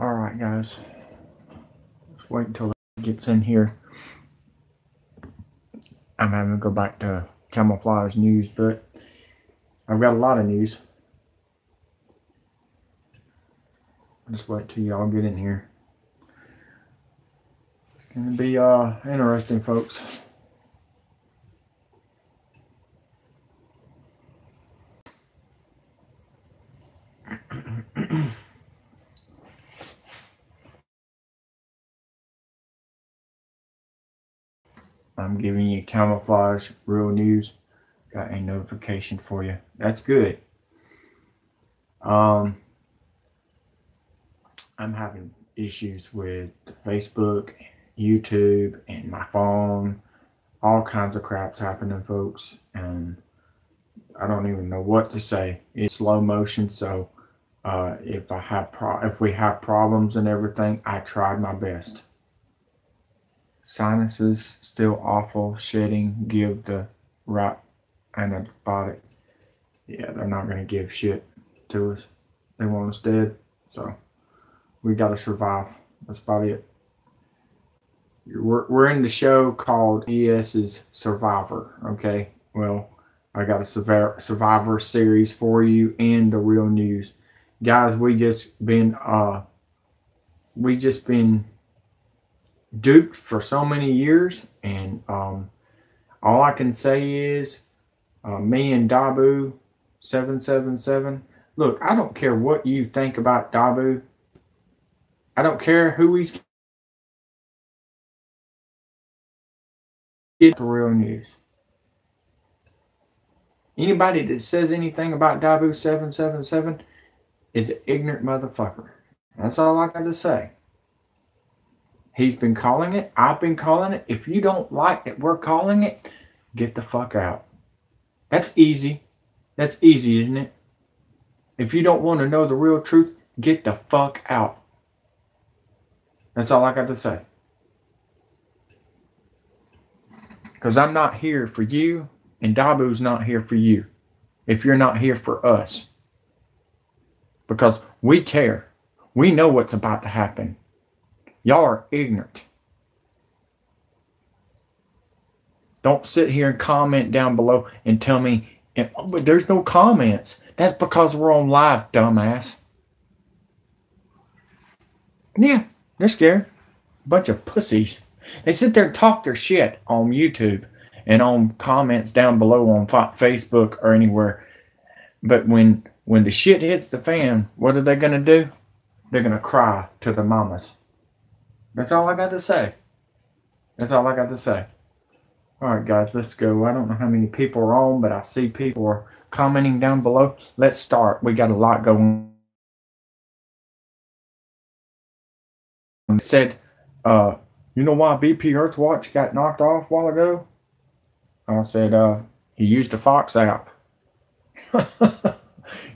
Alright guys, let's wait until it gets in here. I'm having to go back to Camouflage news, but I've got a lot of news. Just wait till y'all get in here. It's gonna be interesting, folks. I'm giving you Camouflage real news. Got a notification for you. That's good. I'm having issues with Facebook, YouTube, and my phone. All kinds of crap's happening, folks, and I don't even know what to say. It's slow motion, so if we have problems and everything, I tried my best. Sinuses still awful, shedding, give the right antibiotic. Yeah, they're not gonna give shit to us. They want us dead, so we gotta survive. That's about it. We're in the show called ES's Survivor. Okay, well, I got a Survivor series for you and the real news, guys. We just been duped for so many years, and all I can say is me and Dabu 777. Look, I don't care what you think about Dabu. I don't care who he's. Get the real news. Anybody that says anything about Dabu 777 is an ignorant motherfucker. That's all I got to say. He's been calling it. I've been calling it. If you don't like it, we're calling it. Get the fuck out. That's easy. That's easy, isn't it? If you don't want to know the real truth, get the fuck out. That's all I got to say. Because I'm not here for you, and Dabu's not here for you. If you're not here for us. Because we care. We know what's about to happen. Y'all are ignorant. Don't sit here and comment down below and tell me, oh, but there's no comments. That's because we're on live, dumbass. Yeah, they're scared. Bunch of pussies. They sit there and talk their shit on YouTube and on comments down below on Facebook or anywhere. But when the shit hits the fan, what are they going to do? They're going to cry to the mamas. That's all I got to say. That's all I got to say. All right, guys, let's go. I don't know how many people are on, but I see people are commenting down below. Let's start. We got a lot going on. It said, you know why BP Earthwatch got knocked off a while ago? I said, he used the Fox app.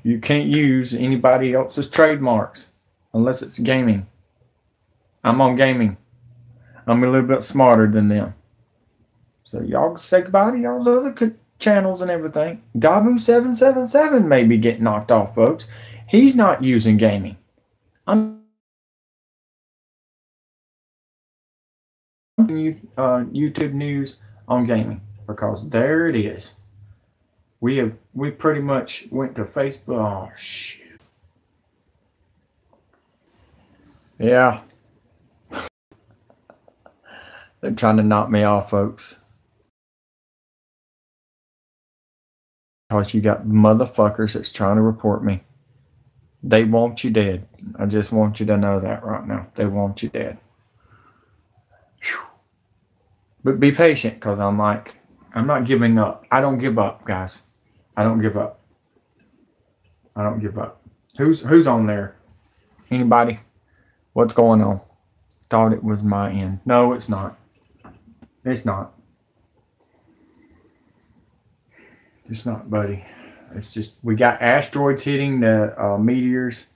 You can't use anybody else's trademarks unless it's gaming. I'm on gaming. I'm a little bit smarter than them. So y'all say goodbye to y'all's other channels and everything. Dabu 777 may be getting knocked off, folks. He's not using gaming. I'm YouTube news on gaming because there it is. We pretty much went to Facebook. Oh shit. Yeah. They're trying to knock me off, folks. Because you got motherfuckers that's trying to report me. They want you dead. I just want you to know that right now. They want you dead. Whew. But be patient, because I'm not giving up. I don't give up, guys. I don't give up. I don't give up. Who's on there? Anybody? What's going on? Thought it was my end. No, it's not. It's not. It's not, buddy. It's just we got asteroids hitting the meteors,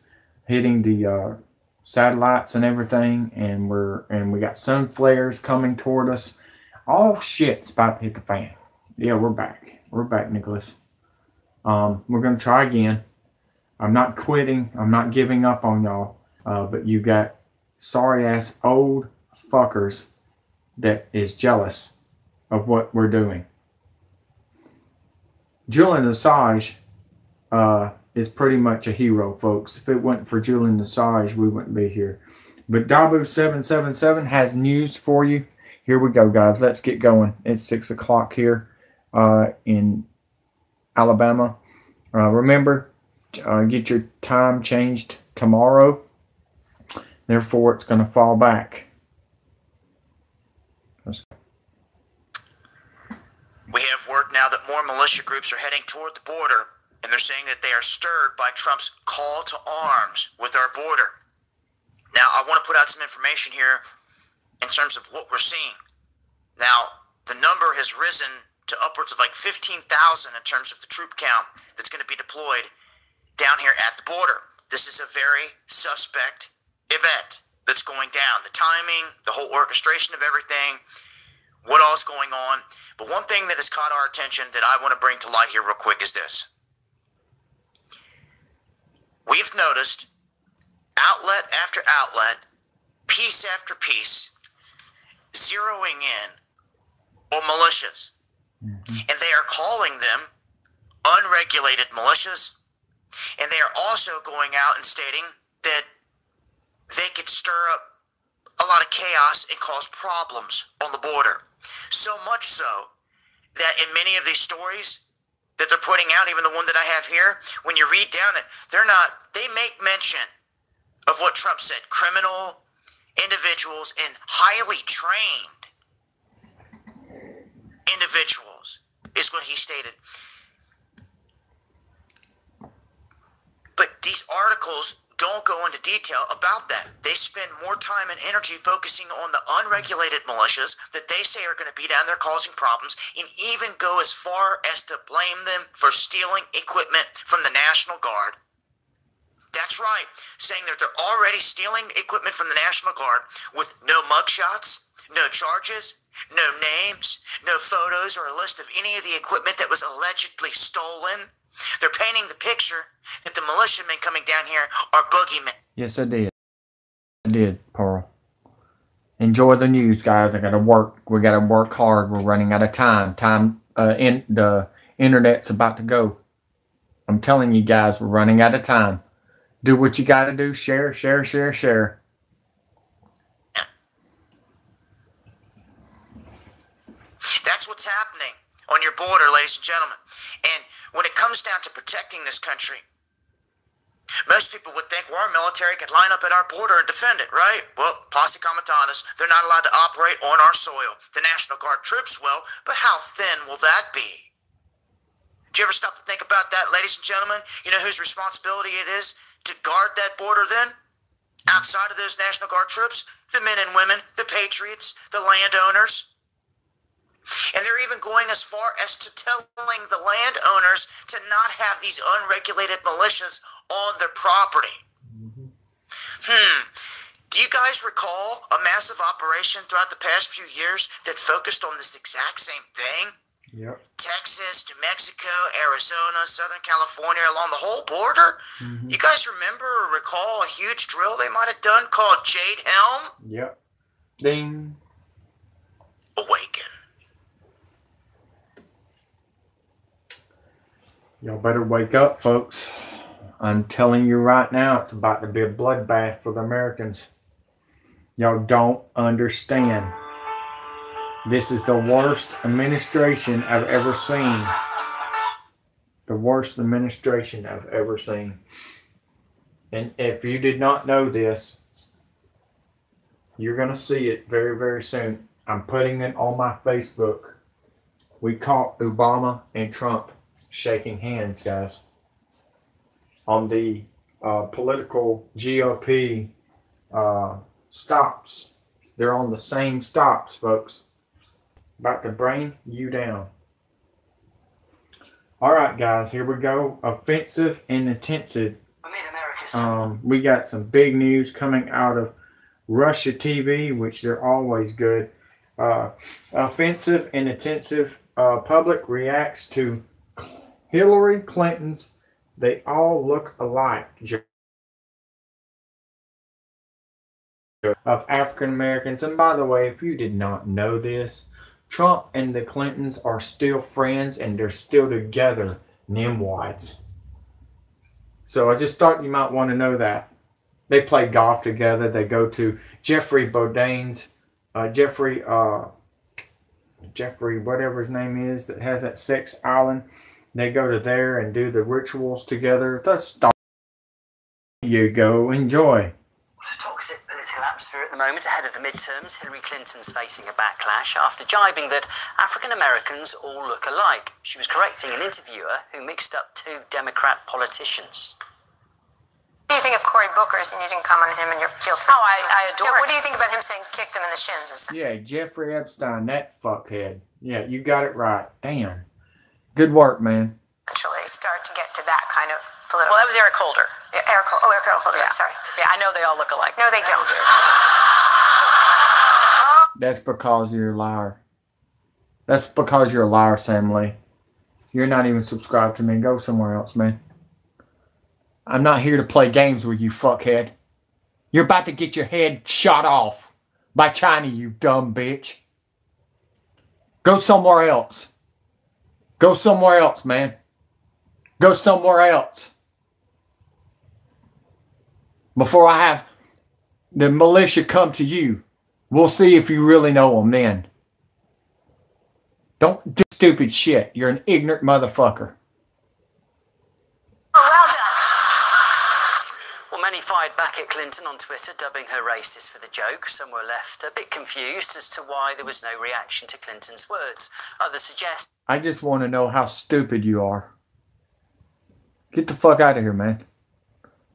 hitting the satellites and everything, and we got sun flares coming toward us. All shit's about to hit the fan. Yeah, we're back. We're back, Nicholas. We're gonna try again. I'm not quitting. I'm not giving up on y'all. But you got sorry ass old fuckers that is jealous of what we're doing. Julian Assange is pretty much a hero, folks. If it wasn't for Julian Assange, we wouldn't be here. But Dabu777 has news for you. Here we go, guys. Let's get going. It's 6 o'clock here in Alabama. Remember, get your time changed tomorrow. Therefore, it's going to fall back. We have word now that more militia groups are heading toward the border, and they're saying that they are stirred by Trump's call to arms with our border. Now, I want to put out some information here in terms of what we're seeing. Now, the number has risen to upwards of like 15,000 in terms of the troop count that's going to be deployed down here at the border. This is a very suspect event that's going down. The timing, the whole orchestration of everything, what all's going on. But one thing that has caught our attention that I want to bring to light here real quick is this. We've noticed outlet after outlet, piece after piece, zeroing in on militias. And they are calling them unregulated militias. And they are also going out and stating that they could stir up a lot of chaos and cause problems on the border. So much so that in many of these stories that they're putting out, even the one that I have here, when you read down it, they make mention of what Trump said, criminal individuals and highly trained individuals is what he stated. But these articles don't go into detail about that. They spend more time and energy focusing on the unregulated militias that they say are going to be down there causing problems, and even go as far as to blame them for stealing equipment from the National Guard. That's right, saying that they're already stealing equipment from the National Guard with no mugshots, no charges, no names, no photos or a list of any of the equipment that was allegedly stolen. They're painting the picture that the militiamen coming down here are boogeymen. Yes, I did. I did, Pearl. Enjoy the news, guys. I gotta work. We gotta work hard. We're running out of time. The internet's about to go. I'm telling you guys, we're running out of time. Do what you gotta do. Share, share, share, share. That's what's happening on your border, ladies and gentlemen. And when it comes down to protecting this country, most people would think, well, our military could line up at our border and defend it, right? Well, posse comitatus, they're not allowed to operate on our soil. The National Guard troops will, but how thin will that be? Do you ever stop to think about that, ladies and gentlemen? You know whose responsibility it is to guard that border then? Outside of those National Guard troops, the men and women, the patriots, the landowners. And they're even going as far as to telling the landowners to not have these unregulated militias on their property. Do you guys recall a massive operation throughout the past few years that focused on this exact same thing? Yep. Texas, New Mexico, Arizona, Southern California, along the whole border. You guys remember or recall a huge drill they might have done called Jade Helm? Yep. Ding. Awaken. Y'all better wake up, folks. I'm telling you right now, it's about to be a bloodbath for the Americans. Y'all don't understand. This is the worst administration I've ever seen. The worst administration I've ever seen. And if you did not know this, you're going to see it very, very soon. I'm putting it on my Facebook. We caught Obama and Trump shaking hands, guys, on the political GOP stops. They're on the same stops, folks. About to bring you down. All right, guys, here we go. Offensive and intensive. We got some big news coming out of Russia TV, which they're always good. Offensive and intensive. Public reacts to Hillary Clinton's "They All Look Alike" of African Americans. And by the way, if you did not know this, Trump and the Clintons are still friends and they're still together, them whites. So I just thought you might want to know that. They play golf together. They go to Jeffrey Bourdain's, Jeffrey, whatever his name is, that has that sex island. They go to there and do the rituals together. That's you go. Enjoy. Toxic political atmosphere at the moment ahead of the midterms. Hillary Clinton's facing a backlash after jibing that African Americans all look alike. She was correcting an interviewer who mixed up two Democrat politicians. What do you think of Cory Booker's, and you didn't comment on him and feel free? Oh, I adore him. What do you think about him saying kicked him in the shins and stuff? Yeah, Jeffrey Epstein, that fuckhead. Yeah, you got it right. Damn. Good work, man. Actually start to get to that kind of political. Well, that was Eric Holder. Yeah, Eric Holder, Yeah. sorry. Yeah, I know they all look alike. No, they don't. That's because you're a liar. That's because you're a liar, Sam Lee. You're not even subscribed to me. Go somewhere else, man. I'm not here to play games with you, fuckhead. You're about to get your head shot off by China, you dumb bitch. Go somewhere else. Go somewhere else, man. Go somewhere else. Before I have the militia come to you, we'll see if you really know them then. Don't do stupid shit. You're an ignorant motherfucker. Well, many fired back at Clinton on Twitter, dubbing her racist for the joke. Some were left a bit confused as to why there was no reaction to Clinton's words. Others suggest... I just want to know how stupid you are. Get the fuck out of here, man.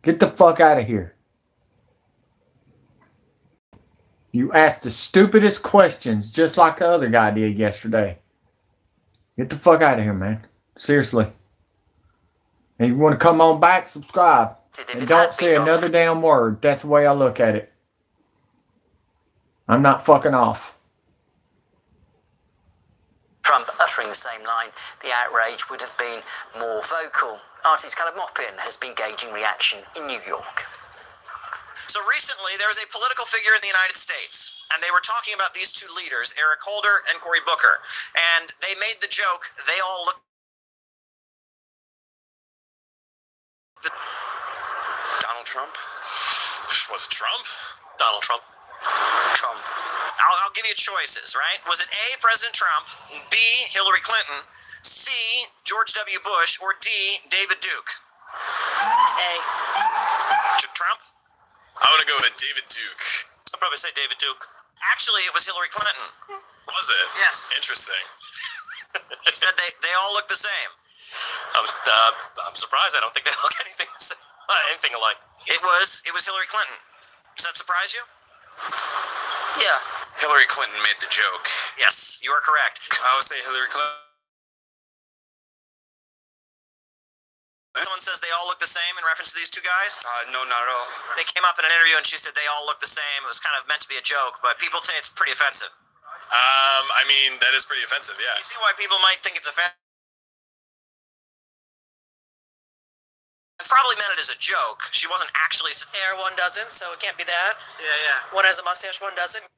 Get the fuck out of here. You asked the stupidest questions just like the other guy did yesterday. Get the fuck out of here, man. Seriously. And you want to come on back, subscribe. And don't say another damn word. That's the way I look at it. I'm not fucking off. Trump uttering the same line, the outrage would have been more vocal. Artist Caleb Moppin has been gauging reaction in New York. So recently, there was a political figure in the United States, and they were talking about these two leaders, Eric Holder and Cory Booker, and they made the joke, they all look... Donald Trump? Was it Trump? Donald Trump. Trump. I'll give you choices, right? Was it A, President Trump, B, Hillary Clinton, C, George W. Bush, or D, David Duke? A. Trump? I want to go with David Duke. I'll probably say David Duke. Actually, it was Hillary Clinton. Was it? Yes. Interesting. She said they all look the same. I'm surprised. I don't think they look anything alike. It was Hillary Clinton. Does that surprise you? Yeah. Hillary Clinton made the joke. Yes, you are correct. I would say Hillary Clinton. Someone says they all look the same in reference to these two guys? No, not at all. They came up in an interview and she said they all look the same. It was kind of meant to be a joke, but people say it's pretty offensive. I mean, that is pretty offensive, yeah. You see why people might think it's offensive? Probably meant it as a joke. She wasn't actually... Hair, one doesn't, so it can't be that. Yeah. One has a mustache, one doesn't.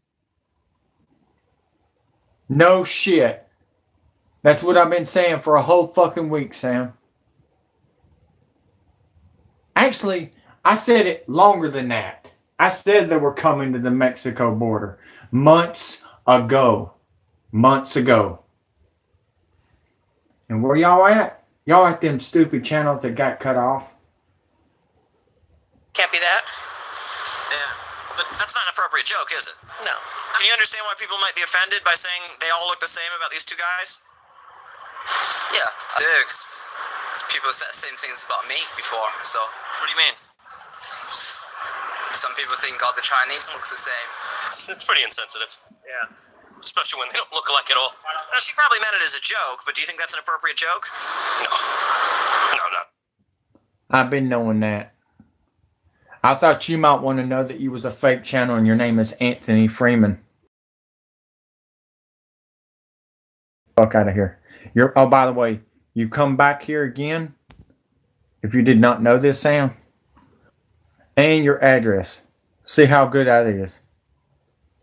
No shit. That's what I've been saying for a whole fucking week, Sam. Actually, I said it longer than that. I said they were coming to the Mexico border months ago. Months ago. And where y'all at? Y'all at them stupid channels that got cut off? Can't be that. Yeah. But that's not an appropriate joke, is it? No. Can you understand why people might be offended by saying they all look the same about these two guys? Yeah, I do. People said the same things about me before, so... What do you mean? Some people think all the Chinese looks the same. It's pretty insensitive. Yeah. Especially when they don't look alike at all. Well, she probably meant it as a joke, but do you think that's an appropriate joke? No. I've been knowing that. I thought you might want to know that you was a fake channel and your name is Anthony Freeman. Fuck out of here. Oh, by the way, you come back here again, if you did not know this, Sam, and your address. See how good that is.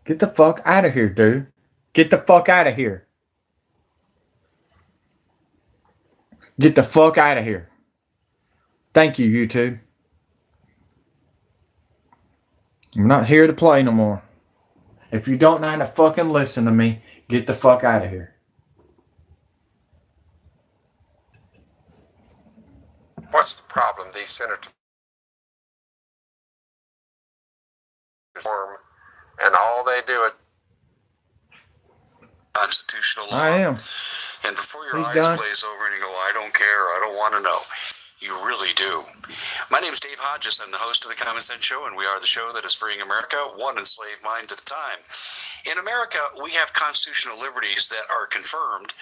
Get the fuck out of here, dude. Get the fuck out of here. Get the fuck out of here. Thank you, YouTube. I'm not here to play no more. If you don't know how to fucking listen to me, get the fuck out of here. What's the problem? These senators form, and all they do is constitutional law. I am. And before your He's eyes done. glaze over and you go, I don't care, I don't want to know. You really do. My name is Dave Hodges. I'm the host of the Common Sense Show, and we are the show that is freeing America one enslaved mind at a time. In America, we have constitutional liberties that are confirmed,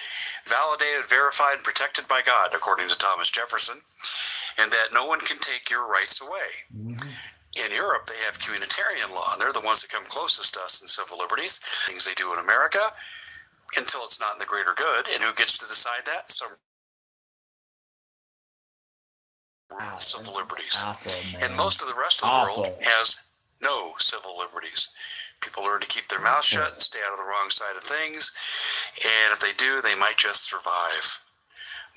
validated, verified, and protected by God, according to Thomas Jefferson, and that no one can take your rights away. In Europe, they have communitarian law, and they're the ones that come closest to us in civil liberties, things they do in America, until it's not in the greater good. And who gets to decide that? Some civil liberties. And most of the rest of the world has no civil liberties. People learn to keep their mouth shut and stay out of the wrong side of things. And if they do, they might just survive.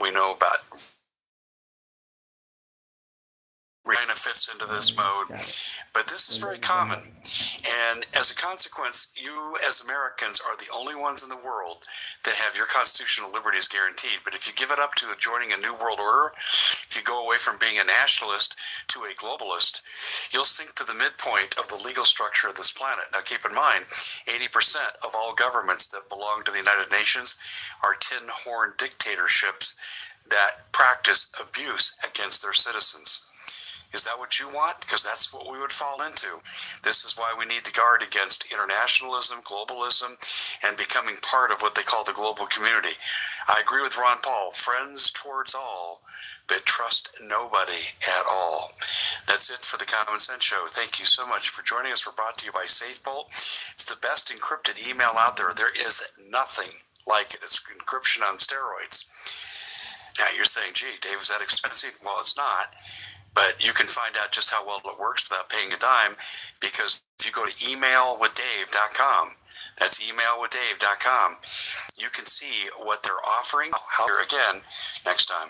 We know about China fits into this mode, but this is very common. And as a consequence, you as Americans are the only ones in the world that have your constitutional liberties guaranteed. But if you give it up to joining a new world order, if you go away from being a nationalist to a globalist, you'll sink to the midpoint of the legal structure of this planet. Now keep in mind, 80% of all governments that belong to the United Nations are tin-horn dictatorships that practice abuse against their citizens. Is that what you want? Because that's what we would fall into. This is why we need to guard against internationalism, globalism, and becoming part of what they call the global community. I agree with Ron Paul, friends towards all, but trust nobody at all. That's it for the Common Sense Show. Thank you so much for joining us. We're brought to you by SafeBolt. It's the best encrypted email out there. There is nothing like it. It's encryption on steroids. Now you're saying, gee, Dave, is that expensive? Well, it's not. But you can find out just how well it works without paying a dime, because if you go to emailwithdave.com, that's emailwithdave.com, you can see what they're offering. Here again next time.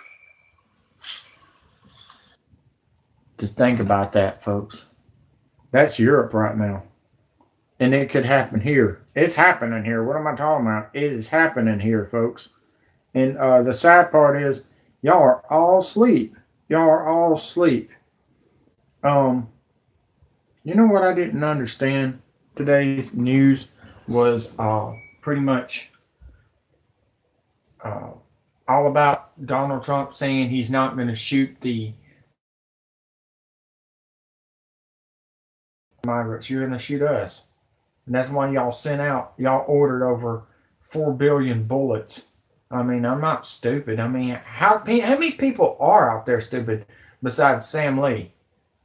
Just think about that, folks. That's Europe right now. And it could happen here. It's happening here. What am I talking about? It is happening here, folks. And the sad part is, y'all are all asleep. Y'all are all asleep. You know what I didn't understand? Today's news was pretty much all about Donald Trump saying he's not going to shoot the migrants. You're going to shoot us. And that's why y'all ordered over 4 billion bullets. I mean, I'm not stupid. I mean, how many people are out there stupid besides Sam Lee?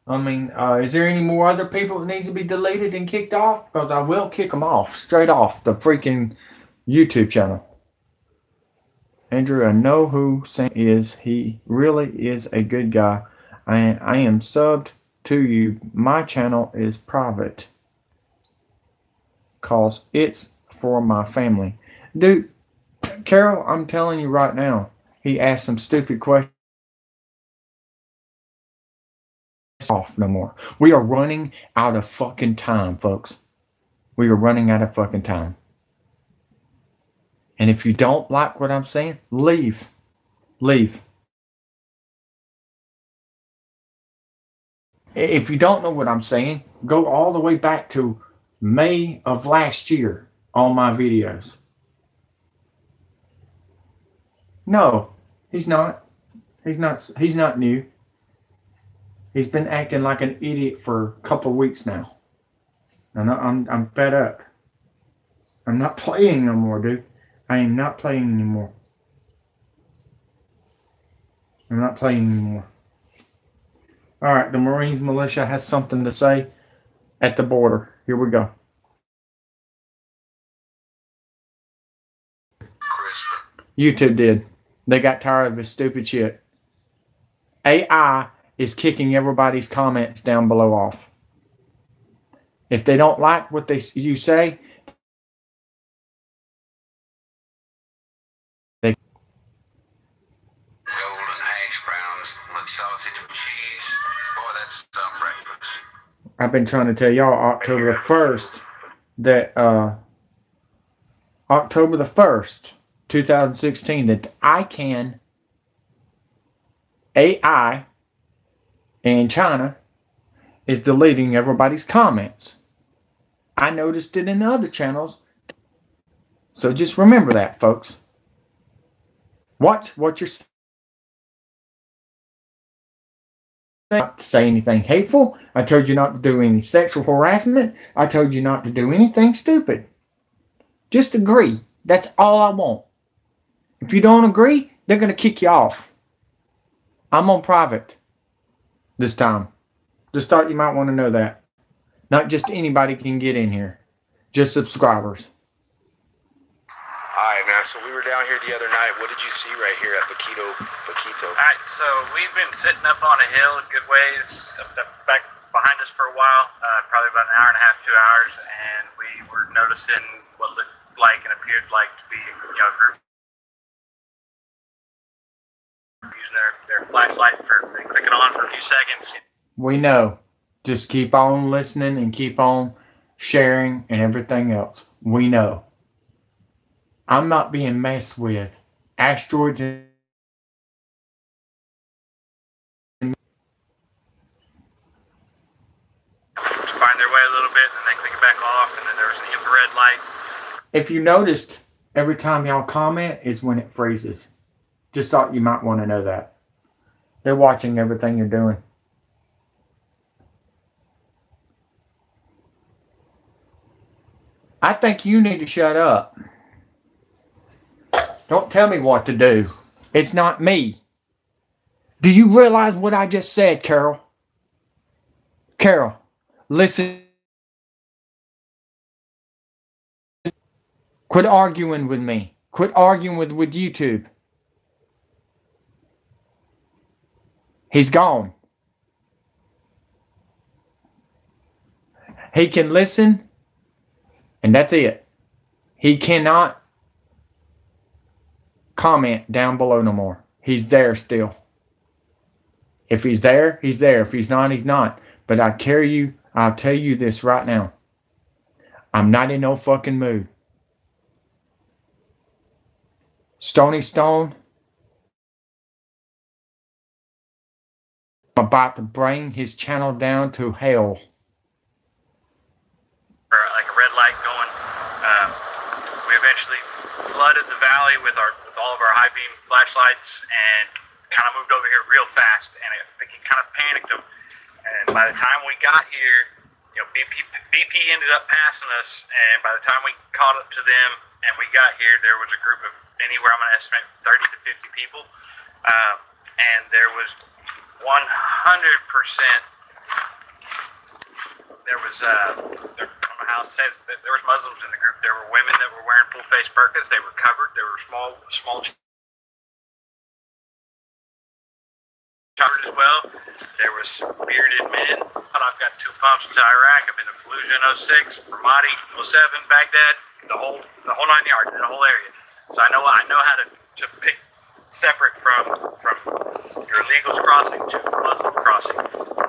I mean, is there any more other people that needs to be deleted and kicked off? Because I will kick them off, straight off the freaking YouTube channel. Andrew, I know who Sam is. He really is a good guy. I am subbed to you. My channel is private. Because it's for my family. Dude, Carol, I'm telling you right now, he asked some stupid questions. Off no more. We are running out of fucking time, folks. We are running out of fucking time. And if you don't like what I'm saying, leave. Leave. If you don't know what I'm saying, go all the way back to May of last year on my videos. No, he's not. He's not new. He's been acting like an idiot for a couple of weeks now. And I'm fed up. I'm not playing no more, dude. I am not playing anymore. I'm not playing anymore. All right, the Marines militia has something to say at the border. Here we go. YouTube did. They got tired of this stupid shit. AI is kicking everybody's comments down below off. If they don't like what you say, they Golden hash browns with sausage and cheese. Boy, that's some breakfast. I've been trying to tell y'all October the 1st that October the 1st, 2016, that ICANN AI in China is deleting everybody's comments. I noticed it in the other channels. So just remember that, folks. Watch what you're saying. Not to say anything hateful. I told you not to do any sexual harassment. I told you not to do anything stupid. Just agree. That's all I want. If you don't agree, they're going to kick you off. I'm on private this time. Just thought you might want to know that. Not just anybody can get in here. Just subscribers. All right, man. So we were down here the other night. What did you see right here at Paquito? All right, so we've been sitting up on a hill a good ways back behind us for a while, probably about an hour and a half, 2 hours, and we were noticing what looked like and appeared like to be, a group using their flashlight for clicking on for a few seconds. We know. Just keep on listening and keep on sharing and everything else. We know. I'm not being messed with. Asteroids and find their way a little bit, and they click it back off, and then there was an infrared light. if you noticed, every time y'all comment is when it freezes. Just thought you might want to know that. They're watching everything you're doing. I think you need to shut up. Don't tell me what to do. It's not me. Do you realize what I just said, Carol? Carol, listen. Quit arguing with me. Quit arguing with YouTube. He's gone. He can listen, and that's it. He cannot comment down below no more. He's there still. If he's there, he's there. If he's not, he's not. But I'll tell you this right now. I'm not in no fucking mood. Stony Stone, I'm about to bring his channel down to hell. Like a red light going. We eventually flooded the valley with all of our high beam flashlights and kind of moved over here real fast. And I think it kind of panicked them. And by the time we got here, BP ended up passing us. And by the time we caught up to them and we got here, there was a group of anywhere, I'm going to estimate 30 to 50 people. And there was 100%. There was, I don't know how to say it, there was Muslims in the group. There were women that were wearing full face burqas. They were covered. There were small covered as well. There was bearded men. But I've got 2 pumps to Iraq. I've been to Fallujah in 06, Ramadi 07, Baghdad, the whole 9 yards, the whole area. So I know how to pick separate from your illegals crossing to Muslim crossing.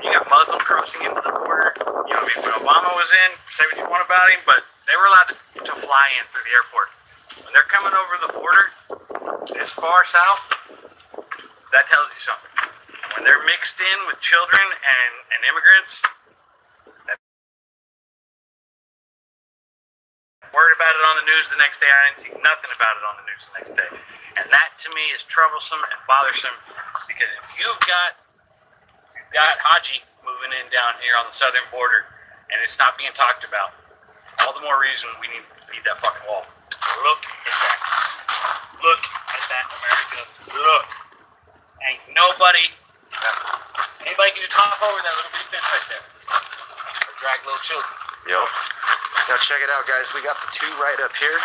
You got Muslim crossing into the border. When Obama was in, say what you want about him, but they were allowed to fly in through the airport. When they're coming over the border this far south, that tells you something. When they're mixed in with children and immigrants, worried about it on the news the next day. I didn't see nothing about it on the news the next day. And that to me is troublesome and bothersome, because if you've got Haji moving in down here on the southern border and it's not being talked about, all the more reason we need that fucking wall. Look at that. Look at that, America. Look. Ain't anybody can just hop over that little bitty fence right there. Or drag little children. Yep. Now check it out, guys. We got the 2 right up here.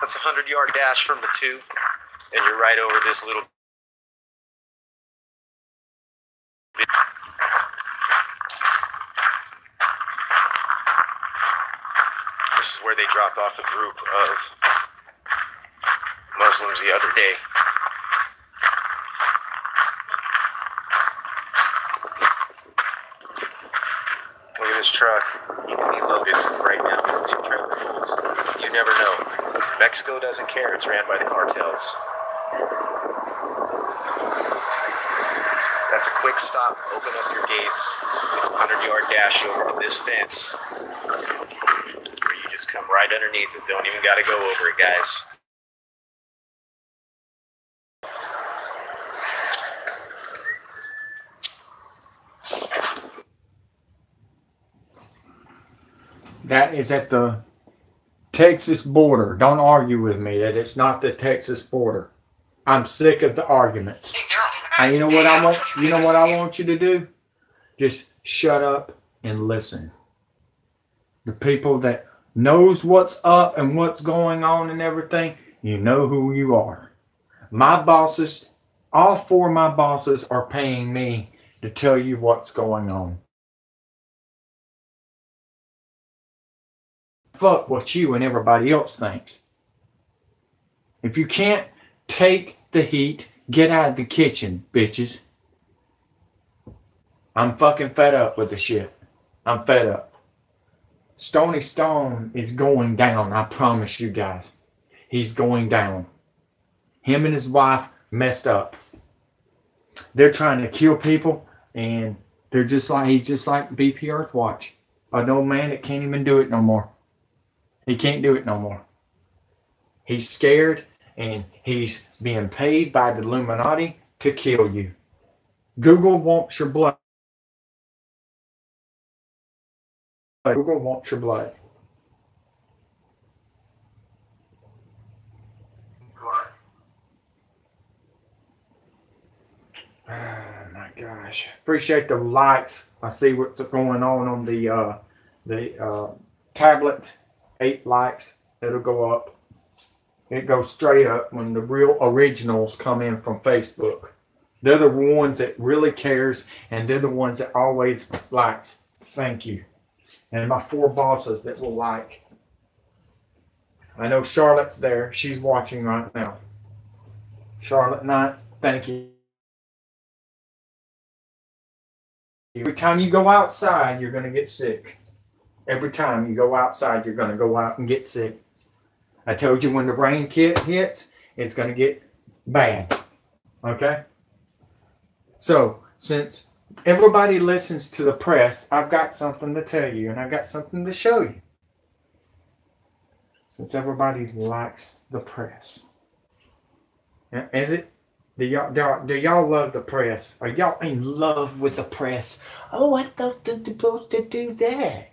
That's a 100-yard dash from the 2, and you're right over this little. This is where they dropped off a group of Muslims the other day. Look at this truck. He can be loaded right now with 2 trailerfuls. You never know. Mexico doesn't care. It's ran by the cartels. That's a quick stop. Open up your gates. It's a 100-yard dash over to this fence. Where you just come right underneath it. Don't even got to go over it, guys. That is at the Texas border. Don't argue with me that it's not the Texas border. I'm sick of the arguments. And you know what I want? You know what I want you to do? Just shut up and listen. The people that knows what's up and what's going on and everything, you know who you are. My bosses, all 4 of my bosses are paying me to tell you what's going on. Fuck what you and everybody else thinks. If you can't take the heat, get out of the kitchen, bitches. I'm fucking fed up with the shit. I'm fed up. Stony Stone is going down, I promise you guys. He's going down. Him and his wife messed up. They're trying to kill people, and they're just like, he's just like BP Earthwatch. An old man that can't even do it no more. He can't do it no more. He's scared, and he's being paid by the Illuminati to kill you. Google wants your blood. Google wants your blood. Oh my gosh. Appreciate the likes. I see what's going on the tablet. 8 likes. It'll go up. It goes straight up when the real originals come in from Facebook. They're the ones that really cares, and they're the ones that always likes. Thank you. And my 4 bosses that will like. I know Charlotte's there. She's watching right now. Charlotte Knight, thank you. Every time you go outside, you're going to get sick. Every time you go outside, you're going to go out and get sick. I told you when the rain hits, it's going to get bad. Okay? So, since everybody listens to the press, I've got something to tell you, and I've got something to show you. Since everybody likes the press. Is it? Do y'all love the press? Are y'all in love with the press? Oh, I thought they're supposed to do that.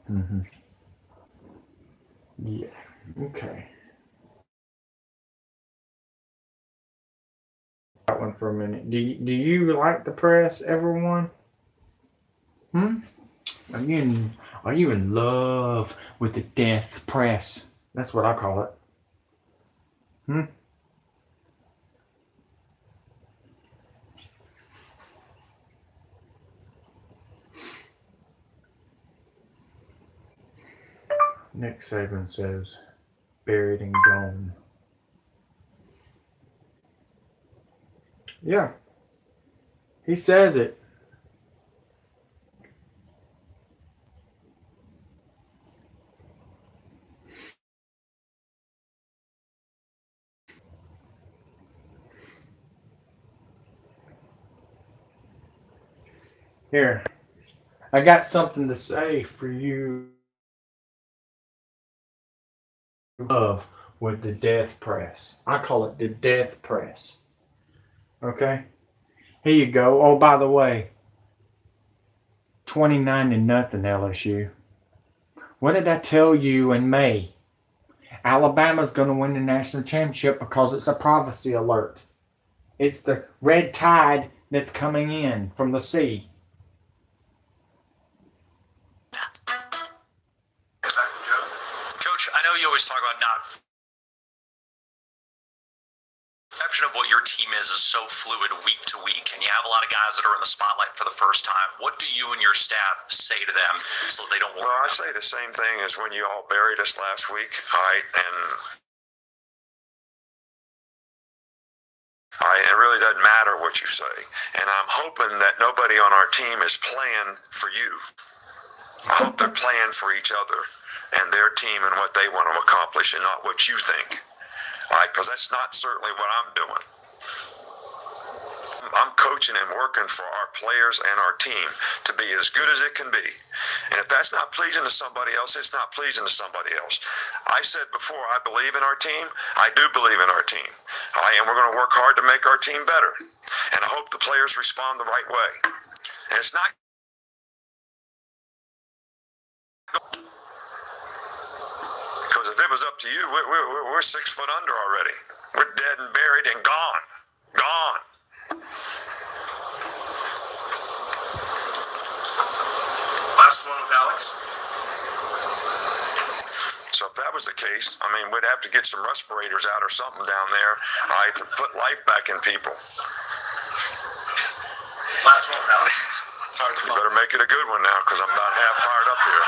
Mm-hmm. Yeah. Okay. That one for a minute. Do you like the press, everyone? Are you in love with the death press? That's what I call it. Nick Saban says, buried and gone. Yeah. He says it. Here. I got something to say for you. Love with the death press. I call it the death press. Okay? Here you go. Oh, by the way, 29-0 LSU. What did I tell you in May? Alabama's going to win the national championship because it's a prophecy alert. It's the red tide that's coming in from the sea. Coach, I know you always talk about not... perception of what your team is so fluid. week to week, and you have a lot of guys that are in the spotlight for the first time. What do you and your staff say to them so that they don't worry? Well, I say the same thing as when you all buried us last week, right? And it really doesn't matter what you say. And I'm hoping that nobody on our team is playing for you. I hope they're playing for each other and their team and what they want to accomplish and not what you think. All right, because that's not certainly what I'm doing. I'm coaching and working for our players and our team to be as good as it can be. And if that's not pleasing to somebody else, it's not pleasing to somebody else. I said before, I believe in our team. I do believe in our team. All right, and we're going to work hard to make our team better. And I hope the players respond the right way. And it's not because if it was up to you, we're 6 foot under already. We're dead and buried and gone. Gone. Last one with Alex. So if that was the case, I mean, we'd have to get some respirators out or something down there, to put life back in people. Last one with Alex. It's hard to follow. You better make it a good one now, because I'm about half fired up here.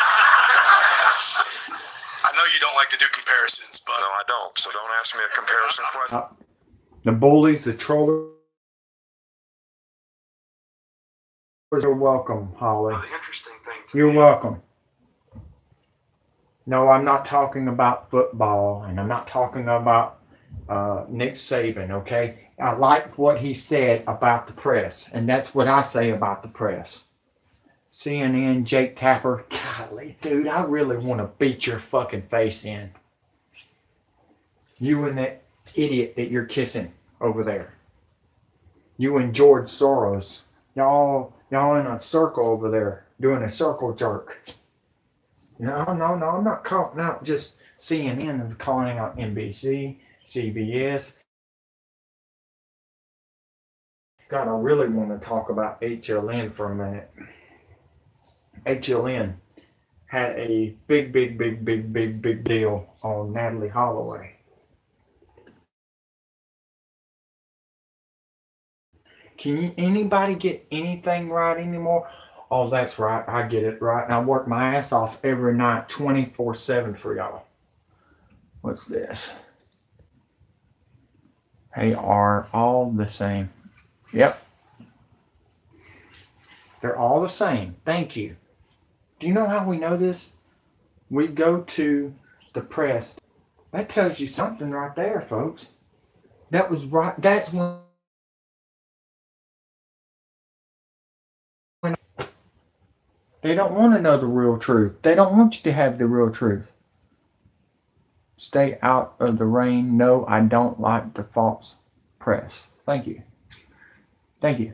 I know you don't like to do comparisons, but... No, I don't, so don't ask me a comparison question. The bullies, the trollers. You're welcome, Holly. Well, the interesting thing to You're me, welcome. No, I'm not talking about football, and I'm not talking about Nick Saban, okay? I like what he said about the press, and that's what I say about the press. CNN, Jake Tapper, golly, dude, I really want to beat your fucking face in. You and that idiot that you're kissing over there. You and George Soros. Y'all in a circle over there, doing a circle jerk. No, I'm not calling out just CNN. I'm calling out NBC, CBS. God, I really want to talk about HLN for a minute. HLN had a big deal on Natalie Holloway. Can anybody get anything right anymore? Oh, that's right. I get it right. And I work my ass off every night, 24/7 for y'all. What's this? They are all the same. Yep. They're all the same. Thank you. Do you know how we know this? We go to the press. That tells you something right there, folks. That was right. That's when they don't want to know the real truth. They don't want you to have the real truth. Stay out of the rain. No, I don't like the false press. Thank you. Thank you.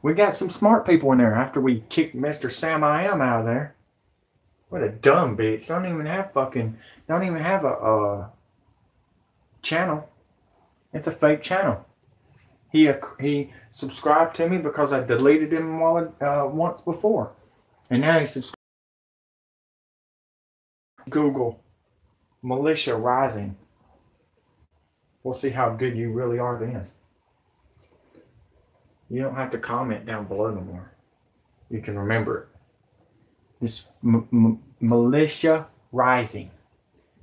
We got some smart people in there after we kicked Mr. Sam I Am out of there. What a dumb bitch. Don't even have a channel. It's a fake channel. He subscribed to me because I deleted him once before. And now he subscribed. Google Militia Rising. We'll see how good you really are then. You don't have to comment down below no more. You can remember it. This Militia Rising.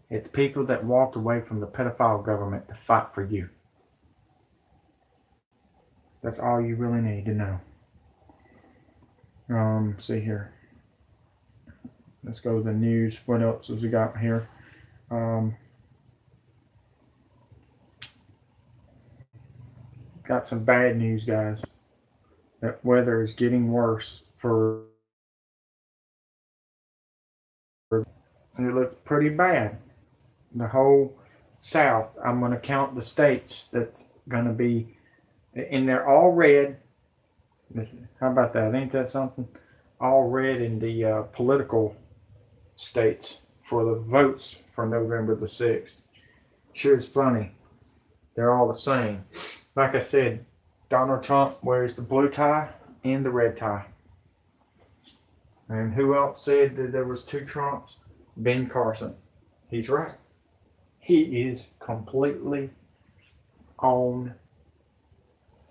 It's people that walked away from the pedophile government to fight for you. That's all you really need to know. See here. Let's go to the news. What else has we got here? Got some bad news, guys. That weather is getting worse for. It looks pretty bad. The whole South. I'm going to count the states that's going to be. And they're all red. How about that? Ain't that something? All red in the political states for the votes for November the 6th. Sure, it's funny. They're all the same. Like I said, Donald Trump wears the blue tie and the red tie. And who else said that there was 2 Trumps? Ben Carson. He's right. He is completely on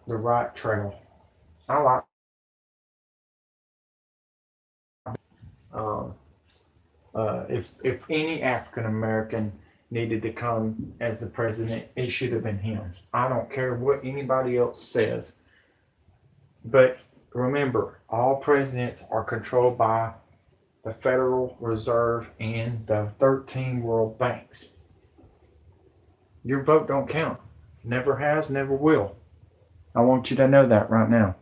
the right trail. I like. Um, if any African American needed to come as the president, it should have been him. I don't care what anybody else says. But remember, all presidents are controlled by the Federal Reserve and the 13 world banks. Your vote don't count. Never has, never will. I want you to know that right now.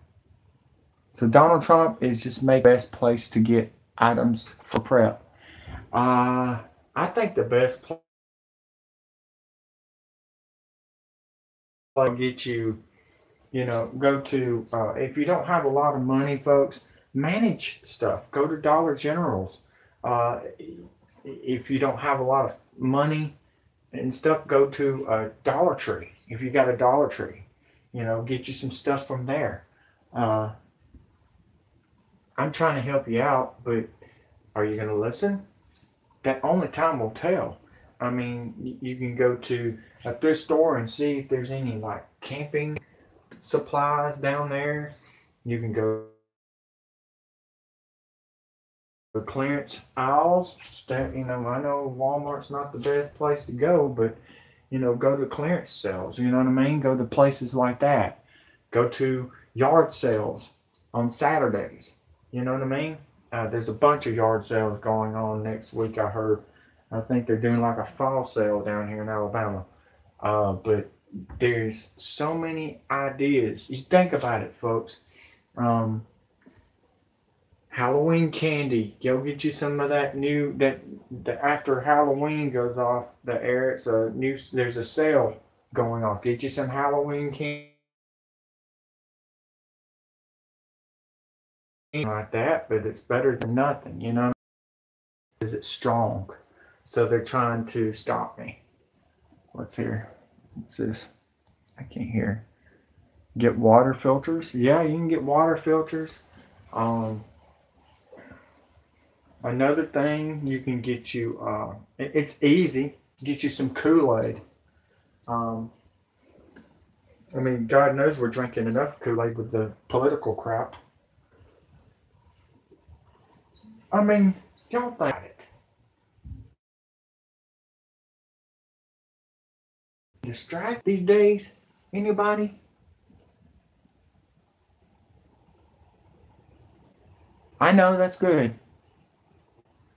So Donald Trump is just making the best place to get items for prep. I think the best place to get you, go to, if you don't have a lot of money, folks, manage stuff. Go to Dollar Generals. If you don't have a lot of money and stuff, go to a Dollar Tree. If you got a Dollar Tree, get you some stuff from there. I'm trying to help you out, but are you going to listen? That only time will tell. I mean, you can go to a thrift store and see if there's any like camping supplies down there. You can go to clearance aisles. I know Walmart's not the best place to go, but go to clearance sales. You know what I mean? Go to places like that. Go to yard sales on Saturdays. You know what I mean? There's a bunch of yard sales going on next week, I heard. I think they're doing like a fall sale down here in Alabama. But there's so many ideas. You think about it, folks. Halloween candy. Go get you some of that new, after Halloween goes off the air, there's a sale going off. Get you some Halloween candy. Like that, but it's better than nothing, Is it strong? So they're trying to stop me. What's here? What's this? I can't hear. Get water filters? Yeah, you can get water filters. Another thing you can get you, it's easy. Get you some Kool-Aid. I mean, God knows we're drinking enough Kool-Aid with the political crap. I mean, y'all think about it. Distract these days? Anybody? I know, that's good.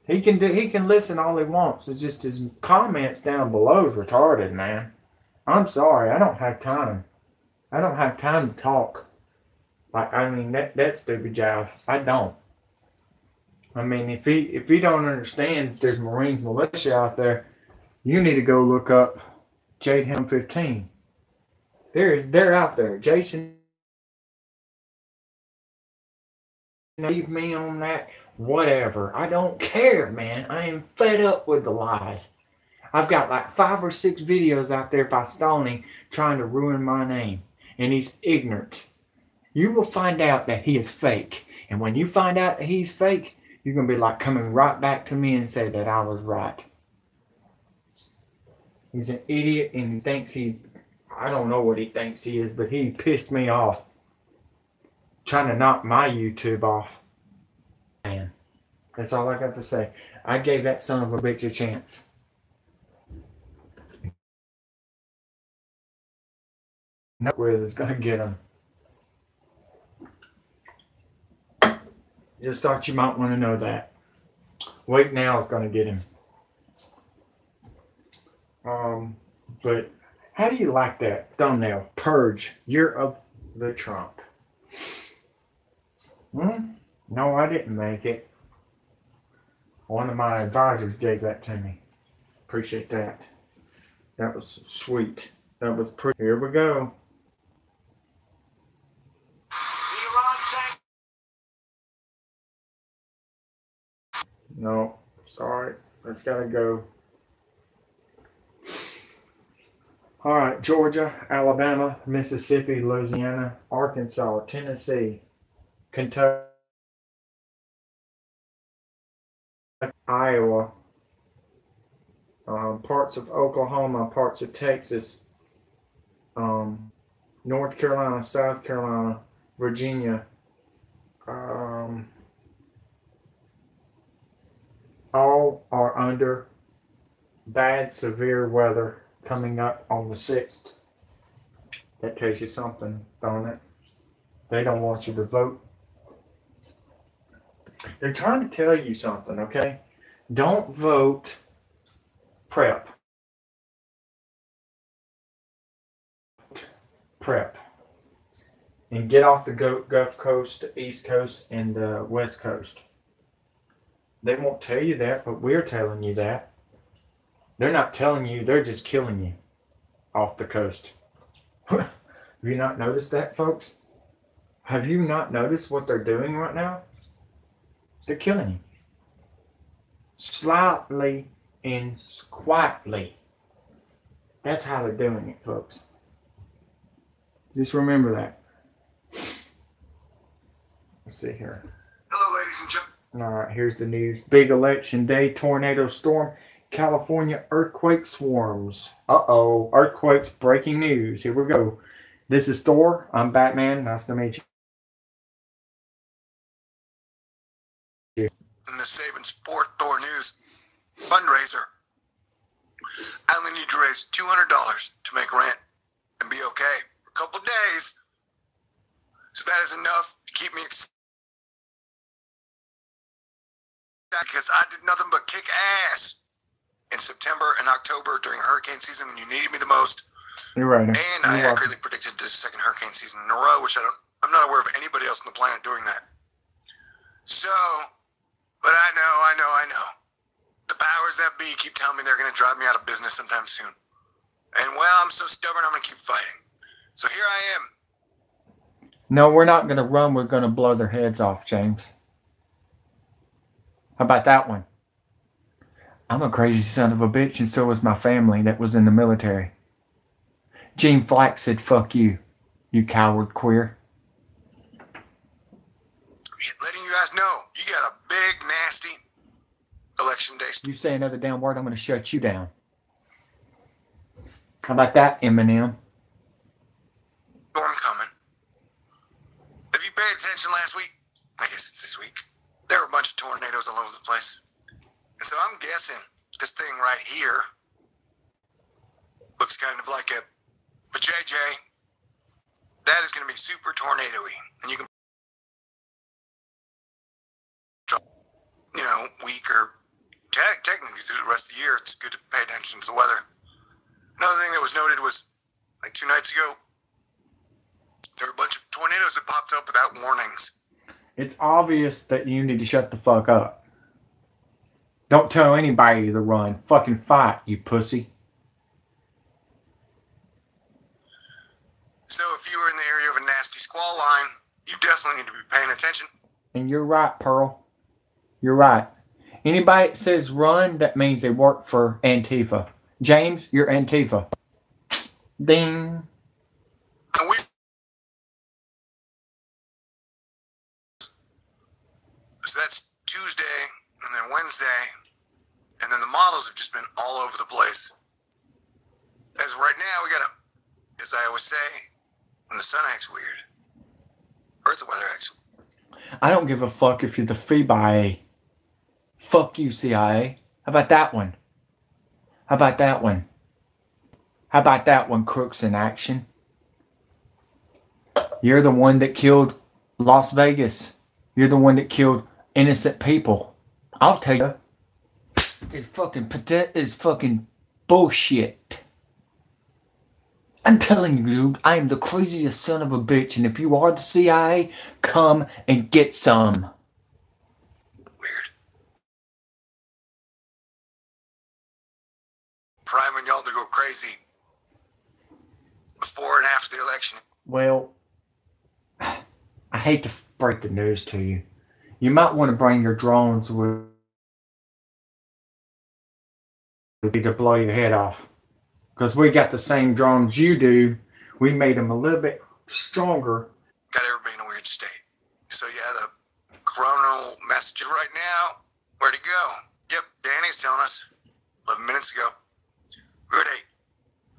He can listen all he wants. It's just his comments down below is retarded, man. I'm sorry, I don't have time. I don't have time to talk. That stupid jive. I don't. I mean, if he don't understand there's Marines militia out there, you need to go look up Jade Helm 15. They're out there. Jason, leave me on that. Whatever. I don't care, man. I am fed up with the lies. I've got like 5 or 6 videos out there by Stoney trying to ruin my name. And he's ignorant. You will find out that he is fake. And when you find out that he's fake, you're going to be like coming right back to me and say that I was right. He's an idiot and he thinks I don't know what he thinks he is, but he pissed me off. Trying to knock my YouTube off. Man, that's all I got to say. I gave that son of a bitch a chance. No where is going to get him. Just thought you might want to know that. Wait now is going to get him. But how do you like that thumbnail? Purge. Year of the Trump. No, I didn't make it. One of my advisors gave that to me. Appreciate that. That was sweet. That was pretty. Here we go. No, sorry. That's got to go. All right, Georgia, Alabama, Mississippi, Louisiana, Arkansas, Tennessee, Kentucky, Iowa, parts of Oklahoma, parts of Texas, North Carolina, South Carolina, Virginia, all are under bad, severe weather coming up on the 6th. That tells you something, don't it? They don't want you to vote. They're trying to tell you something, okay? Don't vote prep. Prep. And get off the Gulf Coast, East Coast, and the West Coast. They won't tell you that, but we're telling you that. They're not telling you, they're just killing you off the coast. Have you not noticed that, folks? Have you not noticed what they're doing right now? They're killing you. Slightly and quietly. That's how they're doing it, folks. Just remember that. Let's see here. Hello, ladies and gentlemen. All right, here's the news. Big election day, tornado storm, California earthquake swarms. Uh-oh, earthquakes, breaking news. Here we go. This is Thor. I'm Batman. Nice to meet you. In the Save and Sport Thor News fundraiser, I only need to raise $200 to make rent and be okay for a couple days. So that is enough to keep me excited. Because I did nothing but kick ass in September and October during hurricane season when you needed me the most. You're right. And I accurately predicted the second hurricane season in a row, which I'm not aware of anybody else on the planet doing that. So, but I know. The powers that be keep telling me they're going to drive me out of business sometime soon. And well, I'm so stubborn, I'm going to keep fighting. So here I am. No, we're not going to run. We're going to blow their heads off, James. How about that one? I'm a crazy son of a bitch, and so was my family that was in the military. Gene Flack said, fuck you, you coward queer. Letting you guys know, you got a big, nasty election day. You say another damn word, I'm going to shut you down. How about that, Eminem? Storm coming. If you paid attention last week, I guess it's this week, there were a bunch of tornadoes all over the place. And so I'm guessing this thing right here looks kind of like a JJ. That is going to be super tornado-y. And you can, week or technically through the rest of the year, it's good to pay attention to the weather. Another thing that was noted was, like 2 nights ago, there were a bunch of tornadoes that popped up without warnings. It's obvious that you need to shut the fuck up. Don't tell anybody to run. Fucking fight, you pussy. So if you were in the area of a nasty squall line, you definitely need to be paying attention. And you're right, Pearl. You're right. Anybody that says run, that means they work for Antifa. James, you're Antifa. Ding. So that's Tuesday, and then Wednesday, and then the models have just been all over the place. As of right now, we gotta, as I always say, when the sun acts weird, or the weather acts weird. I don't give a fuck if you're the CIA. Fuck you, CIA. How about that one? How about that one? How about that one, crooks in action? You're the one that killed Las Vegas. You're the one that killed innocent people. I'll tell you. It's fucking bullshit. I'm telling you, dude, I am the craziest son of a bitch, and if you are the CIA, come and get some. Weird. Priming y'all to go crazy before and after the election. Well, I hate to break the news to you. You might want to bring your drones with you to blow your head off. Because we got the same drones you do. We made them a little bit stronger. Got everybody in a weird state. So yeah, the coronal messages right now, where'd it go? Yep, Danny's telling us 11 minutes ago. We're at a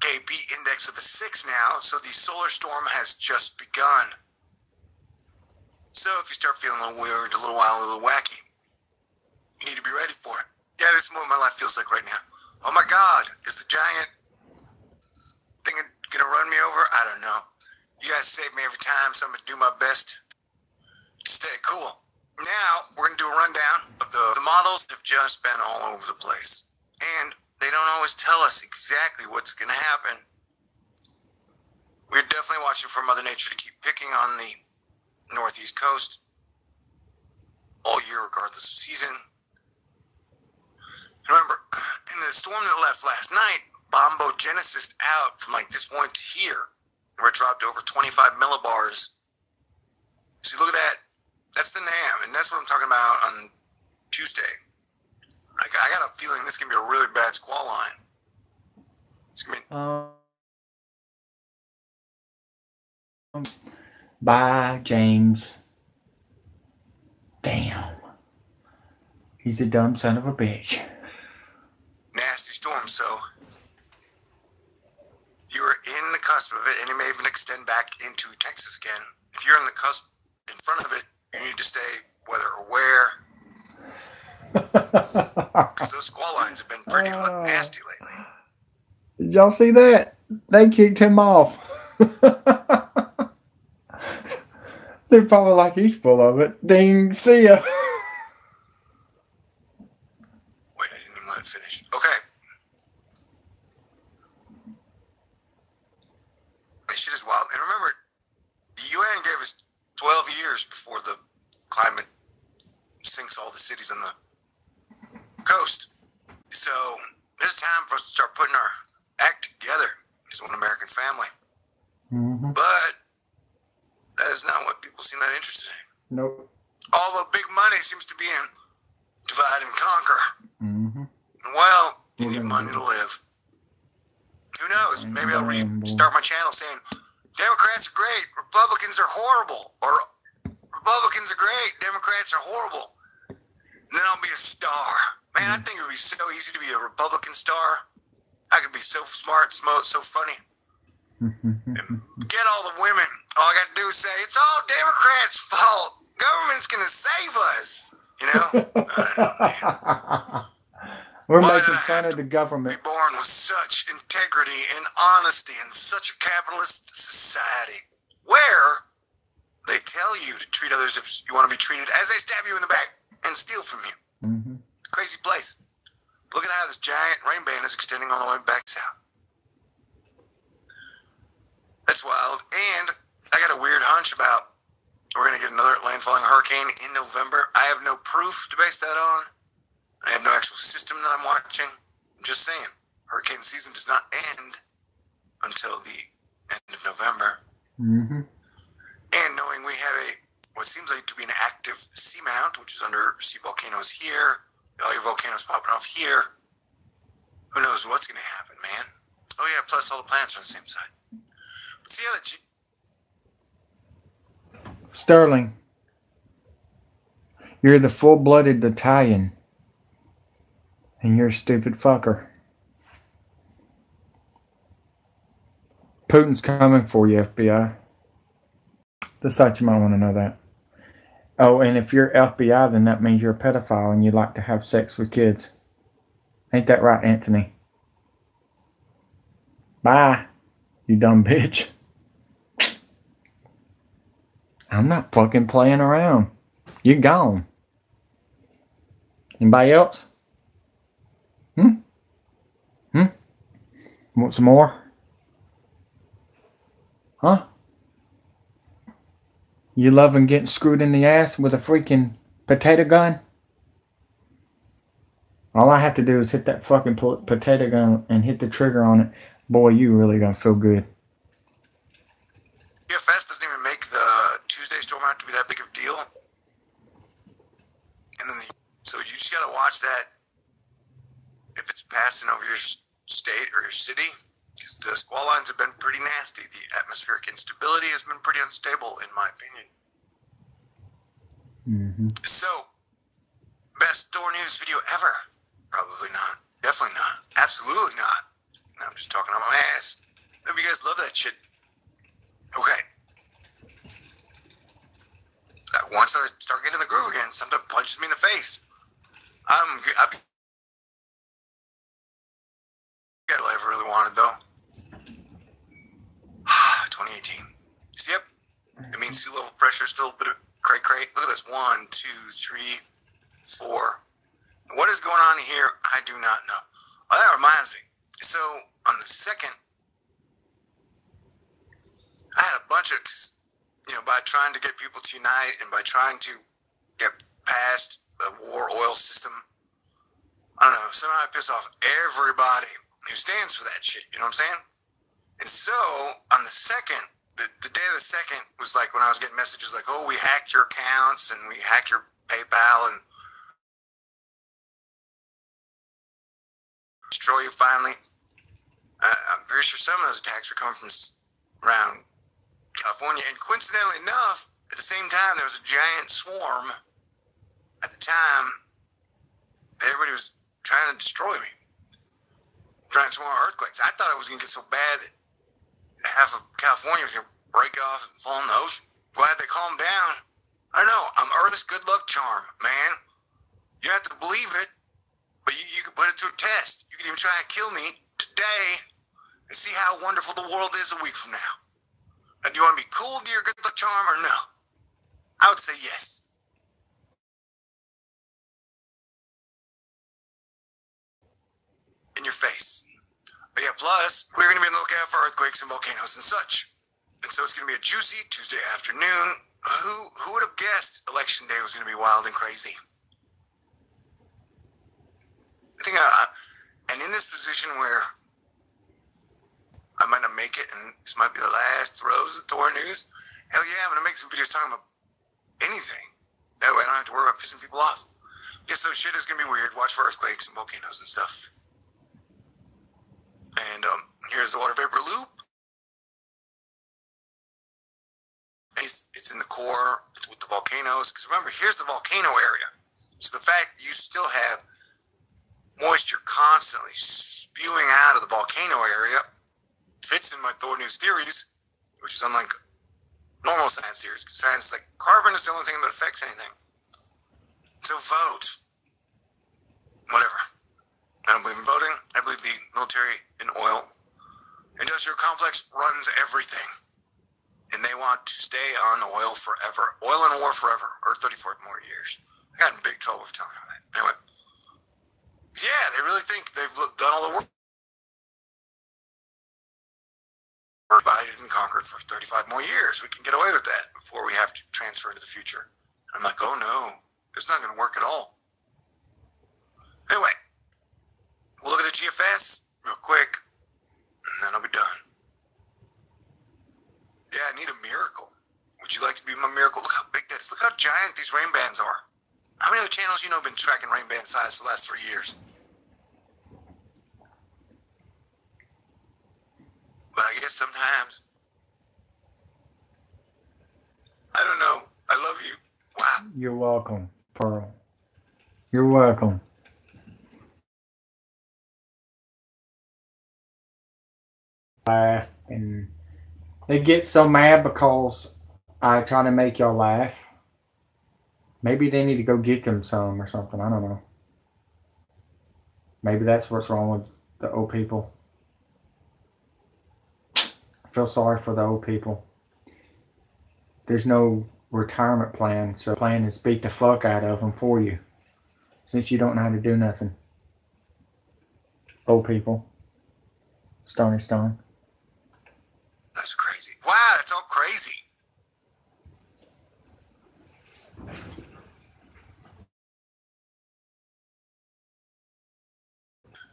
KP index of a 6 now, So the solar storm has just begun. So if you start feeling a little weird, a little wild, a little wacky, you need to be ready for it. Yeah, this is what my life feels like right now. Oh my God, is the giant thing gonna run me over? I don't know. You guys save me every time, so I'm gonna do my best to stay cool. Now, we're gonna do a rundown of the models have just been all over the place. And they don't always tell us exactly what's gonna happen. We're definitely watching for Mother Nature to keep picking on the Northeast coast all year, regardless of season. Remember, in the storm that left last night, bombogenesis out from like this point to here, where it dropped over 25 millibars. See, look at that. That's the NAM, and that's what I'm talking about on Tuesday. I got a feeling this is going to be a really bad squall line. It's going to be... Bye, James. Damn. He's a dumb son of a bitch. Nasty storm, so you're in the cusp of it, and it may even extend back into Texas again. If you're in the cusp in front of it, you need to stay whether or where, because those squall lines have been pretty nasty lately. Did y'all see that? They kicked him off. They're probably like, he's full of it. Ding, see ya. Wait, I didn't even let it finish. Okay. This shit is wild. And remember, the UN gave us 12 years before the climate sinks all the cities on the coast. So it's time for us to start putting our act together as one American family. Mm-hmm. But that is not what people seem that interested in. Nope. All the big money seems to be in divide and conquer. Mm-hmm. Well, you need money to live. Who knows? Maybe I'll restart my channel saying, Democrats are great, Republicans are horrible. Or Republicans are great, Democrats are horrible. And then I'll be a star. Man, I think it would be so easy to be a Republican star. I could be so smart, so funny. Get all the women. All I got to do is say, it's all Democrats' fault. Government's going to save us. You know? I don't know, man. We're making fun of the government. Be born with such integrity and honesty in such a capitalist society where they tell you to treat others if you want to be treated as they stab you in the back and steal from you. Mm-hmm. Crazy place. Look at how this giant rain band is extending all the way back south. That's wild. And I got a weird hunch about we're going to get another landfalling hurricane in November. I have no proof to base that on. I have no actual system that I'm watching. I'm just saying, hurricane season does not end until the end of November. Mm-hmm. And knowing we have what seems like to be an active seamount, which is under sea volcanoes here, all your volcanoes popping off here, who knows what's going to happen, man. Oh yeah, plus all the planets are on the same side. But see how that... Sterling, you're the full-blooded Italian. And you're a stupid fucker. Putin's coming for you, FBI. Just thought you might want to know that. Oh, and if you're FBI, then that means you're a pedophile and you like to have sex with kids. Ain't that right, Anthony? Bye, you dumb bitch. I'm not fucking playing around. You're gone. Anybody else? Want some more? Huh? You loving getting screwed in the ass with a freaking potato gun? All I have to do is hit that fucking potato gun and hit the trigger on it. Boy, you really gonna feel good. EFS doesn't even make the Tuesday storm out to be that big of a deal. And then so you just gotta watch that if it's passing over your state or your city, because the squall lines have been pretty nasty. The atmospheric instability has been pretty unstable, in my opinion. Mm-hmm. So, best Thor news video ever? Probably not. Definitely not. Absolutely not. I'm just talking on my ass. Maybe you guys love that shit. Okay. Once I start getting in the groove again, something punches me in the face. I've got all I ever really wanted, though. 2018. So, yep. It means sea level pressure is still a bit of cray-cray. Look at this. 1, 2, 3, 4. What is going on here? I do not know. Well, that reminds me. So, on the 2nd, I had a bunch of, by trying to get people to unite and by trying to get past the war oil system, I don't know, somehow I piss off everybody who stands for that shit, you know what I'm saying? And so, on the 2nd, the day of the 2nd was like when I was getting messages like, oh, we hacked your accounts and we hacked your PayPal and destroy you finally. I'm pretty sure some of those attacks were coming from around California, and coincidentally enough, at the same time, there was a giant swarm at the time. Everybody was trying to destroy me. Giant swarm of earthquakes. I thought it was going to get so bad that half of California was going to break off and fall in the ocean. Glad they calmed down. I don't know. I'm Earth's good luck charm, man. You have to believe it, but you can put it to a test. You can even try and kill me today and see how wonderful the world is a week from now. Now, do you want to be cool to your good luck charm or no? I would say yes. In your face. But yeah, plus, we're going to be on the lookout for earthquakes and volcanoes and such. And so it's going to be a juicy Tuesday afternoon. Who would have guessed Election Day was going to be wild and crazy? I think and in this position where I might not make it, and this might be the last throws of Thor news. Hell yeah, I'm going to make some videos talking about anything. That way I don't have to worry about pissing people off. Yeah, so shit is going to be weird. Watch for earthquakes and volcanoes and stuff. And here's the water vapor loop. It's in the core. It's with the volcanoes. Because remember, here's the volcano area. So the fact that you still have moisture constantly spewing out of the volcano area fits in my Thor News theories, which is unlike normal science theories. Science, like carbon is the only thing that affects anything. So vote. Whatever. I don't believe in voting. I believe the military and oil industrial complex runs everything. And they want to stay on oil forever. Oil and war forever. Or 34 more years. I got in big trouble for telling them that. Anyway. Yeah, they really think they've done all the work. Divided and conquered for 35 more years. We can get away with that before we have to transfer into the future. I'm like, oh no, it's not going to work at all. Anyway, we'll look at the GFS real quick, and then I'll be done. Yeah, I need a miracle. Would you like to be my miracle? Look how big that is. Look how giant these rain bands are. How many other channels have been tracking rain band size for the last 3 years? But I guess sometimes. I don't know. I love you. Wow. You're welcome, Pearl. You're welcome. Laugh, and they get so mad because I try to make y'all laugh. Maybe they need to go get them some or something. I don't know. Maybe that's what's wrong with the old people. I feel sorry for the old people. There's no retirement plan, so the plan is beat the fuck out of them for you, since you don't know how to do nothing. Old people. Stony Stone. That's crazy. Wow, that's all crazy.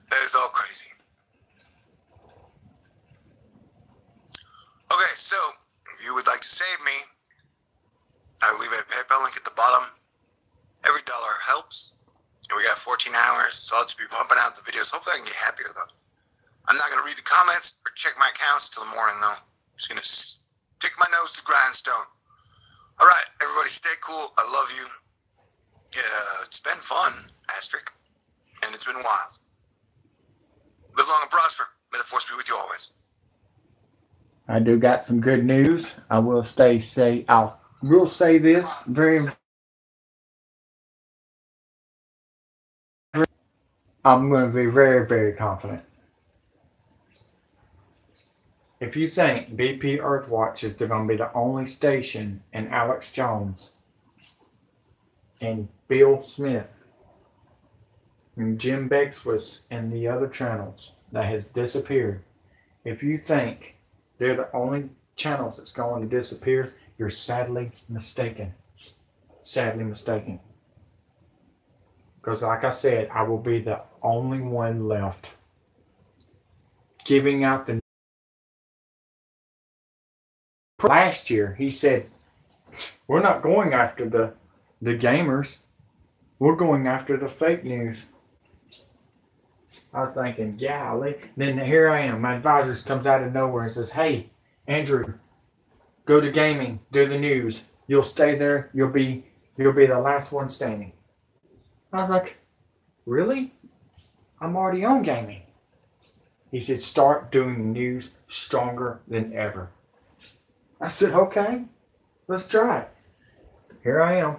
That is all crazy. Okay, so if you would like to save me, I will leave a PayPal link at the bottom. Every dollar helps. And we got 14 hours, so I'll just be pumping out the videos. Hopefully I can get happier, though. I'm not going to read the comments or check my accounts till the morning, though. I'm just going to stick my nose to the grindstone. All right, everybody stay cool. I love you. Yeah, it's been fun, asterisk. And it's been wild. Live long and prosper. May the force be with you always. I do got some good news. I will say this very. I'm going to be very, very confident. If you think BP Earthwatch is going to be the only station and Alex Jones and Bill Smith and Jim Bexwitz and the other channels that has disappeared, if you think they're the only channels that's going to disappear, you're sadly mistaken. Sadly mistaken. Because like I said, I will be the only one left giving out the. Last year, he said, we're not going after the gamers. We're going after the fake news. I was thinking, golly. Then here I am. My advisor comes out of nowhere and says, hey, Andrew, go to gaming, do the news. You'll stay there. You'll be the last one standing. I was like, really? I'm already on gaming. He said, start doing the news stronger than ever. I said, okay, let's try it. Here I am.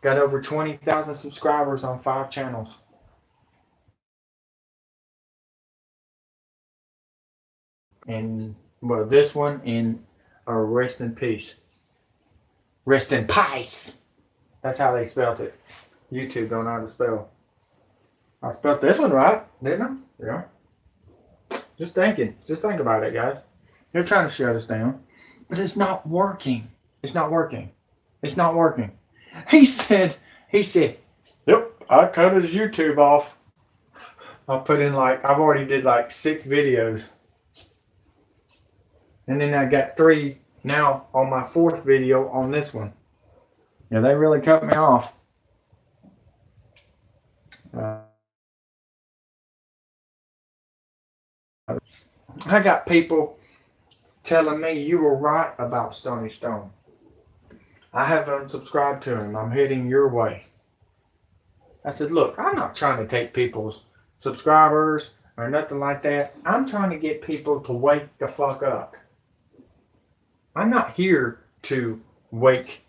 Got over 20,000 subscribers on 5 channels. And, well, this one and Rest in Peace. Rest in Peace. That's how they spelled it. YouTube don't know how to spell. I spelled this one right, didn't I? Yeah. Just thinking. Just think about it, guys. They're trying to shut us down. But it's not working. It's not working. It's not working. He said, yep, I cut his YouTube off. I'll put in I've already did 6 videos. And then I got 3 now on my 4th video on this one. Yeah, they really cut me off. I got people telling me you were right about Stony Stone. I have unsubscribed to him. I'm heading your way. I said, look, I'm not trying to take people's subscribers or nothing like that. I'm trying to get people to wake the fuck up. I'm not here to wake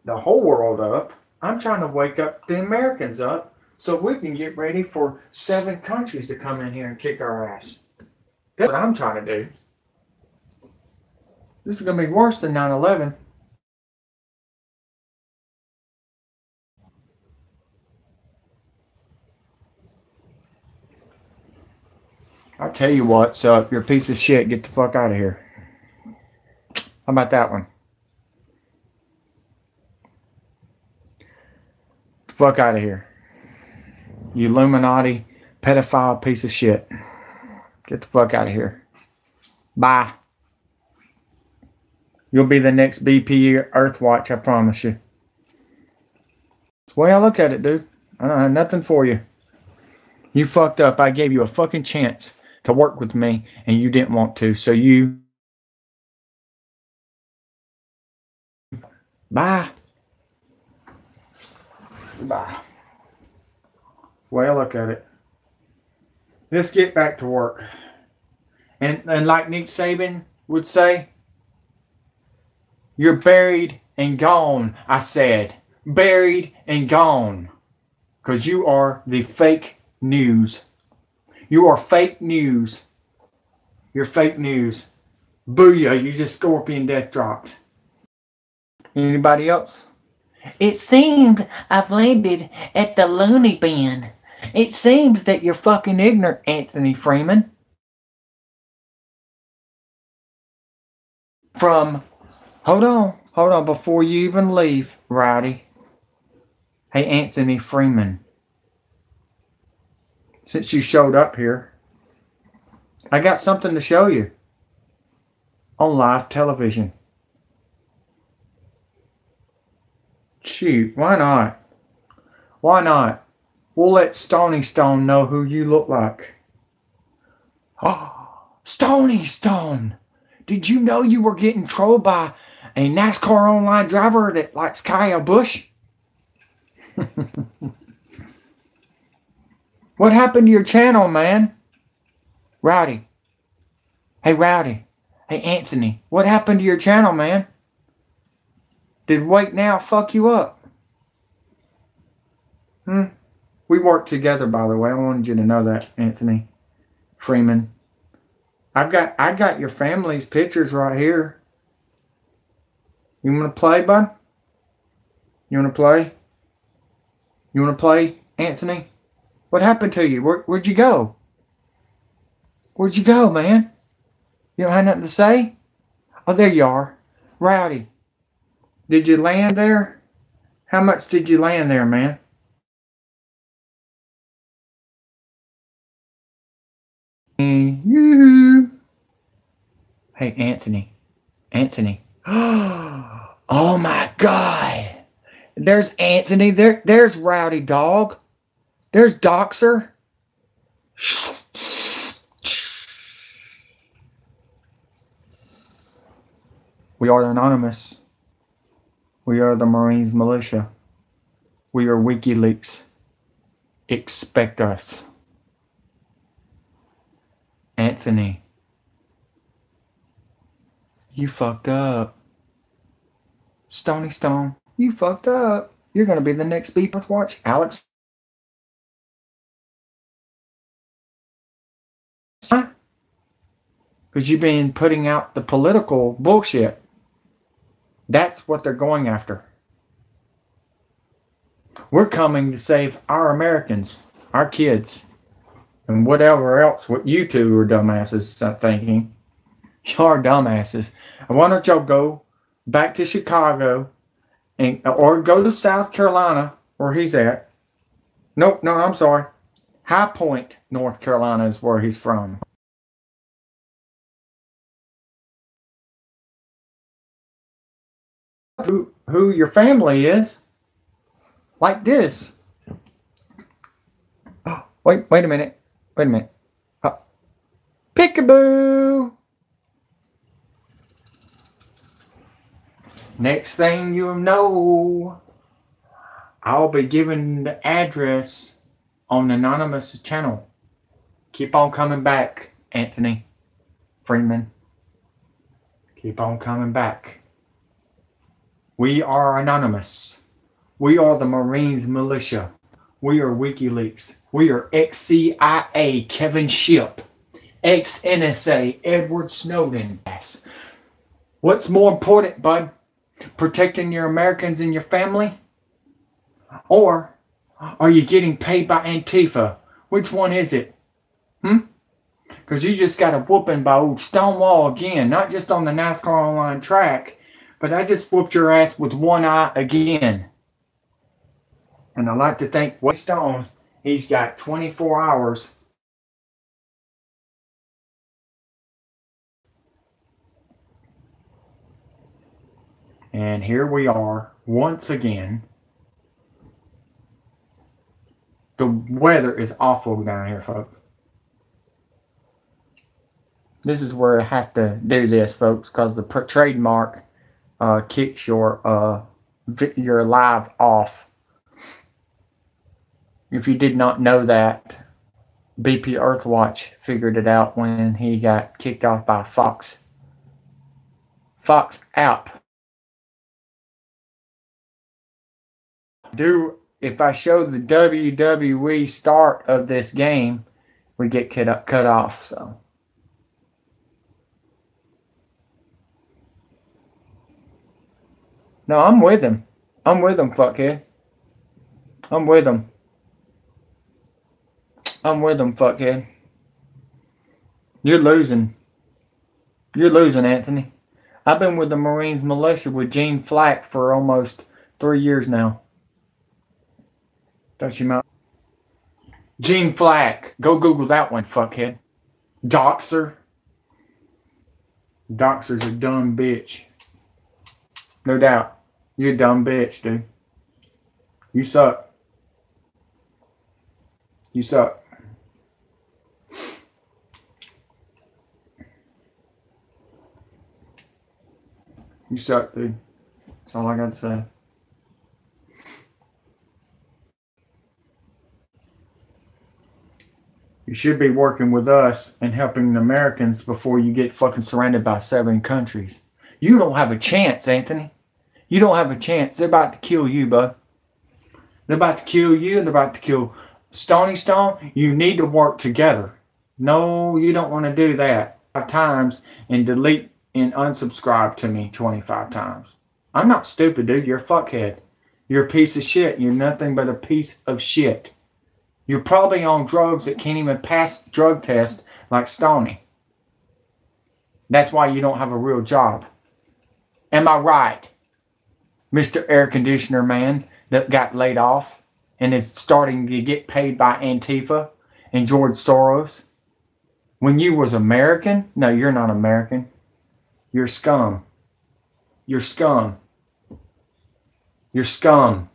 the whole world up. I'm trying to wake up the Americans up so we can get ready for 7 countries to come in here and kick our ass. That's what I'm trying to do. This is going to be worse than 9/11. I'll tell you what's up. You're a piece of shit. Get the fuck out of here. How about that one? Get the fuck out of here. You Illuminati pedophile piece of shit. Get the fuck out of here. Bye. You'll be the next BP Earthwatch, I promise you. That's the way I look at it, dude. I don't have nothing for you. You fucked up. I gave you a fucking chance to work with me, and you didn't want to. So you... Bye. Bye. That's the way I look at it. Let's get back to work. And like Nick Saban would say, you're buried and gone, I said. Buried and gone. Because you are the fake news. You are fake news. You're fake news. Booyah, you just scorpion death dropped. Anybody else? It seems I've landed at the loony bin. It seems that you're fucking ignorant, Anthony Freeman. Hold on, before you even leave, Rowdy. Hey, Anthony Freeman. Since you showed up here, I got something to show you. On live television. Shoot, why not? Why not? We'll let Stony Stone know who you look like. Oh, Stony Stone! Did you know you were getting trolled by a NASCAR online driver that likes Kyle Busch? What happened to your channel, man? Rowdy. Hey, Rowdy. Hey, Anthony. What happened to your channel, man? Did Wait Now fuck you up? We work together, by the way. I wanted you to know that, Anthony Freeman. I got your family's pictures right here. You want to play, bud? You want to play? You want to play, Anthony? What happened to you? Where'd you go? Where'd you go, man? You don't have nothing to say? Oh, there you are. Rowdy. Did you land there? How much did you land there, man? Hey, Anthony. Anthony. Oh, my God. There's Anthony. There's Rowdy Dog. There's Doxer. We are anonymous. We are the Marines militia. We are WikiLeaks. Expect us. Anthony. You fucked up. Stony Stone. You fucked up. You're going to be the next Be Worth Watch. Alex. Huh? Because you've been putting out the political bullshit. That's what they're going after. We're coming to save our Americans, our kids, and whatever else what you two are dumbasses thinking. Y'all are dumbasses. And why don't y'all go back to Chicago or go to South Carolina where he's at. No, I'm sorry. High Point, North Carolina is where he's from. Who your family is. Like this. Oh, wait a minute. Wait a minute. Peekaboo! Next thing you know, I'll be giving the address on the Anonymous channel. Keep on coming back, Anthony Freeman. Keep on coming back. We are anonymous. We are the Marines militia. We are WikiLeaks. We are ex-CIA Kevin Shipp. Ex-NSA Edward Snowden. What's more important, bud? Protecting your Americans and your family? Or are you getting paid by Antifa? Which one is it? Because you just got a whooping by old Stonewall again. Not just on the NASCAR online track, but I just whooped your ass with one eye again. And I like to thank Wade Stone. He's got 24 hours. And here we are once again. The weather is awful down here, folks. This is where I have to do this, folks, because the trademark kicks your live off. If you did not know that, BP Earthwatch figured it out when he got kicked off by Fox. Fox app. If I show the WWE start of this game, we get cut off. So no, I'm with him. I'm with him, fuckhead. I'm with him. I'm with him, fuckhead. You're losing. You're losing, Anthony. I've been with the Marines militia with Gene Flack for almost 3 years now. Don't you mind? Gene Flack. Go Google that one, fuckhead. Doxer. Doxer's a dumb bitch. No doubt. You're a dumb bitch, dude. You suck. You suck. You suck, dude. That's all I got to say. You should be working with us and helping the Americans before you get fucking surrounded by 7 countries. You don't have a chance, Anthony. You don't have a chance. They're about to kill you, bud. They're about to kill you. They're about to kill Stony Stone. You need to work together. No, you don't want to do that 5 times and delete and unsubscribe to me 25 times. I'm not stupid, dude. You're a fuckhead. You're a piece of shit. You're nothing but a piece of shit. You're probably on drugs that can't even pass drug tests like Stony. That's why you don't have a real job. Am I right, Mr. Air Conditioner Man that got laid off and is starting to get paid by Antifa and George Soros? When you was American? No, you're not American. You're scum. You're scum. You're scum.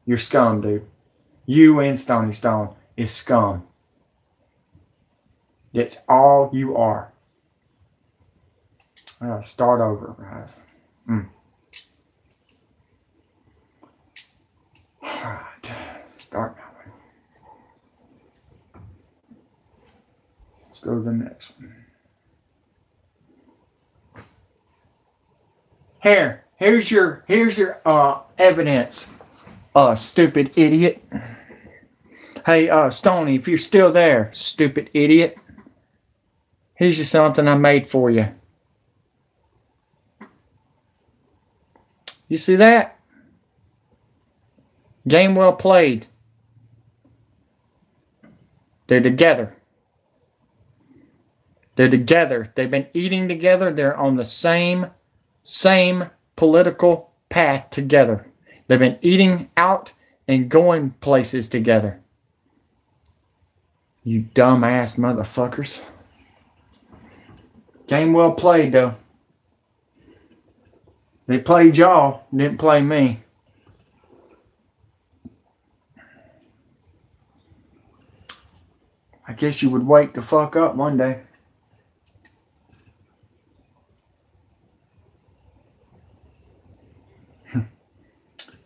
You're scum, dude. You and Stony Stone is scum. That's all you are. I gotta start over, guys. Alright. Start now. Let's go to the next one. Here's your evidence, stupid idiot. Hey, Stony, if you're still there, stupid idiot, here's just something I made for you. You see that? Game well played. They're together. They're together. They've been eating together. They're on the same political path together. They've been eating out and going places together. You dumbass motherfuckers. Game well played, though. They played y'all, didn't play me. I guess you would wake the fuck up one day.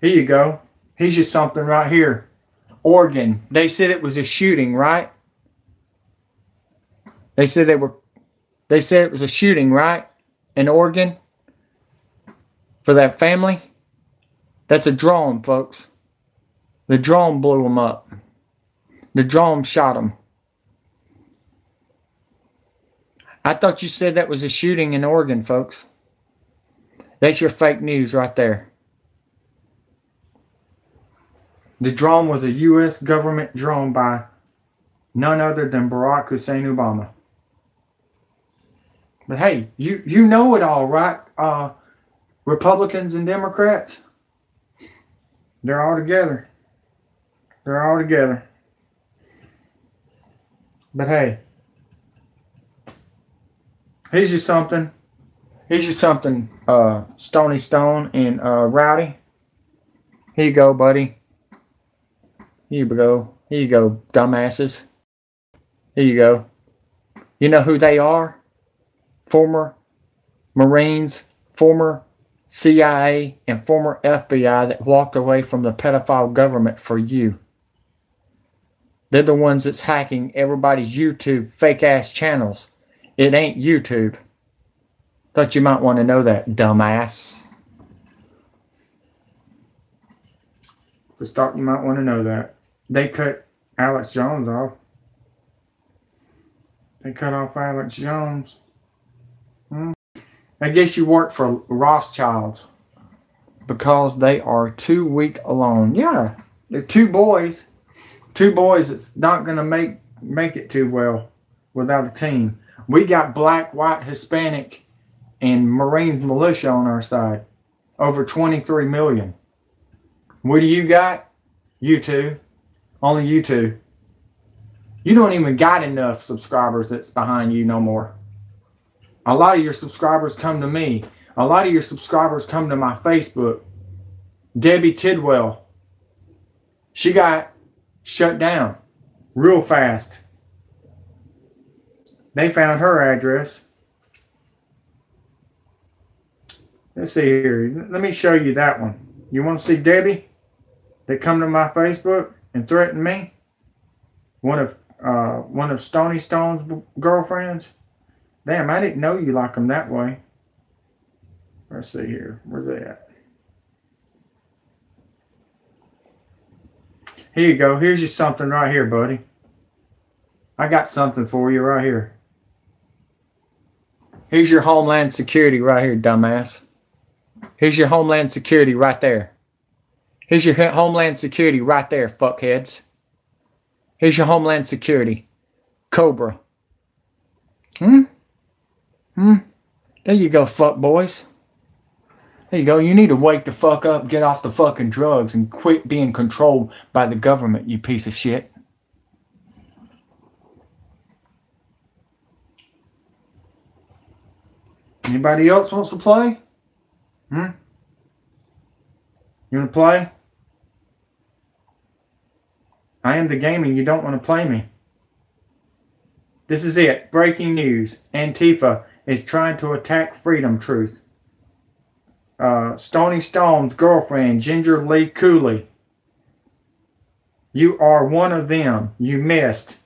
Here you go. Here's just something right here. Oregon. They said it was a shooting, right? They said it was a shooting, right? In Oregon? For that family? That's a drone, folks. The drone blew them up. The drone shot them. I thought you said that was a shooting in Oregon, folks. That's your fake news right there. The drone was a U.S. government drone by none other than Barack Hussein Obama. But hey, you know it all, right? Republicans and Democrats, they're all together. They're all together. But hey, here's just something. Here's just something, Stony Stone and Rowdy. Here you go, buddy. Here you go. Here you go, dumbasses. Here you go. You know who they are? Former Marines, former CIA, and former FBI that walked away from the pedophile government for you. They're the ones that's hacking everybody's YouTube fake-ass channels. It ain't YouTube. Thought you might want to know that, dumbass. To start, you might want to know that. They cut Alex Jones off. They cut off Alex Jones. I guess you work for Rothschilds because they are too weak alone. Yeah, they're 2 boys. 2 boys that's not going to make it too well without a team. We got black, white, Hispanic, and Marines militia on our side. Over 23 million. What do you got? You 2. Only you 2. You don't even got enough subscribers that's behind you no more. A lot of your subscribers come to me. A lot of your subscribers come to my Facebook. Debbie Tidwell. She got shut down real fast. They found her address. Let's see here. Let me show you that one. You want to see Debbie? They come to my Facebook? and threatened me? One of Stony Stone's girlfriends? Damn, I didn't know you like them that way. Let's see here. Where's that at? Here you go. Here's you something right here, buddy. I got something for you right here. Here's your Homeland Security right here, dumbass. Here's your Homeland Security right there. Here's your Homeland Security right there, fuckheads. Here's your Homeland Security. Cobra. There you go, fuck boys. There you go. You need to wake the fuck up, get off the fucking drugs, and quit being controlled by the government, you piece of shit. Anybody else wants to play? You want to play? I am the gaming. You don't want to play me. This is it. Breaking news. Antifa is trying to attack Freedom Truth. Stony Stone's girlfriend, Ginger Lee Cooley. You are one of them. You missed.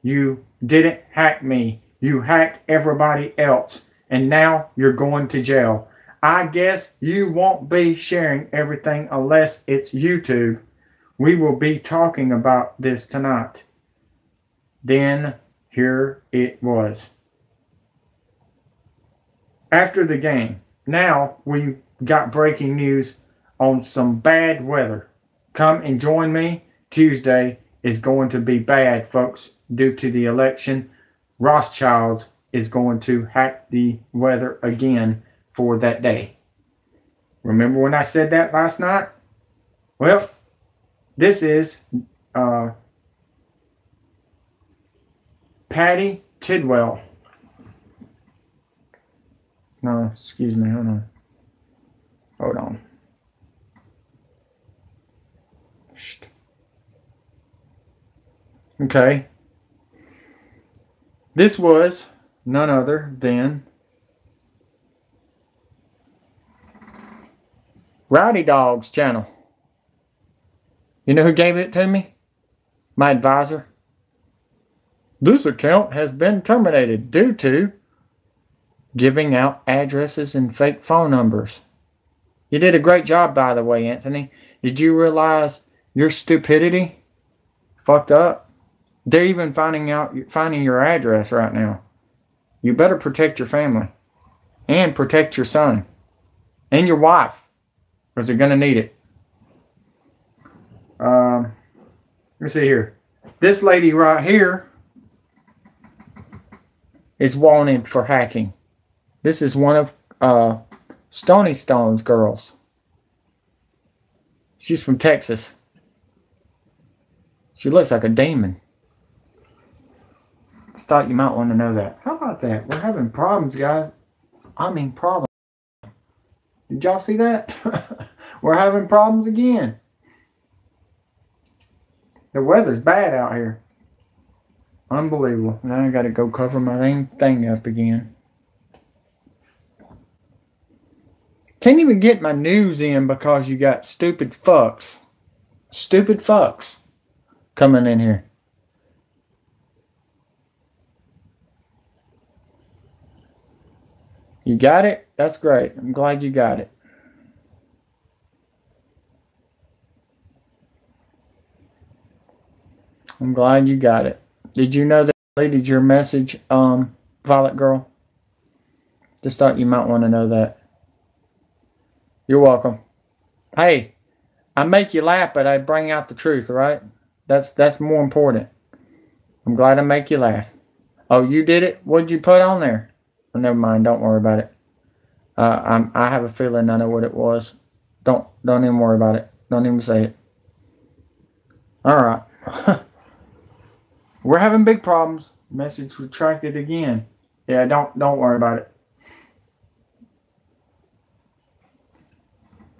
You didn't hack me. You hacked everybody else. And now you're going to jail. I guess you won't be sharing everything unless it's YouTube. We will be talking about this tonight. Then here it was. After the game, now we got breaking news on some bad weather. Come and join me. Tuesday is going to be bad, folks, due to the election. Rothschilds is going to hack the weather again for that day. Remember when I said that last night? Well, this is Patty Tidwell. No, excuse me, hold on. Hold on. Shh. Okay. This was none other than Rowdy Dog's channel. You know who gave it to me? My advisor. This account has been terminated due to giving out addresses and fake phone numbers. You did a great job, by the way, Anthony. Did you realize your stupidity fucked up? They're even finding your address right now. You better protect your family and protect your son and your wife, because they're going to need it. Let me see here. This lady right here is wanted for hacking. This is one of Stony Stone's girls. She's from Texas. She looks like a demon. Just thought you might want to know that. How about that? We're having problems, guys. I mean problems. Did y'all see that? We're having problems again. The weather's bad out here. Unbelievable. Now I gotta go cover my thing up again. Can't even get my news in because you got stupid fucks. Stupid fucks coming in here. You got it? That's great. I'm glad you got it. I'm glad you got it. Did you know that I deleted your message, Violet Girl? Just thought you might want to know that. You're welcome. Hey, I make you laugh, but I bring out the truth, right? That's more important. I'm glad I make you laugh. Oh, you did it? What'd you put on there? Oh, never mind. Don't worry about it. I have a feeling I know what it was. Don't even worry about it. Don't even say it. All right. We're having big problems. Message retracted again. Yeah, don't worry about it.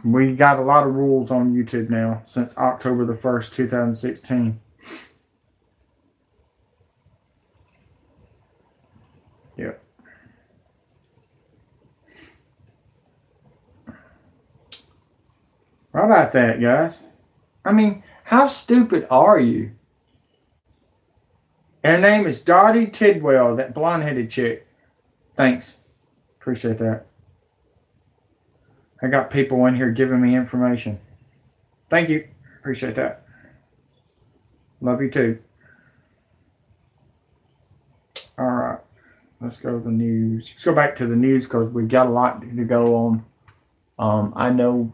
We got a lot of rules on YouTube now since October the 1st, 2016. Yep. How about that, guys? I mean, How stupid are you? And her name is Dottie Tidwell, that blonde-headed chick. Thanks. Appreciate that. I got people in here giving me information. Thank you. Appreciate that. Love you too. All right. Let's go to the news. Let's go back to the news because we got a lot to go on. I know,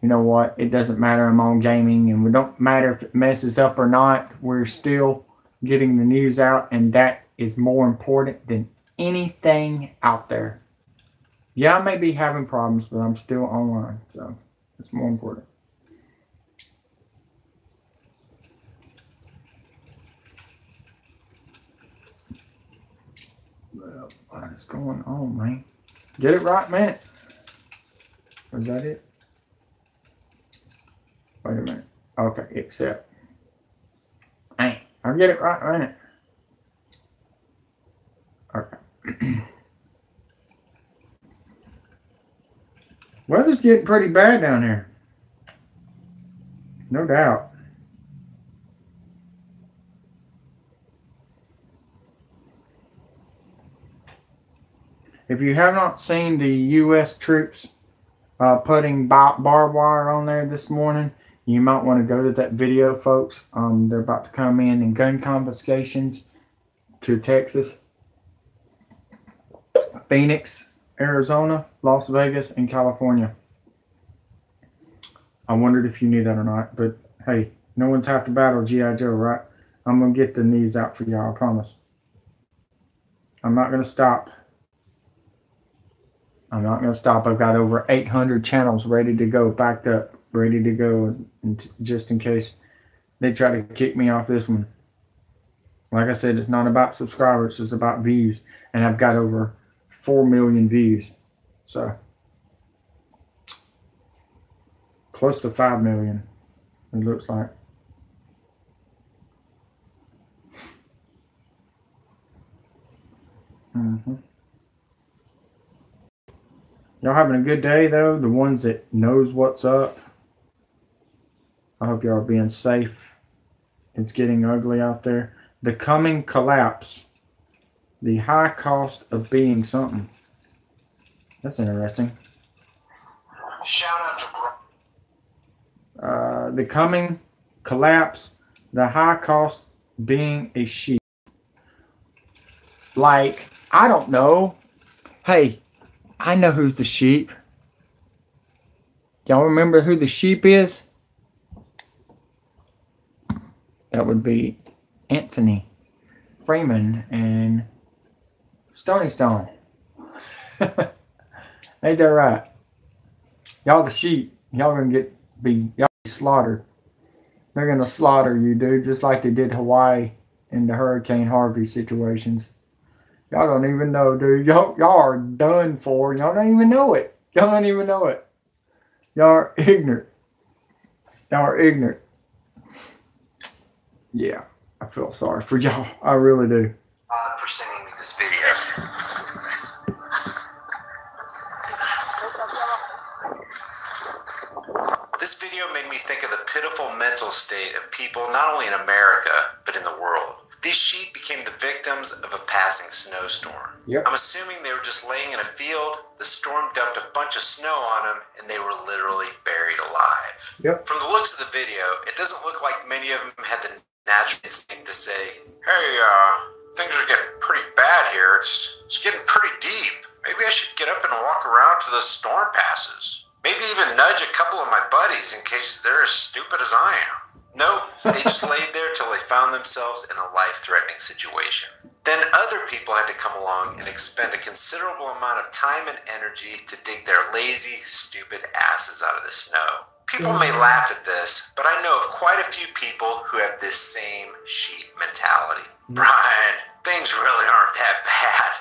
you know what? It doesn't matter. I'm on gaming, and it don't matter if it messes up or not. We're still getting the news out, and that is more important than anything out there. Yeah, I may be having problems, but I'm still online, so it's more important. Well, what is going on, man? Get it right, man. Was that it? Wait a minute. Okay, accept. Hey, I'll get it right, man. Okay. Weather's getting pretty bad down here. No doubt. If you have not seen the U.S. troops putting barbed wire on there this morning, you might want to go to that video, folks. They're about to come in and gun confiscations to Texas, Phoenix, Arizona, Las Vegas, and California. I wondered if you knew that or not, but hey, no one's half the battle, G.I. Joe, right? I'm going to get the news out for y'all, I promise. I'm not going to stop. I'm not going to stop. I've got over 800 channels ready to go, backed up, ready to go, and just in case they try to kick me off this one. Like I said, it's not about subscribers, it's about views. And I've got over 4 million views. So, close to 5 million, it looks like. Y'all having a good day, though? The ones that knows what's up. I hope y'all are being safe. It's getting ugly out there. The coming collapse. The high cost of being something. That's interesting. Shout out to the coming collapse. The high cost being a sheep. Like, I don't know. Hey, I know who's the sheep. Y'all remember who the sheep is? That would be Anthony Freeman and Stony Stone. Ain't that right? Y'all the sheep. Y'all gonna be slaughtered. They're gonna slaughter you, dude, just like they did Hawaii in the Hurricane Harvey situations. Y'all don't even know, dude. Y'all are done for. Y'all don't even know it. Y'all don't even know it. Y'all are ignorant. Y'all are ignorant. Yeah, I feel sorry for y'all. I really do. for sending me this video. This video made me think of the pitiful mental state of people not only in America, but in the world. These sheep became the victims of a passing snowstorm. Yep. I'm assuming they were just laying in a field, the storm dumped a bunch of snow on them, and they were literally buried alive. Yep. From the looks of the video, it doesn't look like many of them had the natural instinct to say, hey, things are getting pretty bad here. It's getting pretty deep. Maybe I should get up and walk around till the storm passes. Maybe even nudge a couple of my buddies in case they're as stupid as I am. No, they just laid there till they found themselves in a life-threatening situation. Then other people had to come along and expend a considerable amount of time and energy to dig their lazy, stupid asses out of the snow. People may laugh at this, but I know of quite a few people who have this same sheep mentality. Brian, things really aren't that bad.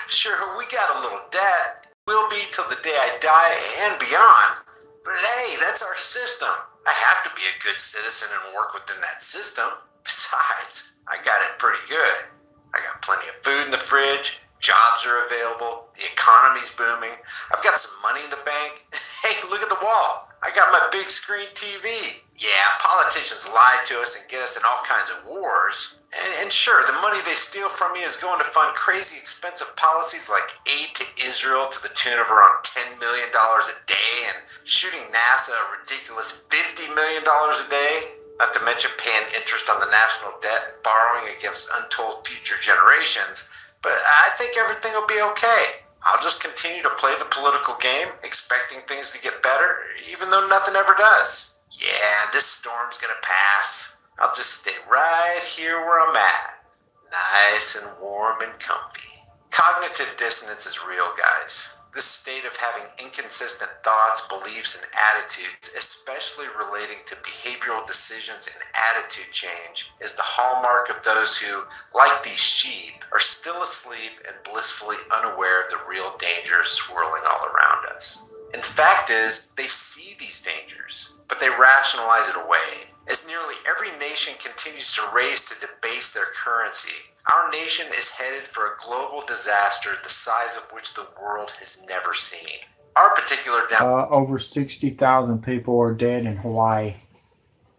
Sure, we got a little debt. Will be till the day I die and beyond. But hey, that's our system. I have to be a good citizen and work within that system. Besides, I got it pretty good. I got plenty of food in the fridge, jobs are available, the economy's booming, I've got some money in the bank. Hey, look at the wall. I got my big screen TV. Yeah, politicians lie to us and get us in all kinds of wars. And sure, the money they steal from me is going to fund crazy expensive policies like aid to Israel to the tune of around $10 million a day and shooting NASA a ridiculous $50 million a day. Not to mention paying interest on the national debt and borrowing against untold future generations. But I think everything will be okay. I'll just continue to play the political game, expecting things to get better, even though nothing ever does. Yeah, this storm's gonna pass. I'll just stay right here where I'm at. Nice and warm and comfy. Cognitive dissonance is real, guys. This state of having inconsistent thoughts, beliefs, and attitudes, especially relating to behavioral decisions and attitude change, is the hallmark of those who, like these sheep, are still asleep and blissfully unaware of the real dangers swirling all around us. And the fact is, they see these dangers, but they rationalize it away. As nearly every nation continues to race to debase their currency, our nation is headed for a global disaster the size of which the world has never seen. Our particular over 60,000 people are dead in Hawaii.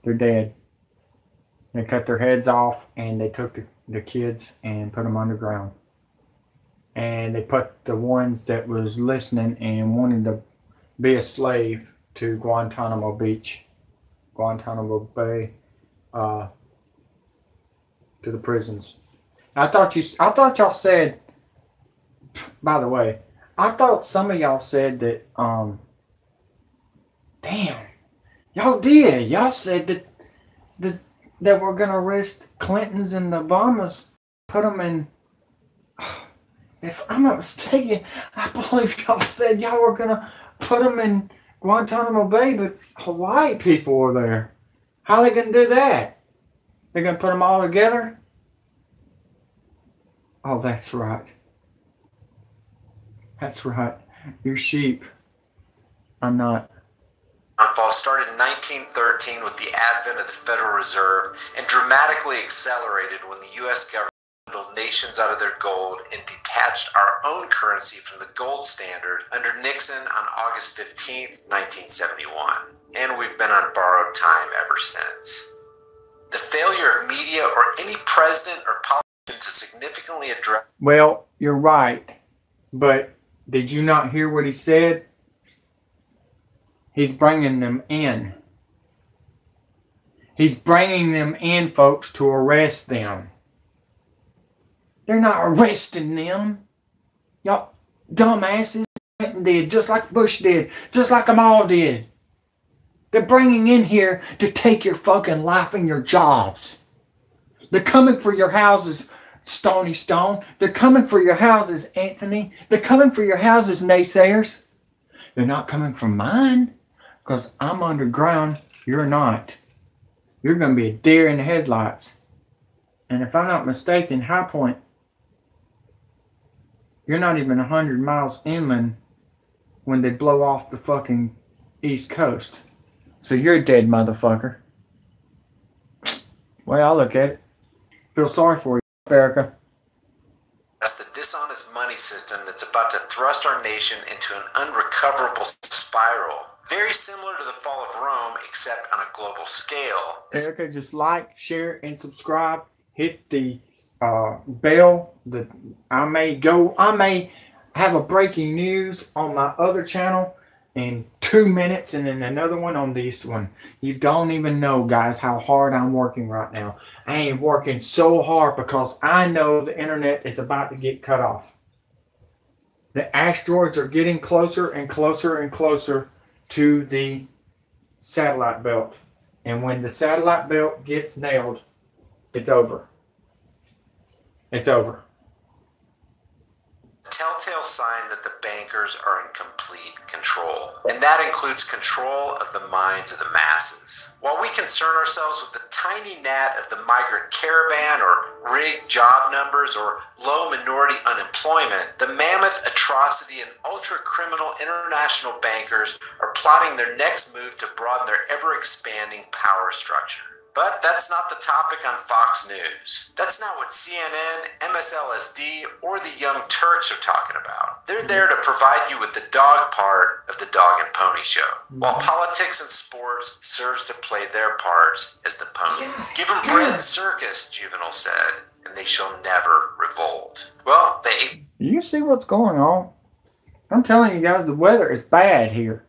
They're dead. They cut their heads off and they took the kids and put them underground. And they put the ones that was listening and wanted to be a slave to Guantanamo Bay, to the prisons. I thought y'all said, by the way, I thought some of y'all said that, damn, y'all did. Y'all said that we're going to arrest Clintons and the Obamas, put them in, if I'm not mistaken, I believe y'all said y'all were going to put them in Guantanamo Bay, but Hawaii people were there. How are they going to do that? They're going to put them all together? Oh, that's right. That's right. You're sheep. I'm not. Downfall started in 1913 with the advent of the Federal Reserve and dramatically accelerated when the U.S. government pulled nations out of their gold and detached our own currency from the gold standard under Nixon on August 15, 1971. And we've been on borrowed time ever since. The failure of media or any president or politician to significantly address... Well, you're right. But did you not hear what he said? He's bringing them in. He's bringing them in, folks, to arrest them. They're not arresting them. Y'all dumbasses. Clinton did, just like Bush did, just like them all did. They're bringing in here to take your fucking life and your jobs. They're coming for your houses, Stony Stone. They're coming for your houses, Anthony. They're coming for your houses, naysayers. They're not coming for mine, because I'm underground. You're not. You're going to be a deer in the headlights. And if I'm not mistaken, High Point, you're not even 100 miles inland when they blow off the fucking East Coast. So you're a dead motherfucker. Way I look at it. Feel sorry for you, America. That's the dishonest money system that's about to thrust our nation into an unrecoverable spiral. Very similar to the fall of Rome, except on a global scale. Erica, just like, share, and subscribe. Hit the bell. I may have a breaking news on my other channel in 2 minutes, and then another one on this one. You don't even know, guys, how hard I'm working right now. I ain't working so hard because I know the internet is about to get cut off. The asteroids are getting closer and closer and closer to the satellite belt. And when the satellite belt gets nailed, it's over. It's over. Telltale sign that the bankers are in complete control. And that includes control of the minds of the masses. While we concern ourselves with the tiny gnat of the migrant caravan or rigged job numbers or low minority unemployment, the mammoth atrocity and ultra-criminal international bankers are plotting their next move to broaden their ever-expanding power structure. But that's not the topic on Fox News. That's not what CNN, MSLSD, or the Young Turks are talking about. They're there to provide you with the dog part of the Dog and Pony Show, while politics and sports serves to play their parts as the pony. Give them bread and circus, Juvenile said, and they shall never revolt. Well, they... You see what's going on? I'm telling you guys, the weather is bad here.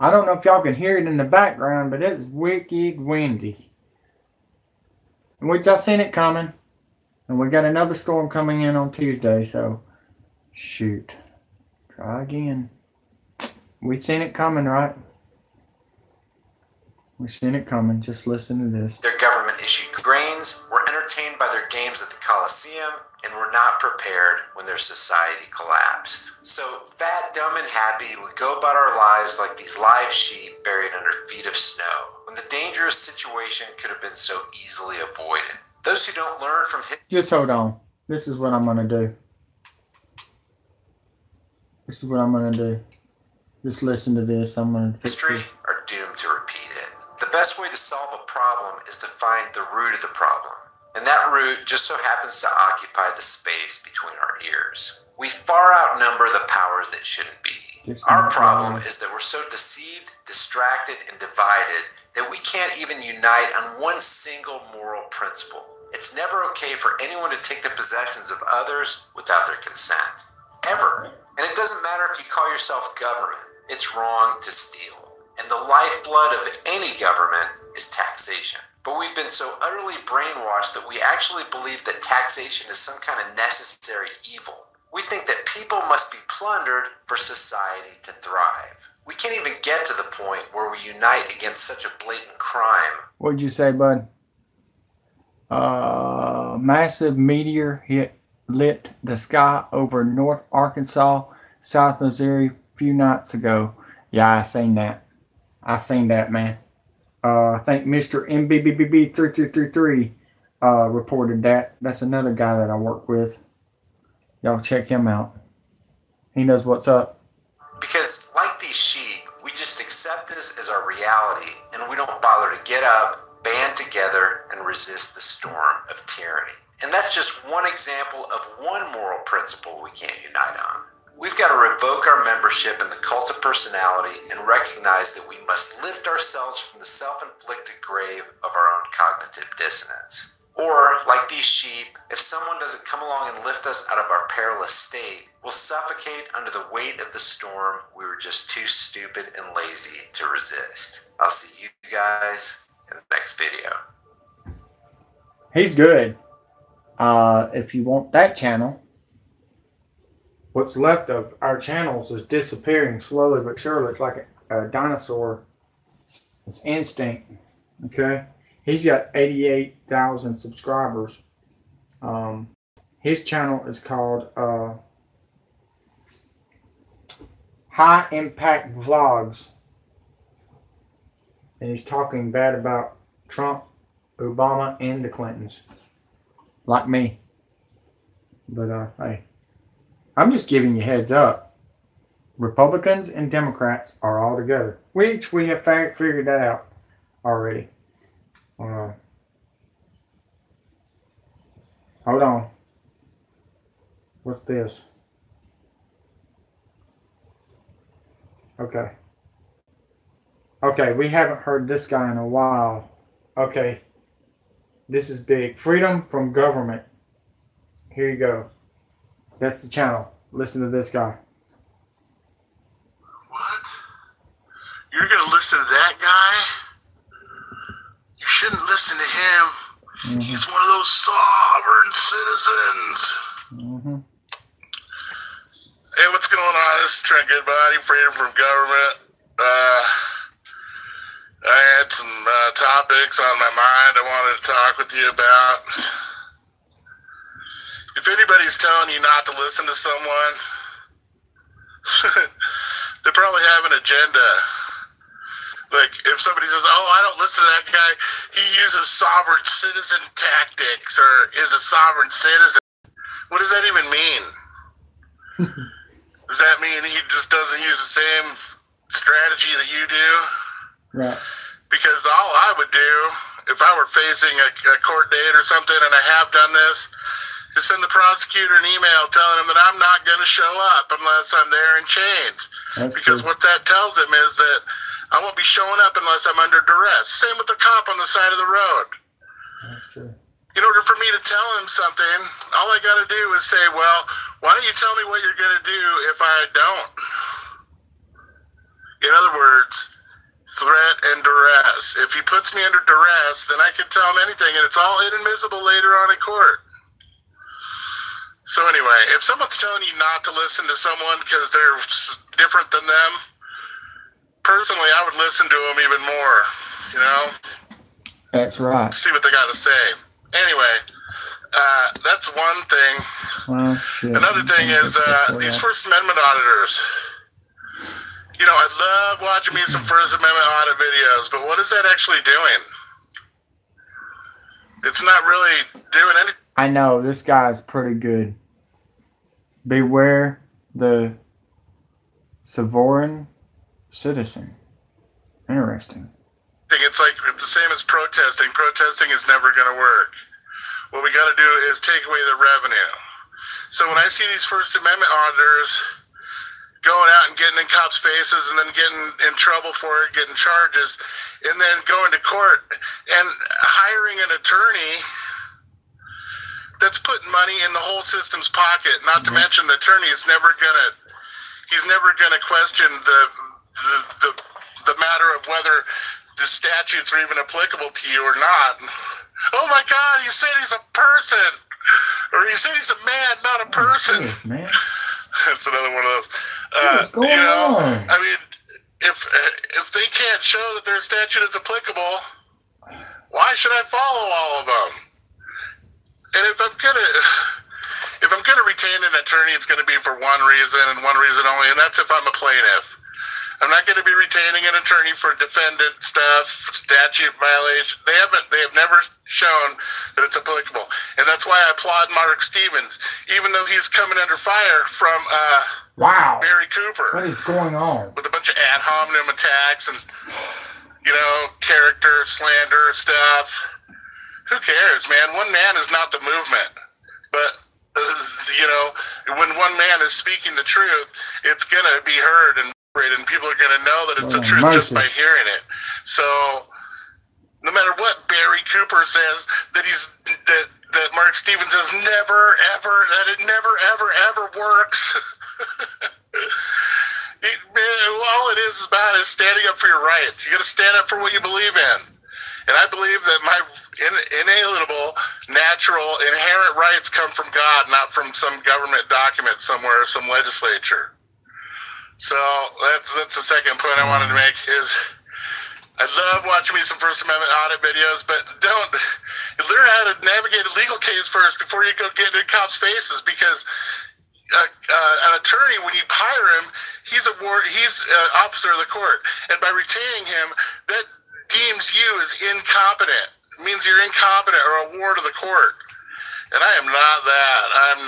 I don't know if y'all can hear it in the background, but it's wicked windy. And we just seen it coming. And we got another storm coming in on Tuesday, so shoot. Try again. We seen it coming, right? We seen it coming. Just listen to this. Their government-issued grains were entertained by their games at the Coliseum and were not prepared when their society collapsed. So, fat, dumb, and happy, we go about our lives like these live sheep buried under feet of snow, when the dangerous situation could have been so easily avoided. Those who don't learn from Just hold on. This is what I'm going to do. This is what I'm going to do. Just listen to this. I'm going to history are doomed to repeat it. The best way to solve a problem is to find the root of the problem. And that root just so happens to occupy the space between our ears. We far outnumber the powers that shouldn't be. Our problem is that we're so deceived, distracted, and divided that we can't even unite on one single moral principle. It's never okay for anyone to take the possessions of others without their consent. Ever. And it doesn't matter if you call yourself government. It's wrong to steal. And the lifeblood of any government is taxation. But we've been so utterly brainwashed that we actually believe that taxation is some kind of necessary evil. We think that people must be plundered for society to thrive. We can't even get to the point where we unite against such a blatant crime. What'd you say, bud? Massive meteor lit the sky over North Arkansas, South Missouri a few nights ago. Yeah, I seen that. I seen that, man. I think Mr. MBBB3333 reported that. That's another guy that I work with. Y'all check him out. He knows what's up. Because like these sheep, we just accept this as our reality, and we don't bother to get up, band together, and resist the storm of tyranny. And that's just one example of one moral principle we can't unite on. We've got to revoke our membership in the cult of personality and recognize that we must lift ourselves from the self-inflicted grave of our own cognitive dissonance. Or, like these sheep, if someone doesn't come along and lift us out of our perilous state, we'll suffocate under the weight of the storm we were just too stupid and lazy to resist. I'll see you guys in the next video. He's good. If you want that channel, what's left of our channels is disappearing slowly but surely. It's like a dinosaur. It's instinct. Okay? He's got 88,000 subscribers. His channel is called High Impact Vlogs. And he's talking bad about Trump, Obama, and the Clintons. Like me. But, hey. I'm just giving you heads up. Republicans and Democrats are all together. Which we have figured that out already. Hold on. What's this? Okay. Okay, we haven't heard this guy in a while. Okay. This is big. Freedom from government. Here you go. That's the channel. Listen to this guy. What? You're going to listen to that guy? You shouldn't listen to him. Mm-hmm. He's one of those sovereign citizens. Mm-hmm. Hey, what's going on? This is Trent Goodbody, Freedom from Government. I had some topics on my mind I wanted to talk with you about. If anybody's telling you not to listen to someone, they probably have an agenda. Like, if somebody says, oh, I don't listen to that guy, he uses sovereign citizen tactics, or is a sovereign citizen. What does that even mean? Does that mean he just doesn't use the same strategy that you do? Right. Because all I would do if I were facing a court date or something, and I have done this, to send the prosecutor an email telling him that I'm not going to show up unless I'm there in chains. That's because true. what that tells him is that I won't be showing up unless I'm under duress. Same with the cop on the side of the road. That's true. In order for me to tell him something, all I got to do is say, well, why don't you tell me what you're going to do if I don't? In other words, threat and duress. If he puts me under duress, then I can tell him anything, and it's all inadmissible later on in court. So anyway, if someone's telling you not to listen to someone because they're different than them, personally, I would listen to them even more, you know? That's right. See what they got to say. Anyway, that's one thing. Well, shit. Another thing is these First Amendment auditors. You know, I love watching me some First Amendment audit videos, but what is that actually doing? It's not really doing anything. I know, this guy's pretty good. Beware the sovereign citizen. Interesting. It's like the same as protesting. Protesting is never going to work. What we got to do is take away the revenue. So when I see these First Amendment auditors going out and getting in cops' faces and then getting in trouble for it, getting charges, and then going to court and hiring an attorney that's putting money in the whole system's pocket, not to mention the attorney is never gonna question the matter of whether the statutes are even applicable to you or not. Oh my God, he said he's a person, or he said he's a man, not a person. Man. That's another one of those. What's going on? I mean, if they can't show that their statute is applicable, why should I follow all of them? And if I'm gonna retain an attorney, it's gonna be for one reason and one reason only, and that's if I'm a plaintiff. I'm not going to be retaining an attorney for defendant stuff, statute violation. They have never shown that it's applicable, and that's why I applaud Mark Stevens, even though he's coming under fire from wow, Barry Cooper. What is going on? With a bunch of ad hominem attacks and character slander stuff. Who cares, man? One man is not the movement, but. When one man is speaking the truth, it's gonna be heard and people are gonna know that it's the truth just by hearing it. So, no matter what Barry Cooper says, that Mark Stevens has never ever works. All it is about is standing up for your rights. You got to stand up for what you believe in. And I believe that my inalienable, natural, inherent rights come from God, not from some government document somewhere, some legislature. So that's the second point I wanted to make is I love watching me some First Amendment audit videos, but learn how to navigate a legal case first before you go get in cops' faces, because an attorney, when you hire him, he's an officer of the court, and by retaining him, that deems you as incompetent. It means you're incompetent or a ward of the court. And I am not that. I'm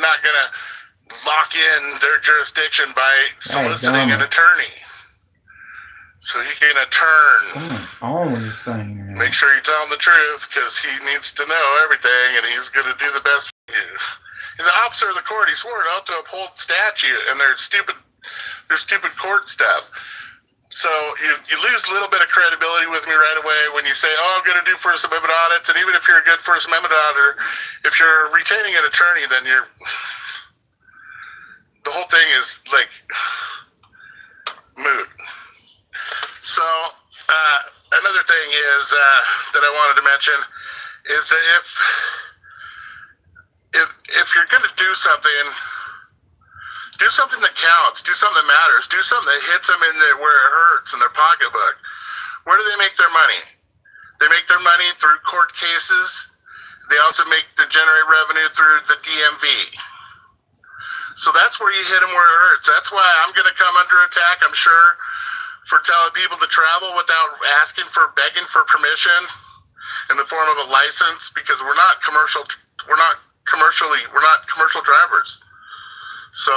not gonna lock in their jurisdiction by soliciting an attorney. So he can All of this thing. Make sure you tell him the truth, because he needs to know everything, and he's gonna do the best for you. He's an officer of the court. He swore out to uphold statute, and their stupid court stuff. So you lose a little bit of credibility with me right away when you say, oh, I'm going to do First Amendment audits. And even if you're a good First Amendment auditor, if you're retaining an attorney, then the whole thing is like moot. So another thing is that I wanted to mention is that if you're going to do something that counts. Do something that matters. Do something that hits them where it hurts, in their pocketbook. Where do they make their money? They make their money through court cases. They also generate revenue through the DMV. So that's where you hit them where it hurts. That's why I'm going to come under attack, I'm sure, for telling people to travel without begging for permission in the form of a license, because we're not commercial drivers. So,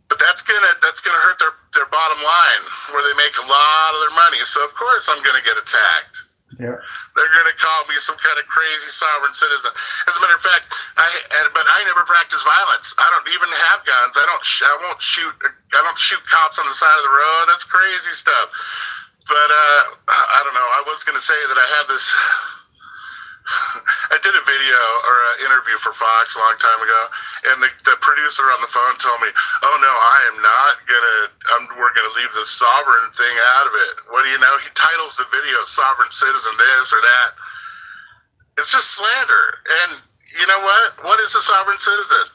but that's gonna hurt their bottom line, where they make a lot of their money. So of course I'm going to get attacked. Yeah. They're going to call me some kind of crazy sovereign citizen. As a matter of fact, but I never practice violence. I don't even have guns. I won't shoot. I don't shoot cops on the side of the road. That's crazy stuff. But I don't know. I was going to say that I have this. I did a video or an interview for Fox a long time ago, and the producer on the phone told me, "Oh no, I am not gonna. We're gonna leave the sovereign thing out of it." What do you know? He titles the video "Sovereign Citizen" this or that. It's just slander. And you know what? What is a sovereign citizen?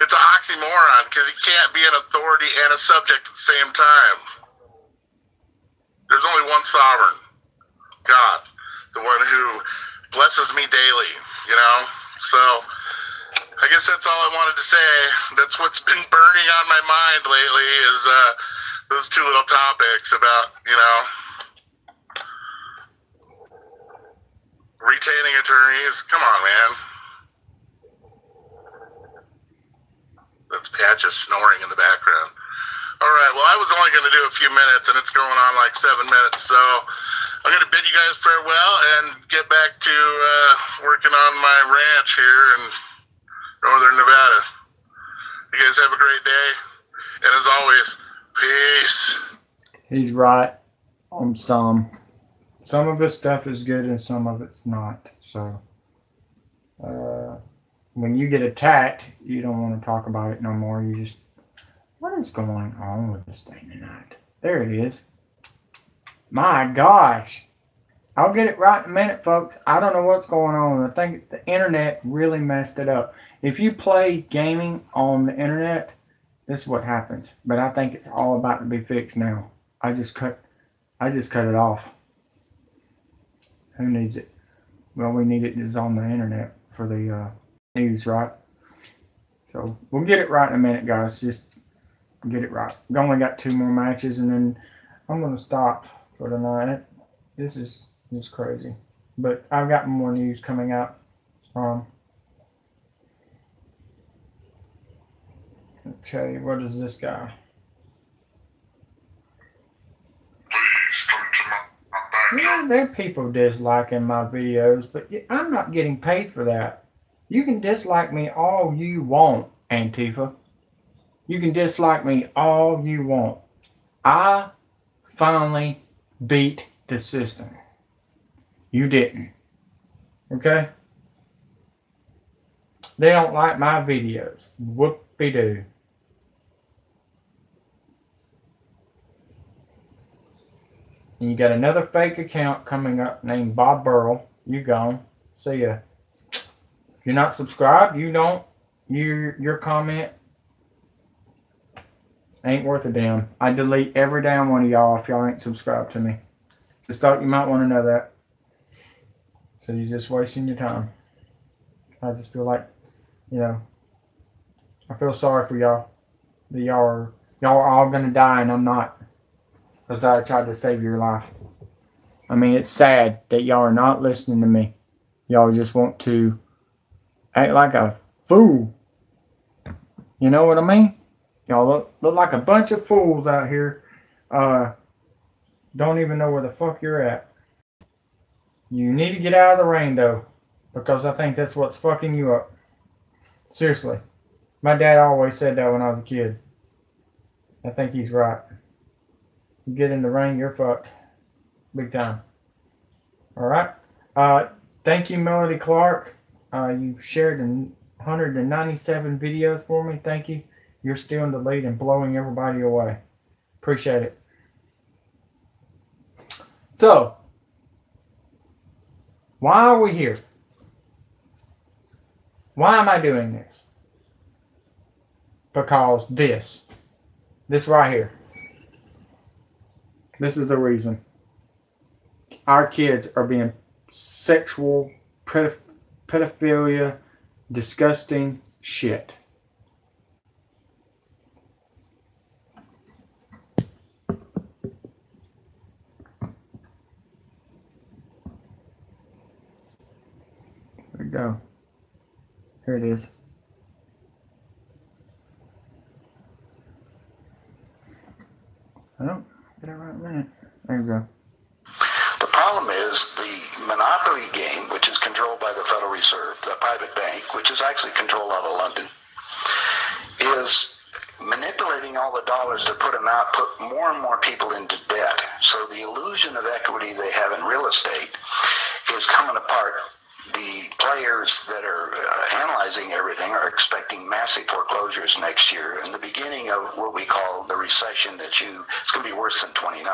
It's an oxymoron because he can't be an authority and a subject at the same time. There's only one sovereign, God, the one who blesses me daily, you know? So I guess that's all I wanted to say. That's what's been burning on my mind lately is those two little topics about, you know, retaining attorneys. Come on, man. That's Pat just snoring in the background. All right, well, I was only going to do a few minutes, and it's going on like 7 minutes, so I'm going to bid you guys farewell and get back to working on my ranch here in northern Nevada. You guys have a great day, and as always, peace. He's right on some. Some of his stuff is good and some of it's not. So when you get attacked, you don't want to talk about it no more. You just, what is going on with this thing tonight? There it is. My gosh. I'll get it right in a minute, folks. I don't know what's going on. I think the internet really messed it up. If you play gaming on the internet, this is what happens. But I think it's all about to be fixed now. I just cut it off. Who needs it? Well, we need it is on the internet for the news, right? So we'll get it right in a minute, guys. Just get it right. We only got 2 more matches, and then I'm going to stop for tonight. This is just crazy. But I've got more news coming out. Okay, what is this guy? Yeah, there are people disliking my videos, but I'm not getting paid for that. You can dislike me all you want, Antifa. You can dislike me all you want. I finally beat the system. You didn't. Okay? They don't like my videos. Whoop-de-doo. And you got another fake account coming up named Bob Burrell. You gone. See ya. If you're not subscribed, you don't. Your comment ain't worth a damn. I delete every damn one of y'all if y'all ain't subscribed to me. Just thought you might want to know that. So you're just wasting your time. I just feel like, you know, I feel sorry for y'all. That y'all are all gonna die and I'm not. Because I tried to save your life. I mean, it's sad that y'all are not listening to me. Y'all just want to act like a fool. You know what I mean? Y'all look like a bunch of fools out here. Don't even know where the fuck you're at. You need to get out of the rain, though. Because I think that's what's fucking you up. Seriously. My dad always said that when I was a kid. I think he's right. You get in the rain, you're fucked. Big time. Alright? Thank you, Melody Clark. You've shared 197 videos for me. Thank you. You're still in the lead and blowing everybody away. Appreciate it. So, why are we here? Why am I doing this? Because this right here. This is the reason. Our kids are being sexual, pedophilia, disgusting shit. There we go. Here it is. Oh, get it right minute. There you go. The problem is the monopoly game, which is controlled by the Federal Reserve, the private bank, which is actually controlled out of London, is manipulating all the dollars to put them out, put more and more people into debt. So the illusion of equity they have in real estate is coming apart. The players that are analyzing everything are expecting massive foreclosures next year in the beginning of what we call the recession it's going to be worse than 29.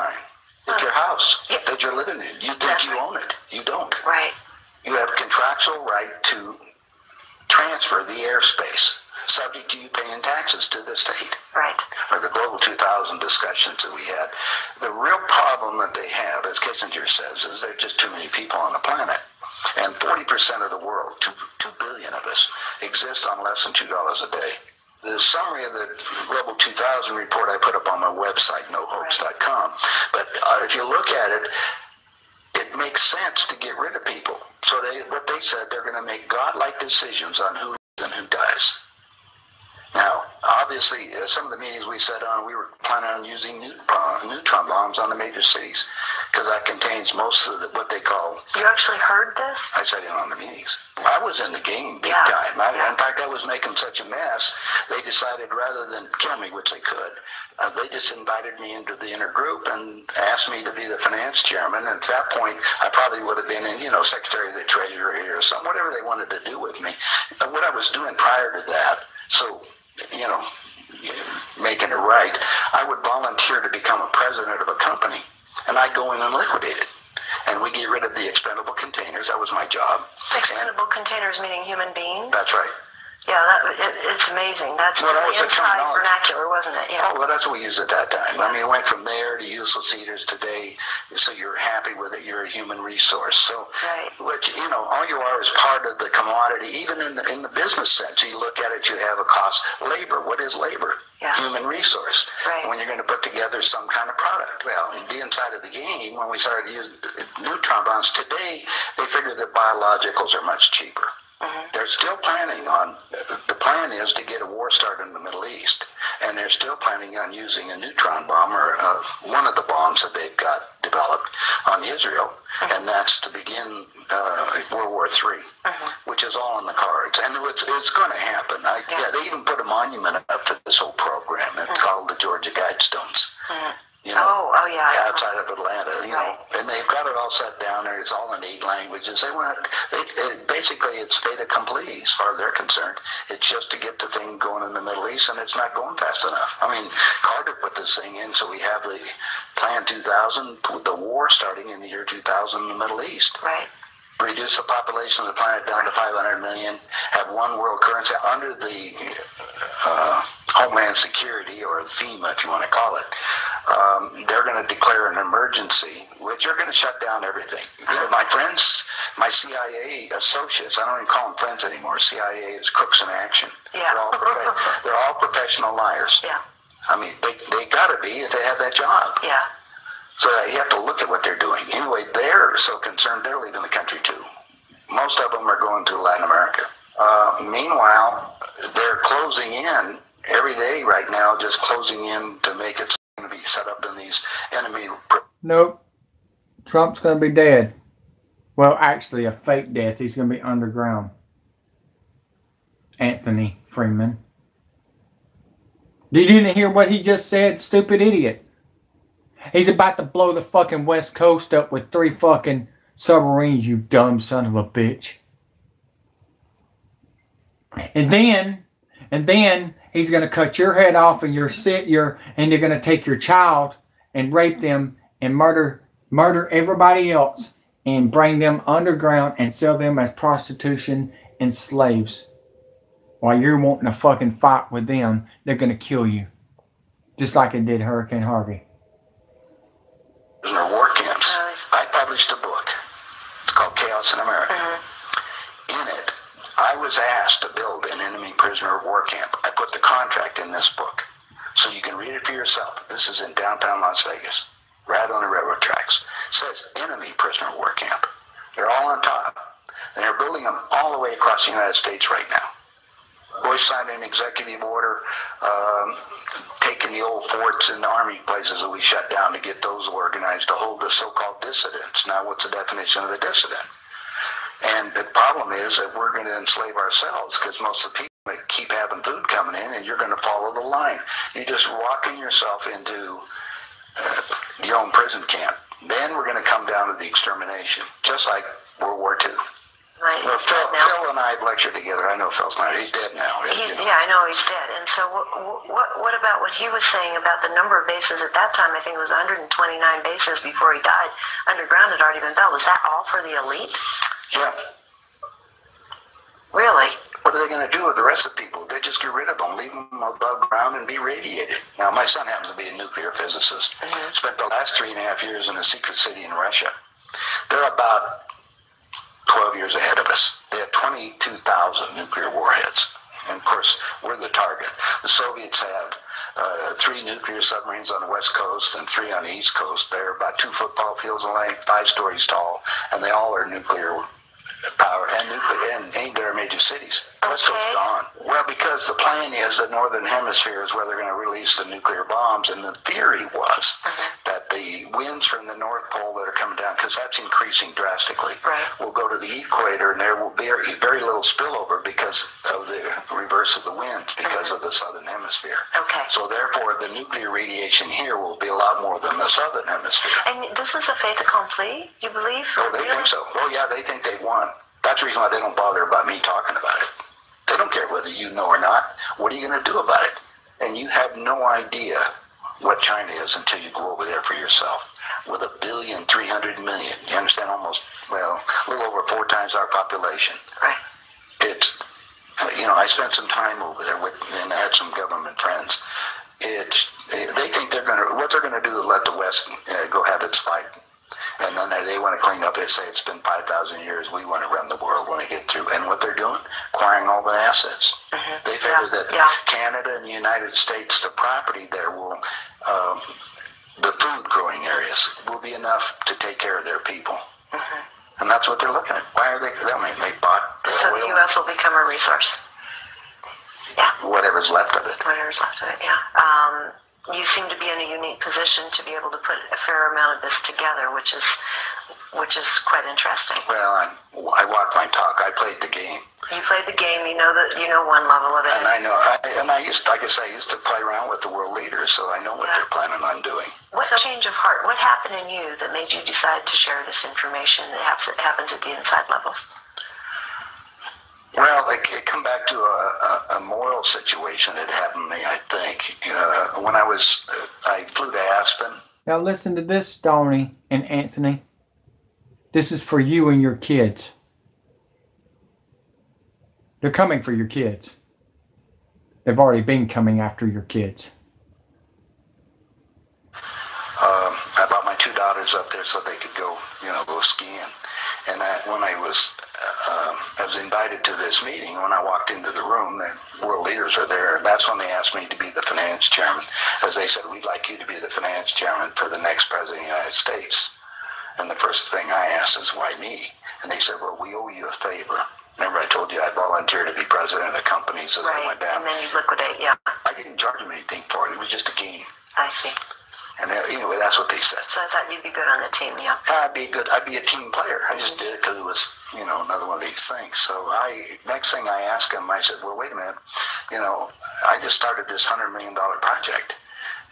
It's your house that you're living in. You think you own it. You don't. Right. You have contractual right to transfer the airspace, subject to you paying taxes to the state. Right. Or the Global 2000 discussions that we had. The real problem that they have, as Kissinger says, is there are just too many people on the planet. And 40% of the world, 2 billion of us, exist on less than $2 a day. The summary of the Global 2000 report I put up on my website, nohoax.com. But if you look at it, it makes sense to get rid of people. So what they said, they're going to make godlike decisions on who lives and who dies. Now, obviously, some of the meetings we sat on, we were planning on using neutron bombs on the major cities, because that contains most of what they call... You actually heard this? I sat in on the meetings. I was in the game big time. In fact, I was making such a mess, they decided rather than kill me, which they could, they just invited me into the inner group and asked me to be the finance chairman. And at that point, I probably would have been in, Secretary of the Treasury or something, whatever they wanted to do with me. What I was doing prior to that, so... making it right, I would volunteer to become a president of a company, and I'd go in and liquidate it. And we get rid of the expendable containers. That was my job. Expendable containers meaning human beings? That's right. Yeah, it's amazing. That's that the was inside vernacular, wasn't it? Yeah. Oh, well, that's what we used at that time. I mean, it went from there to useless eaters today, so you're happy with it. You're a human resource. So, which, all you are is part of the commodity, even in the business sense. You look at it, you have a cost. Labor, what is labor? Human resource. Right. When you're going to put together some kind of product. Well, the inside of the game, when we started using neutron bombs, today they figured that biologicals are much cheaper. They're still planning on, the plan is to get a war started in the Middle East, and they're still planning on using a neutron bomb, or one of the bombs that they've got developed on Israel, and that's to begin World War III, which is all in the cards. And it's going to happen. They even put a monument up to this whole program. It's called the Georgia Guidestones. Outside of Atlanta, and they've got it all set down there. It's all in 8 languages. Basically, it's fait accompli as far as they're concerned. It's just to get the thing going in the Middle East, and it's not going fast enough. I mean, Carter put this thing in, so we have the Plan 2000, with the war starting in the year 2000 in the Middle East. Right. Reduce the population of the planet down to 500 million, have one world currency under the Homeland Security, or FEMA, if you want to call it. They're going to declare an emergency, which are going to shut down everything. My friends, my CIA associates, I don't even call them friends anymore. CIA is crooks in action. Yeah. They're all professional liars. Yeah. I mean, they got to be if they have that job. Yeah. So you have to look at what they're doing. Anyway, they're so concerned they're leaving the country too. Most of them are going to Latin America. Meanwhile, they're closing in every day right now, just closing in to make it going to be set up in these enemy... Nope. Trump's going to be dead. Well, actually, a fake death. He's going to be underground. Anthony Freeman. You didn't hear what he just said, stupid idiot. He's about to blow the fucking West Coast up with 3 fucking submarines, you dumb son of a bitch. And then he's going to cut your head off, and and they're going to take your child and rape them and murder everybody else and bring them underground and sell them as prostitution and slaves. While you're wanting to fucking fight with them, they're going to kill you. Just like it did Hurricane Harvey. War camps. I published a book. It's called Chaos in America. In it, I was asked to build an enemy prisoner of war camp. I put the contract in this book, so you can read it for yourself. This is in downtown Las Vegas, right on the railroad tracks. It says enemy prisoner of war camp. They're all on top, and they're building them all the way across the United States right now. Bush signed an executive order taking the old forts and the army places that we shut down to get those organized to hold the so-called dissidents. Now, what's the definition of a dissident? And the problem is that we're going to enslave ourselves because most of the people keep having food coming in, and you're going to follow the line. You're just walking yourself into your own prison camp. Then we're going to come down to the extermination, just like World War II. Right. Well, Phil and I have lectured together. I know Phil's not. He's dead now. Yeah, I know he's dead. And so what about what he was saying about the number of bases at that time? I think it was 129 bases before he died. Underground had already been built. Was that all for the elite? Yeah. Really? What are they going to do with the rest of the people? They just get rid of them, leave them above ground and be radiated. Now, my son happens to be a nuclear physicist. Spent the last 3.5 years in a secret city in Russia. They're about 12 years ahead of us. They had 22,000 nuclear warheads. And, of course, we're the target. The Soviets have 3 nuclear submarines on the west coast and 3 on the east coast. They're about 2 football fields in length, 5 stories tall, and they all are nuclear power and aimed at our major cities. West Coast gone. Well, because the plan is the northern hemisphere is where they're going to release the nuclear bombs, and the theory was that the winds from the North Pole that are coming down, because that's increasing drastically, will go to the equator, and there will be very little spillover because of the reverse of the winds, because of the southern hemisphere. So therefore, the nuclear radiation here will be a lot more than the southern hemisphere. And this is a fait accompli, you believe? Oh, they think so. Oh, yeah, they think they've won. That's the reason why they don't bother about me talking about it. They don't care whether you know or not. What are you going to do about it? And you have no idea what China is until you go over there for yourself. With 1,300,000,000. You understand? Almost, well, a little over 4 times our population. Right. It's, I spent some time over there and I had some government friends. They think what they're going to do is let the West go have its fight. And then they want to clean up. They say it's been 5,000 years. We want to run the world when they get through. And what they're doing, acquiring all the assets. They figure that Canada and the United States, the property there will, the food growing areas will be enough to take care of their people. And that's what they're looking at. Why are they? I mean, they bought so oil. the U.S. will become a resource. Yeah. Whatever's left of it. Whatever's left of it. Yeah. You seem to be in a unique position to be able to put a fair amount of this together, which is quite interesting. Well, I walked my talk. I played the game. You played the game. You know one level of it. And I know. I used to play around with the world leaders, so I know what they're planning on doing. What change of heart? What happened in you that made you decide to share this information that happens at the inside levels? Well, it come back to a moral situation that happened to me, I think. When I flew to Aspen. Now listen to this, Stoney and Anthony. This is for you and your kids. They're coming for your kids. They've already been coming after your kids. I brought my 2 daughters up there so they could go skiing. And when I was invited to this meeting. When I walked into the room, the world leaders are there. That's when they asked me to be the finance chairman. As they said, we'd like you to be the finance chairman for the next president of the United States. And the first thing I asked is, why me? And they said, well, we owe you a favor. Remember I told you I volunteered to be president of the company, so I went down. And then you liquidate, yeah. I didn't charge them anything for it. It was just a game. I see. And anyway, that's what they said. So I thought you'd be good on the team, yeah. I'd be good. I'd be a team player. I just did it because it was, another one of these things. So next thing I asked him, I said, well, wait a minute. I just started this $100 million project.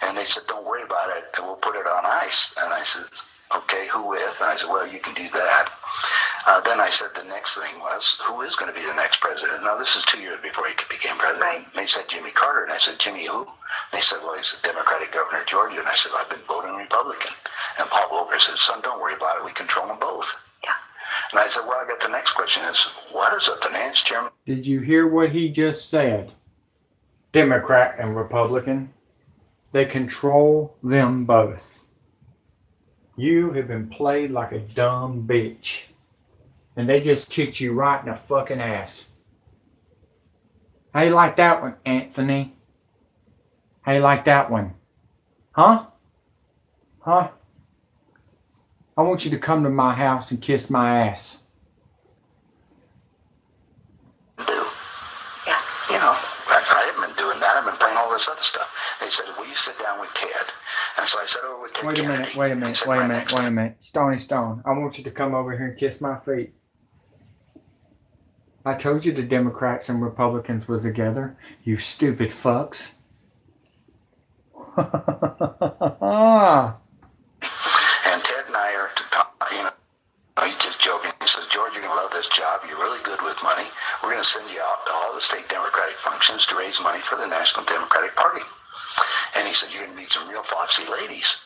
And they said, don't worry about it. We'll put it on ice. And I said, okay, who with? And I said, well, you can do that. Then I said the next thing was, who is going to be the next president? Now, this is 2 years before he became president. Right. They said Jimmy Carter. And I said, Jimmy who? They said, well, he's the Democratic governor of Georgia. And I said, I've been voting Republican. And Paul Volcker said, son, don't worry about it. We control them both. Yeah. And I said, well, I got the next question is, what is a finance chairman? Did you hear what he just said? Democrat and Republican. They control them both. You have been played like a dumb bitch. And they just kicked you right in the fucking ass. How you like that one, Anthony? How you like that one? Huh? Huh? I want you to come to my house and kiss my ass. I haven't been doing that. I've been playing all this other stuff. They said, well, you sit down with Ted. And so I sat over with Ted Wait a Kennedy. minute, wait a minute, wait a minute, wait a minute. Stony Stone, I want you to come over here and kiss my feet. I told you the Democrats and Republicans was together, you stupid fucks. And Ted and I are, he's just joking. He says, George, you're going to love this job. You're really good with money. We're going to send you out to all the state Democratic functions to raise money for the National Democratic Party. And he said, you're going to meet some real foxy ladies.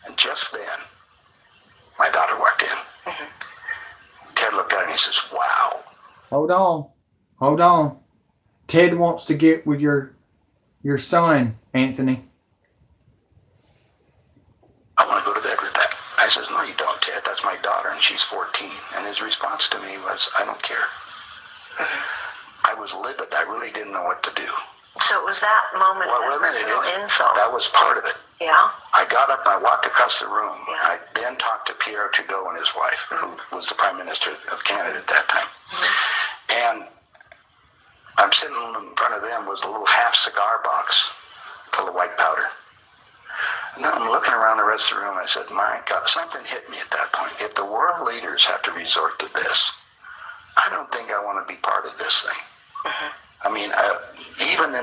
And just then, my daughter walked in. Ted looked at her and he says, wow. Hold on. Hold on. Ted wants to get with your son, Anthony. I want to go to bed with that. I says, no, you don't, Ted. That's my daughter, and she's 14. And his response to me was, I don't care. I was livid. I really didn't know what to do. So it was that moment Well, of wait a minute. personal insult. That was part of it. Yeah. I got up and I walked across the room. I then talked to Pierre Trudeau and his wife, who was the Prime Minister of Canada at that time. And I'm sitting in front of them was a little half cigar box full of white powder. And then I'm looking around the rest of the room and I said, my God, something hit me at that point. If the world leaders have to resort to this, I don't think I want to be part of this thing. I mean, even to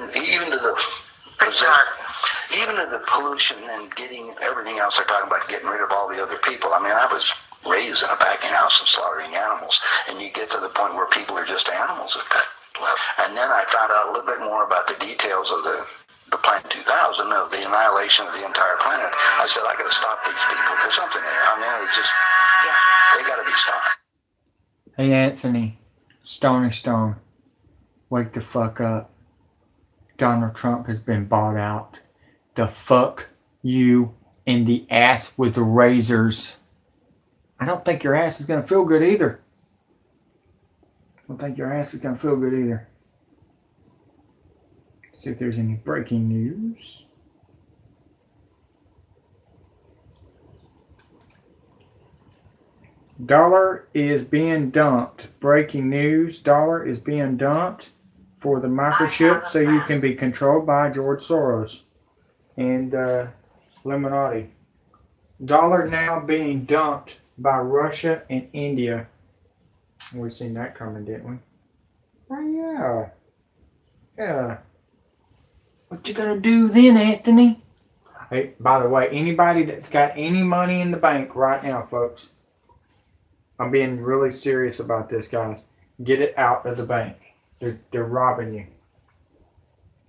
the pollution and getting everything else they're talking about, getting rid of all the other people. I mean, I was raised in a packing house and slaughtering animals, and you get to the point where people are just animals at that level. And then I found out a little bit more about the details of the Plan 2000, of the annihilation of the entire planet. I said, I got to stop these people. There's something there. I mean, it's just, they got to be stopped. Hey, Anthony, Stony Stone, wake the fuck up. Donald Trump has been bought out. The fuck you in the ass with the razors. I don't think your ass is going to feel good either. I don't think your ass is going to feel good either. See if there's any breaking news. Dollar is being dumped. Breaking news. Dollar is being dumped for the microchip so you can be controlled by George Soros and Illuminati. Dollar now being dumped by Russia and India. We've seen that coming, didn't we? Oh, yeah. Yeah. What you gonna do then, Anthony? Hey, by the way, anybody that's got any money in the bank right now, folks, I'm being really serious about this, guys. Get it out of the bank. They're robbing you.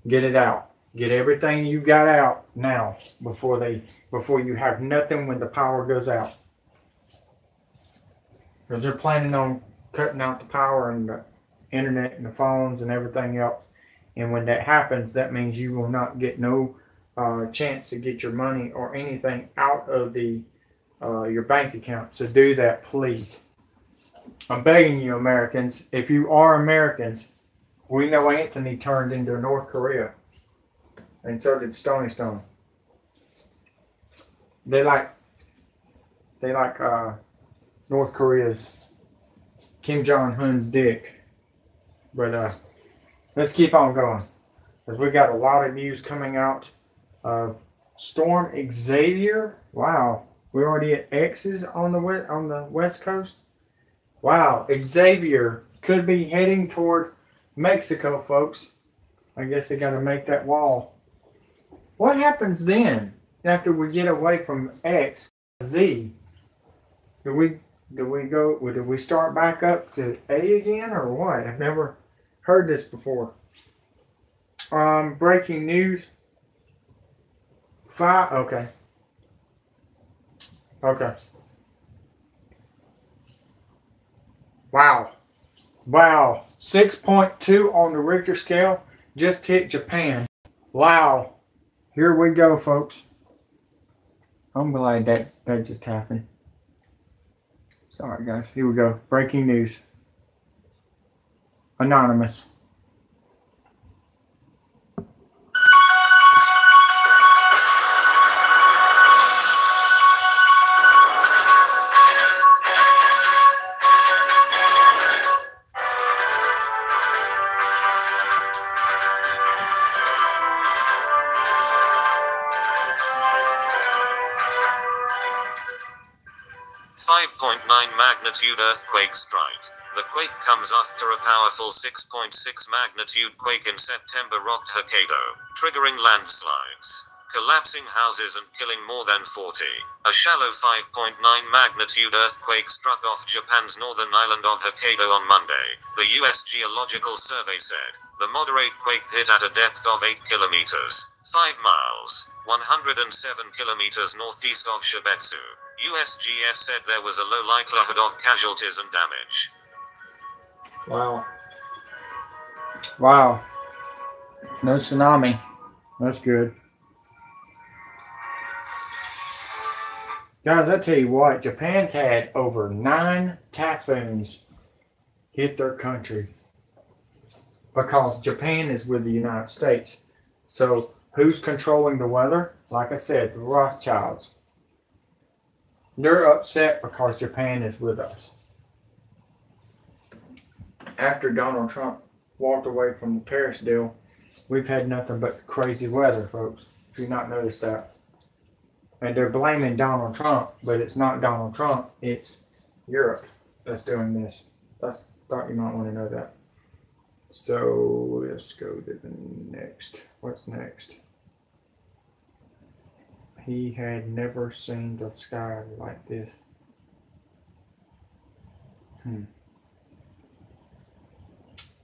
Get it out. Get everything you got out now before you have nothing when the power goes out. Because they're planning on cutting out the power and the internet and the phones and everything else. And when that happens, that means you will not get no chance to get your money or anything out of the your bank account. So do that, please. I'm begging you, Americans. If you are Americans, we know Anthony turned into North Korea. And so did Stony Stone. They like North Korea's Kim Jong-un's dick. But let's keep on going, because we got a lot of news coming out. Storm Xavier. Wow, we're already at X's on the West Coast. Wow, Xavier could be heading toward Mexico, folks. I guess they got to make that wall. What happens then after we get away from X, Z? Do we start back up to A again, or what? I've never heard this before. Breaking news. Okay. 6.2 on the Richter scale just hit Japan. Wow. Here we go, folks. I'm glad that just happened. Sorry, guys. Here we go. Breaking news. Anonymous. 5.9 magnitude earthquake strike. The quake comes after a powerful 6.6 magnitude quake in September rocked Hokkaido, triggering landslides, collapsing houses and killing more than 40. A shallow 5.9 magnitude earthquake struck off Japan's northern island of Hokkaido on Monday, the U.S. Geological Survey said. The moderate quake hit at a depth of 8 kilometers, 5 miles, 107 kilometers northeast of Shibetsu. USGS said there was a low likelihood of casualties and damage. Wow. Wow. No tsunami. That's good. Guys, I tell you what, Japan's had over 9 typhoons hit their country because Japan is with the United States. So who's controlling the weather? Like I said, the Rothschilds. They're upset because Japan is with us. After Donald Trump walked away from the Paris deal, we've had nothing but crazy weather, folks. If you've not noticed that. And they're blaming Donald Trump, but it's not Donald Trump, it's Europe that's doing this. I thought you might want to know that. So let's go to the next. What's next? He had never seen the sky like this.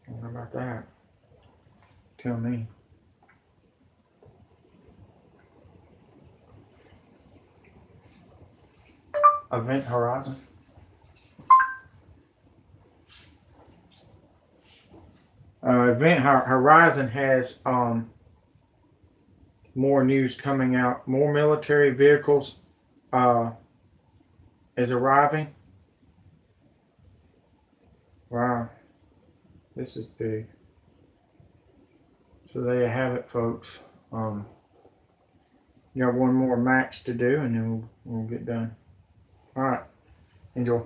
What about that? Tell me. Event Horizon. Event Horizon has more news coming out. More military vehicles is arriving. Wow. This is big. So there you have it, folks. Got one more match to do and then we'll get done. Alright. Enjoy.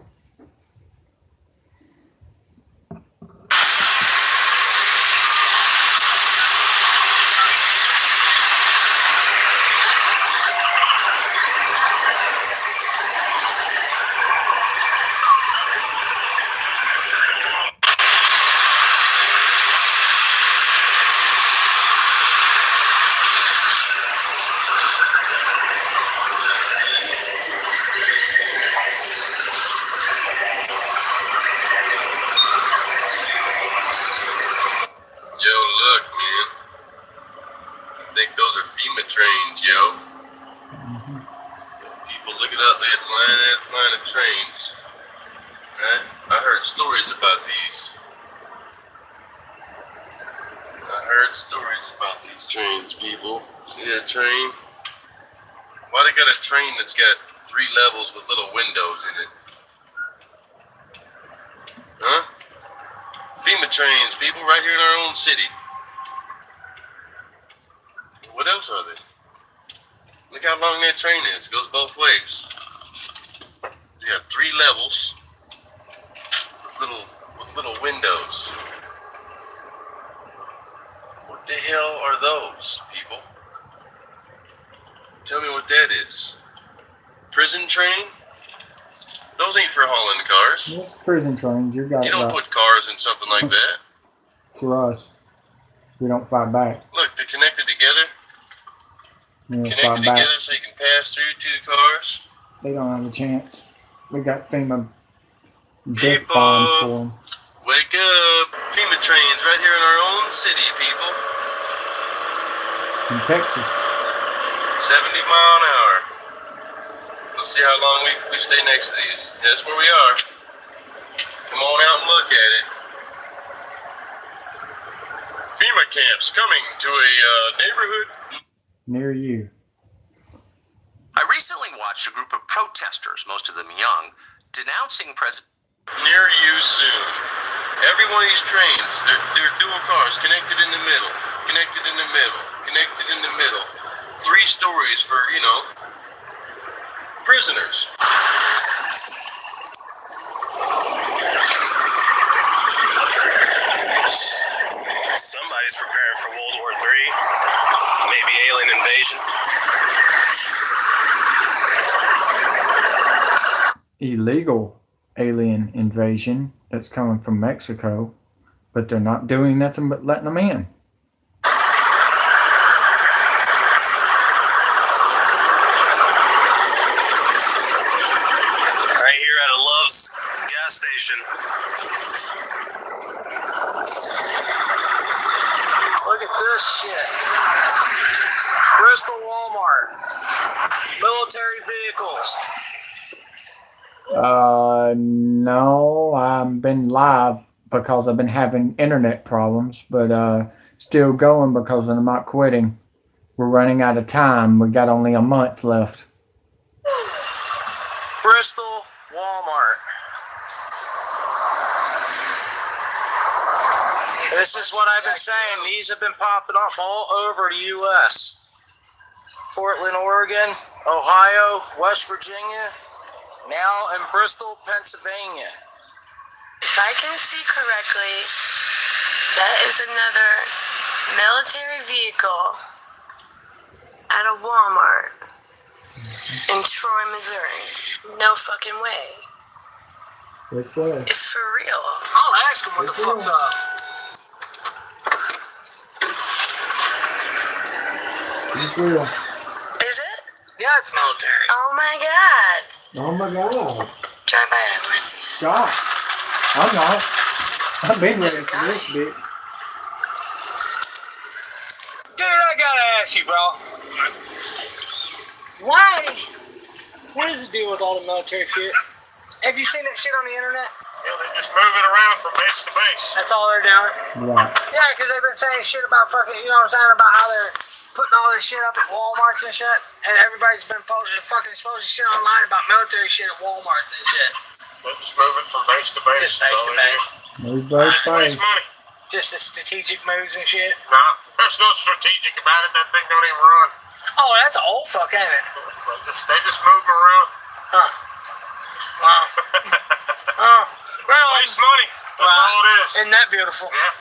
Train. Why they got a train that's got 3 levels with little windows in it? Huh? FEMA trains, people, right here in our own city. What else are they? Look how long that train is. It goes both ways. They got 3 levels with little windows. What the hell are those, people? Tell me what that is. Prison train? Those ain't for hauling cars. It's prison trains. You don't put cars in something like that. For us. We don't fight back. Look, they're connected together. Connected together so you can pass through 2 cars. They don't have a chance. We got FEMA death bombs for them. Wake up. FEMA trains right here in our own city, people. In Texas. 70 mile an hour. Let's see how long we stay next to these. That's where we are. Come on out and look at it. FEMA camps coming to a neighborhood near you. I recently watched a group of protesters, most of them young, denouncing President. Near you soon. Every one of these trains, they're dual cars connected in the middle, connected in the middle, connected in the middle. 3 stories for, prisoners. Somebody's preparing for World War III. Maybe alien invasion. illegal alien invasion that's coming from Mexico, but they're not doing nothing but letting them in. Right here at a Love's gas station. Look at this shit. Bristol Walmart. Military vehicles. No, I've been live because I've been having internet problems, but still going because I'm not quitting. We're running out of time. We got only a month left. Bristol Walmart. This is what I've been saying. These have been popping up all over the U.S. Portland, Oregon, Ohio, West Virginia, now in Bristol, Pennsylvania. If I can see correctly, that is another military vehicle at a Walmart in Troy, Missouri. No fucking way. This way. It's for real. I'll ask him what the fuck's up. It's real. Is it? Yeah, it's military. Oh my god. Oh my God. Drive by it, I want to see it. Stop. I'm not. I've been ready for this bitch. Dude, I gotta ask you, bro. Why? What is the deal with all the military shit? Have you seen that shit on the internet? Yeah, they just move it around from base to base. That's all they're doing? Right. Yeah, because they've been saying shit about fucking, you know what I'm saying, about how they're putting all this shit up at Walmarts and shit, and everybody's been fucking exposing shit online about military shit at Walmarts and shit. They're just moving from base to base. Just base to base. Move both Just to waste ways. money. Just the strategic moves and shit. No, there's no strategic about it. That thing don't even run. Oh, that's an old fuck, ain't it? They just move them around. Huh. Wow. Oh, well, Waste money. That's all it is. Isn't that beautiful? Yeah.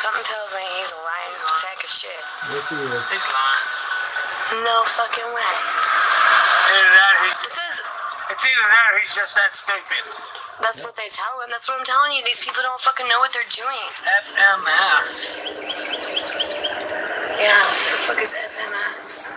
Something tells me he's a lying sack of shit. Yes, he is. He's lying. No fucking way. Either that or This is... it's either that or he's just that stupid. That's what they tell him. That's what I'm telling you. These people don't fucking know what they're doing. FMS. Yeah, what the fuck is FMS?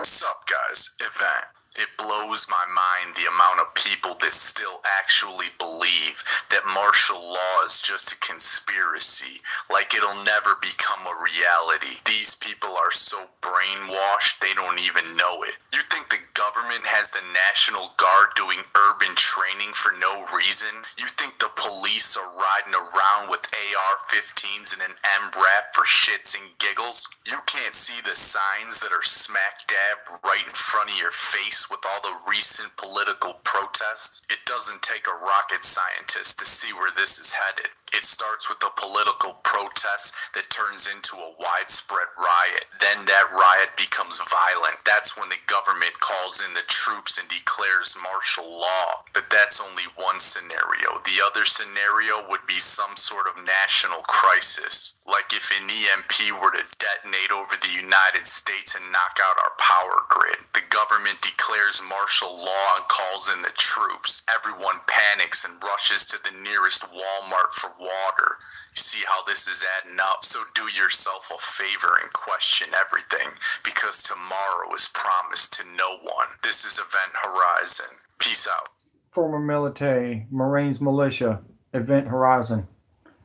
Sup, guys? Event. It blows my mind the amount of people that still actually believe that martial law is just a conspiracy, like it'll never become a reality. These people are so brainwashed they don't even know it. You think the government has the National Guard doing urban training for no reason? You think the police are riding around with AR-15s and an MRAP for shits and giggles? You can't see the signs that are smack dab right in front of your face with all the recent political protests? It doesn't take a rocket scientist to see where this is headed. It starts with a political protest that turns into a widespread riot. Then that riot becomes violent. That's when the government calls in the troops and declares martial law. But that's only one scenario. The other scenario would be some sort of national crisis. Like if an EMP were to detonate over the United States and knock out our power grid. The government declares martial law and calls in the troops. Everyone panics and rushes to the nearest Walmart for water. You see how this is adding up? So do yourself a favor and question everything, because tomorrow is promised to no one. This is Event Horizon. Peace out. Former military, Marines militia, Event Horizon.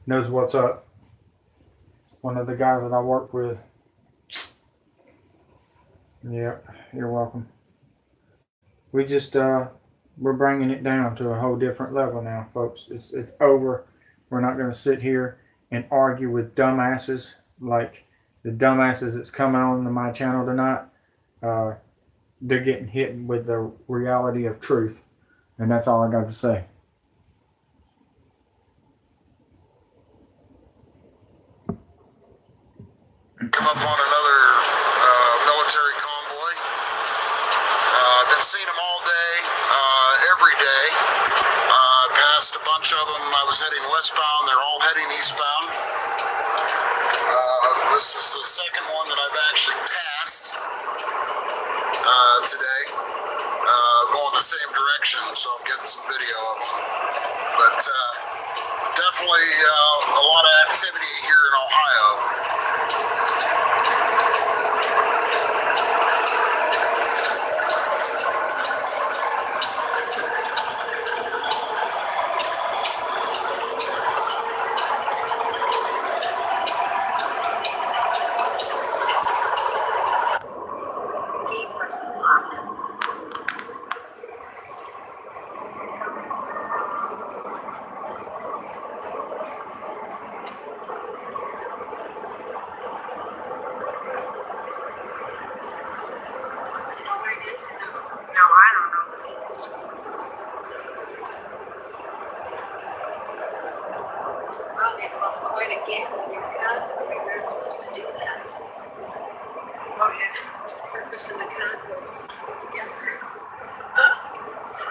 Knows what's up. One of the guys that I work with. Yep, you're welcome. We just, we're bringing it down to a whole different level now, folks. It's over. We're not going to sit here and argue with dumbasses like the dumbasses that's coming on to my channel tonight. They're getting hit with the reality of truth. And that's all I got to say. come up on another military convoy. I've been seeing them all day, every day. Passed a bunch of them. I was heading westbound. They're all heading eastbound. This is the second one that I've actually passed today, going the same direction, so I'm getting some video of them. But definitely a lot of activity here in Ohio.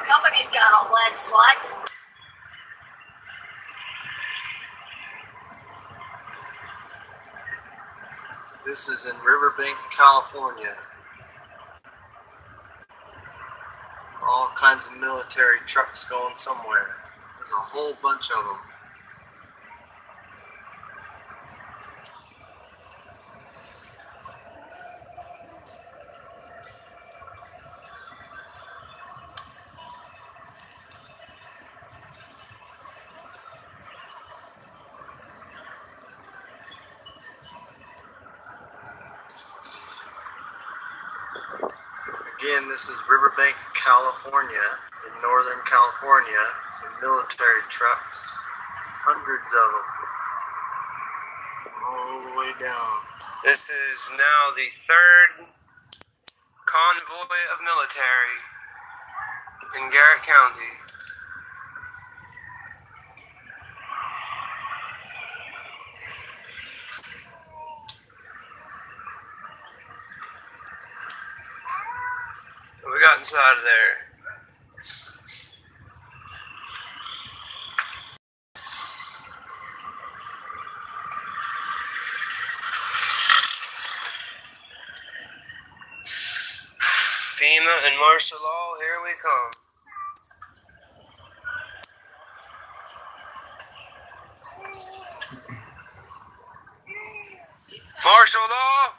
Somebody's got a lead foot. This is in Riverbank, California. All kinds of military trucks going somewhere. There's a whole bunch of them. Again, this is Riverbank, California, in Northern California. Some military trucks, hundreds of them, all the way down. This is now the third convoy of military in Garrett County. What we got inside of there? FEMA and martial law, here we come. Martial law!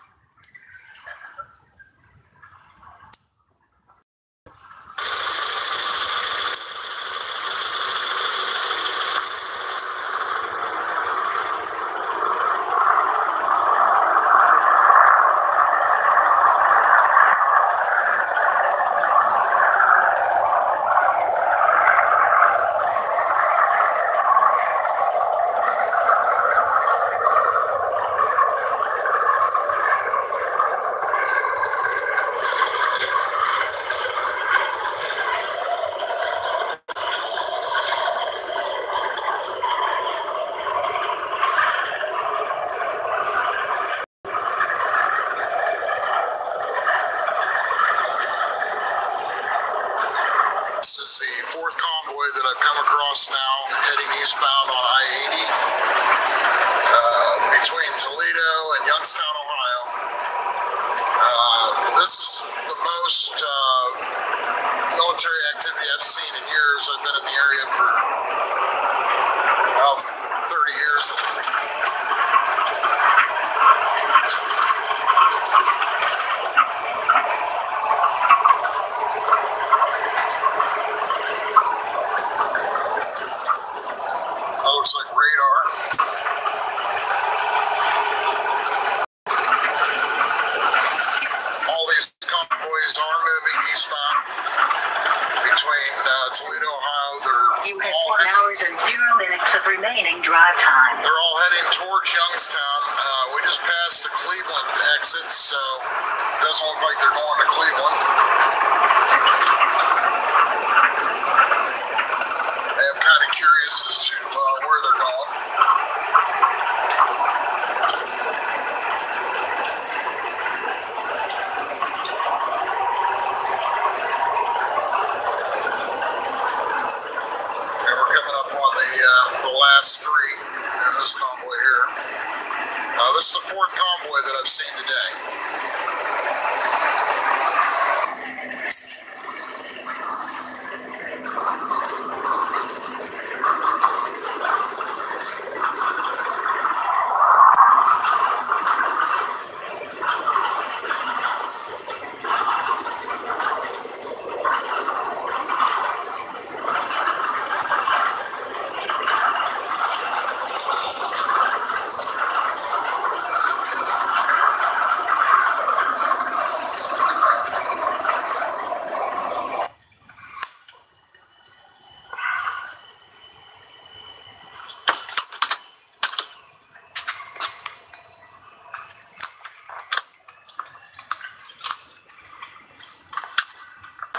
boy that I've seen today.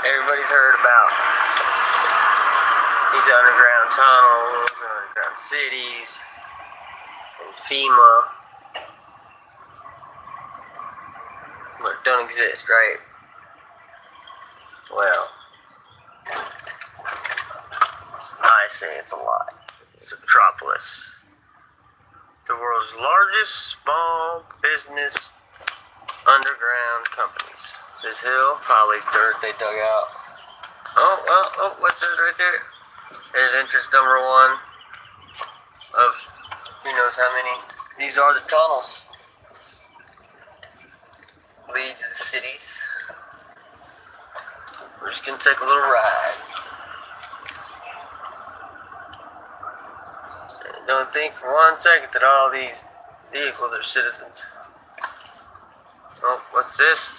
Everybody's heard about these underground tunnels, underground cities, and FEMA. But it don't exist, right? Well, I say it's a lie. It's Metropolis, the world's largest small business underground companies. This hill, probably dirt they dug out. Oh, what's this right there? There's entrance number 1 of who knows how many. These are the tunnels. Lead to the cities. We're just gonna take a little ride. Don't think for 1 second that all these vehicles are citizens. Oh, what's this?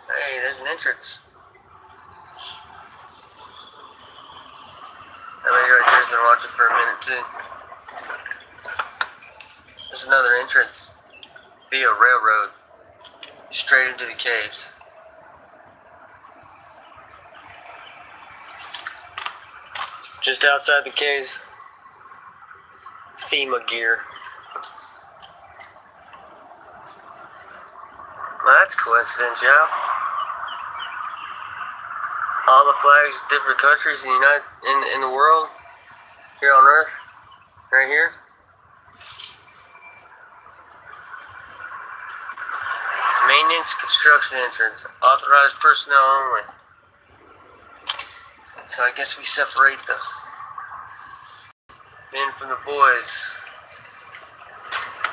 Hey, there's an entrance. That lady right there's been watching for a minute too. There's another entrance via railroad straight into the caves. Just outside the caves, FEMA gear. Well, that's coincidence, yeah. All the flags of different countries in the world, here on Earth, right here. Maintenance construction entrance, authorized personnel only. So I guess we separate the men from the boys.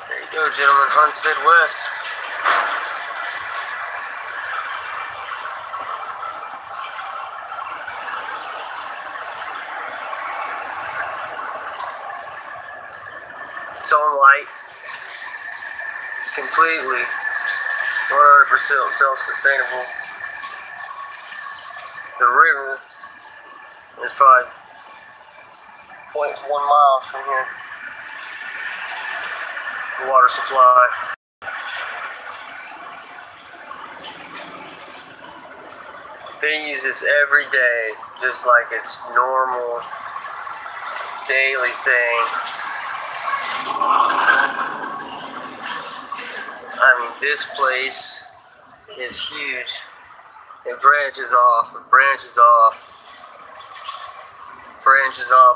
There you go, gentlemen, Hunts Midwest. Its own light, completely 100% self-sustainable. The river is probably 0.1 miles from here. The water supply. They use this every day, just like it's normal daily thing. I mean, this place is huge. It branches off, branches off.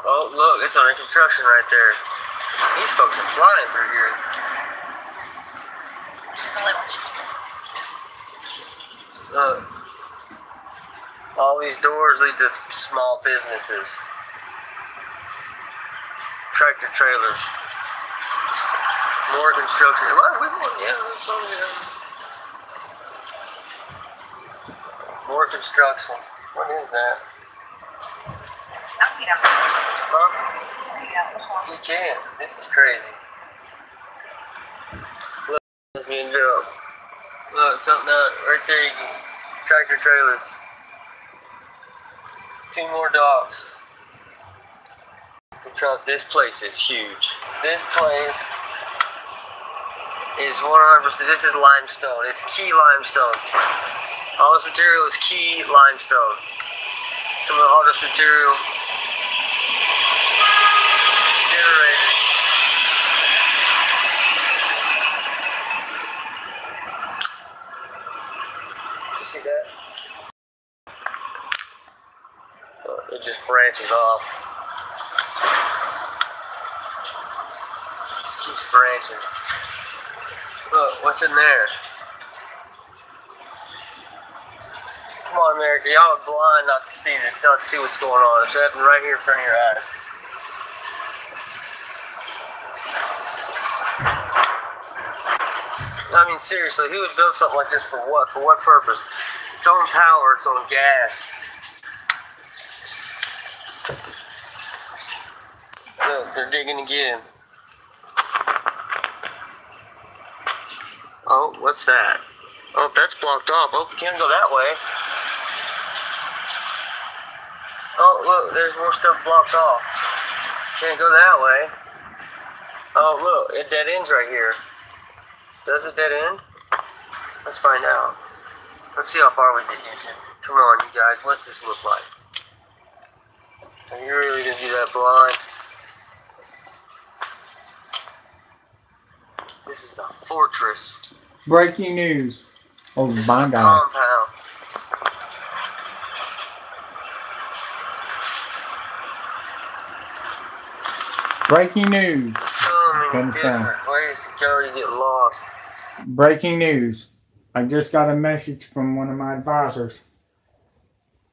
Oh, look, it's under construction right there. These folks are flying through here. Look. All these doors lead to small businesses. Tractor trailers. More construction. More construction. What is that? Huh? You can. This is crazy. Look, look, something out right there. You can, tractor trailers. 2 more dogs. This place is huge. This place is 100%. This is limestone. It's key limestone. All this material is key limestone. Some of the hardest material generated. Did you see that? It just branches off. It keeps branching. Look, what's in there? Come on, America, y'all are blind not to see this, not to see what's going on. It's happening right here in front of your eyes. I mean, seriously, who would build something like this for what? For what purpose? Its own power, its own gas. Look, they're digging again. Oh, what's that? Oh, that's blocked off. Oh, we can't go that way. Oh, look, there's more stuff blocked off. Can't go that way. Oh, look, it dead ends right here. Does it dead end? Let's find out. Let's see how far we get here. Come on, you guys. What's this look like? Are you really gonna do that blind? This is a fortress. Breaking news. Oh, This my is a God. compound. Breaking news. So many Comes down. different ways to go. You get lost. Breaking news. I just got a message from one of my advisors.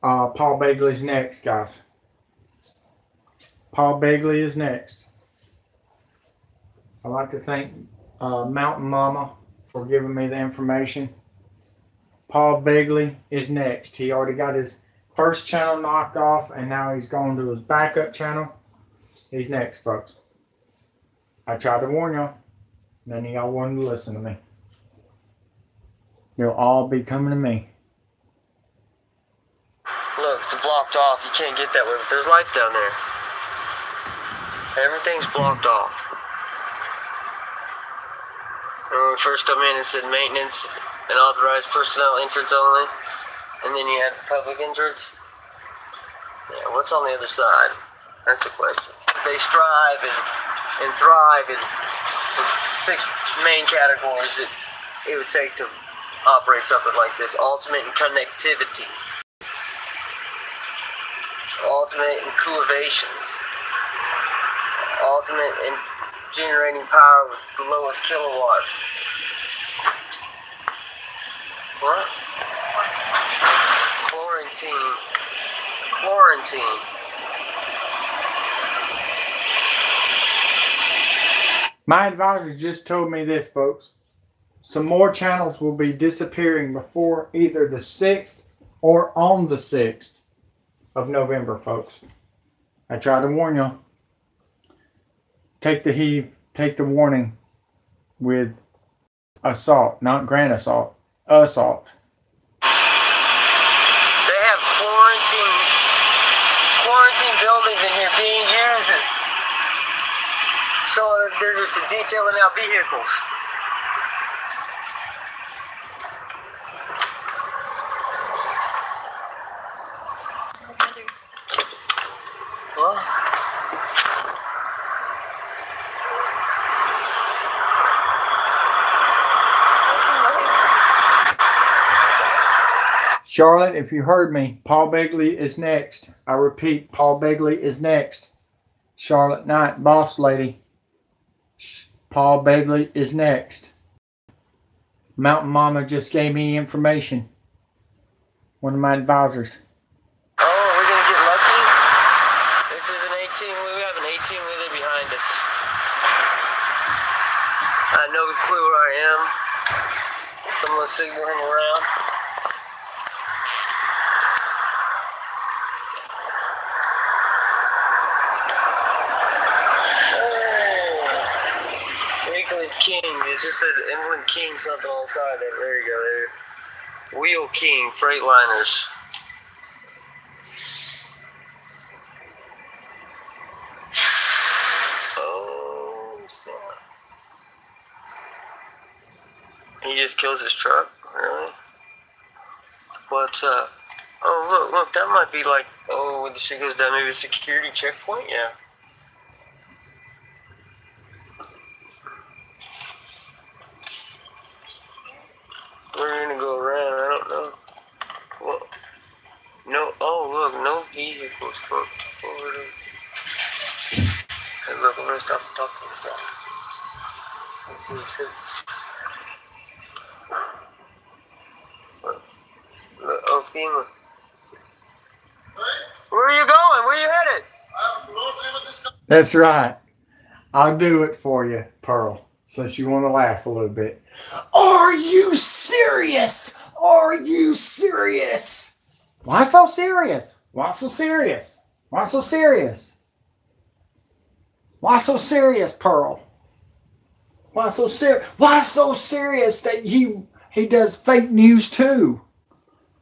Paul Begley's next, guys. Paul Begley is next. I'd like to thank Mountain Mama for giving me the information. Paul Begley is next. He already got his first channel knocked off, and now he's going to his backup channel. He's next, folks. I tried to warn y'all. None of y'all wanted to listen to me. They'll all be coming to me. Look, it's blocked off. You can't get that way, but there's lights down there. Everything's blocked off. When we first come in, it said maintenance and authorized personnel entrance only. And then you had public entrance. Yeah, what's on the other side? That's the question. They strive and thrive in 6 main categories that it would take to operate something like this. Ultimate in connectivity. Ultimate in coevations. Ultimate in generating power with the lowest kilowatt. What? Quarantine. Quarantine. My advisors just told me this, folks. Some more channels will be disappearing before either the 6th or on the 6th of November, folks. I tried to warn you. Take the heave, take the warning with assault, not grand assault, assault. They have quarantine buildings in here being used. So they're just detailing out vehicles. What? Charlotte, if you heard me, Paul Begley is next. I repeat, Paul Begley is next. Charlotte Knight, boss lady. Paul Begley is next. Mountain Mama just gave me information. One of my advisors. Oh, we're going to get lucky? This is an 18-wheeler. We have an 18-wheeler behind us. I have no clue where I am. Someone's signaling him around. King. It just says England King something on the side there. There you go. There. Wheel King Freightliners. Oh, snap. He just kills his truck? Really? What's up? Oh, look. That might be like, oh, when the shit goes down, maybe a security checkpoint? Yeah. We're gonna go around, I don't know. What? No, oh look, no vehicles for forward. Hey, look, I'm gonna stop and talk to this guy. Let's see what he says. FEMA. Where are you going? Where are you headed? That's right. I'll do it for you, Pearl, since you want to laugh a little bit. Are you serious? Are you serious? Why so serious? Why so serious? Why so serious? Why so serious, Pearl? Why so serious? Why so serious that he does fake news too?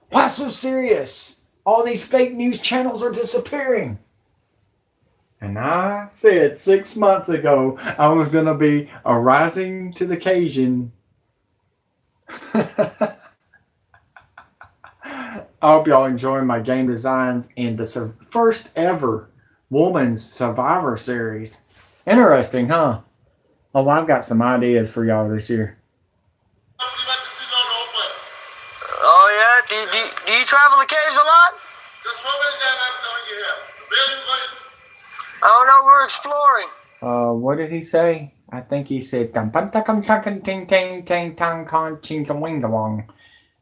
Why so serious? All these fake news channels are disappearing. And I said 6 months ago I was going to be rising to the occasion. I hope y'all enjoying my game designs in the first ever Woman's Survivor Series. Interesting, huh? Oh, I've got some ideas for y'all this year. Oh, yeah? Do you travel the caves a lot? I don't know, we're exploring. What did he say? I think he said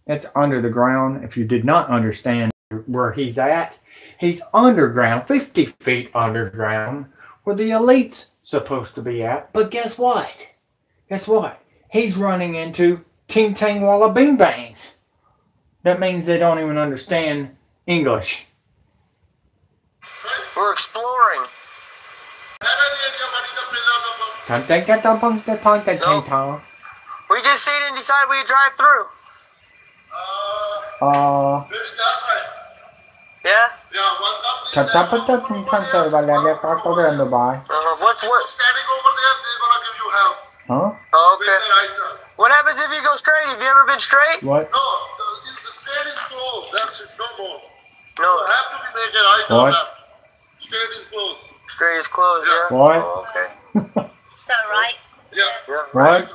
that's under the ground. If you did not understand where he's at, he's underground, 50 feet underground, where the elite's supposed to be at. But guess what? Guess what? He's running into Ting Tang Walla Bing Bangs. That means they don't even understand English. We're exploring. No. We just seen and decided we'd drive through. Yeah? What's What's Huh? Oh, okay. What happens if you go straight? Have you ever been straight? What? No, the straight is closed. That's it. No more. No. You have to be naked. I know What? that. Straight is closed. Straight is closed, yeah? What? Oh, okay. So, right? Yeah. What?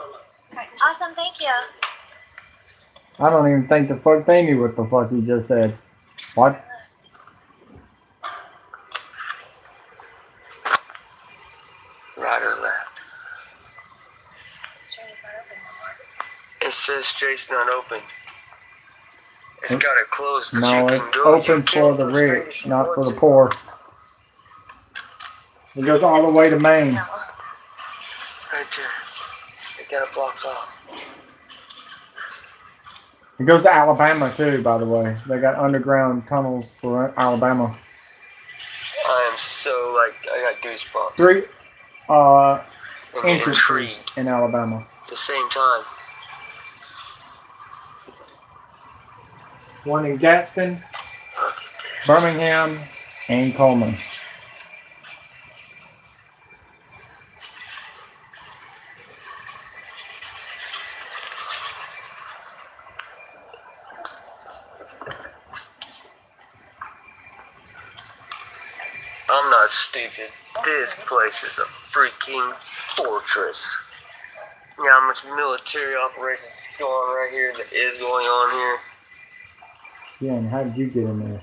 Awesome, thank you. I don't even think the fuck they knew what the fuck he just said. What? Right or left? It says straight's not open. It's got it closed, but No, you can it's go. open for the rich, not for the poor. It goes all the way to Maine. Right there. It got it blocked off. It goes to Alabama too, by the way. They got underground tunnels for Alabama. I am so, I got goosebumps. 3 I'm entrances intrigued in Alabama. at the same time. One in Gadsden, Birmingham, and Coleman. I'm not stupid. This place is a freaking fortress. You know how much military operations going on right here that is going on here? Yeah, and how did you get in there?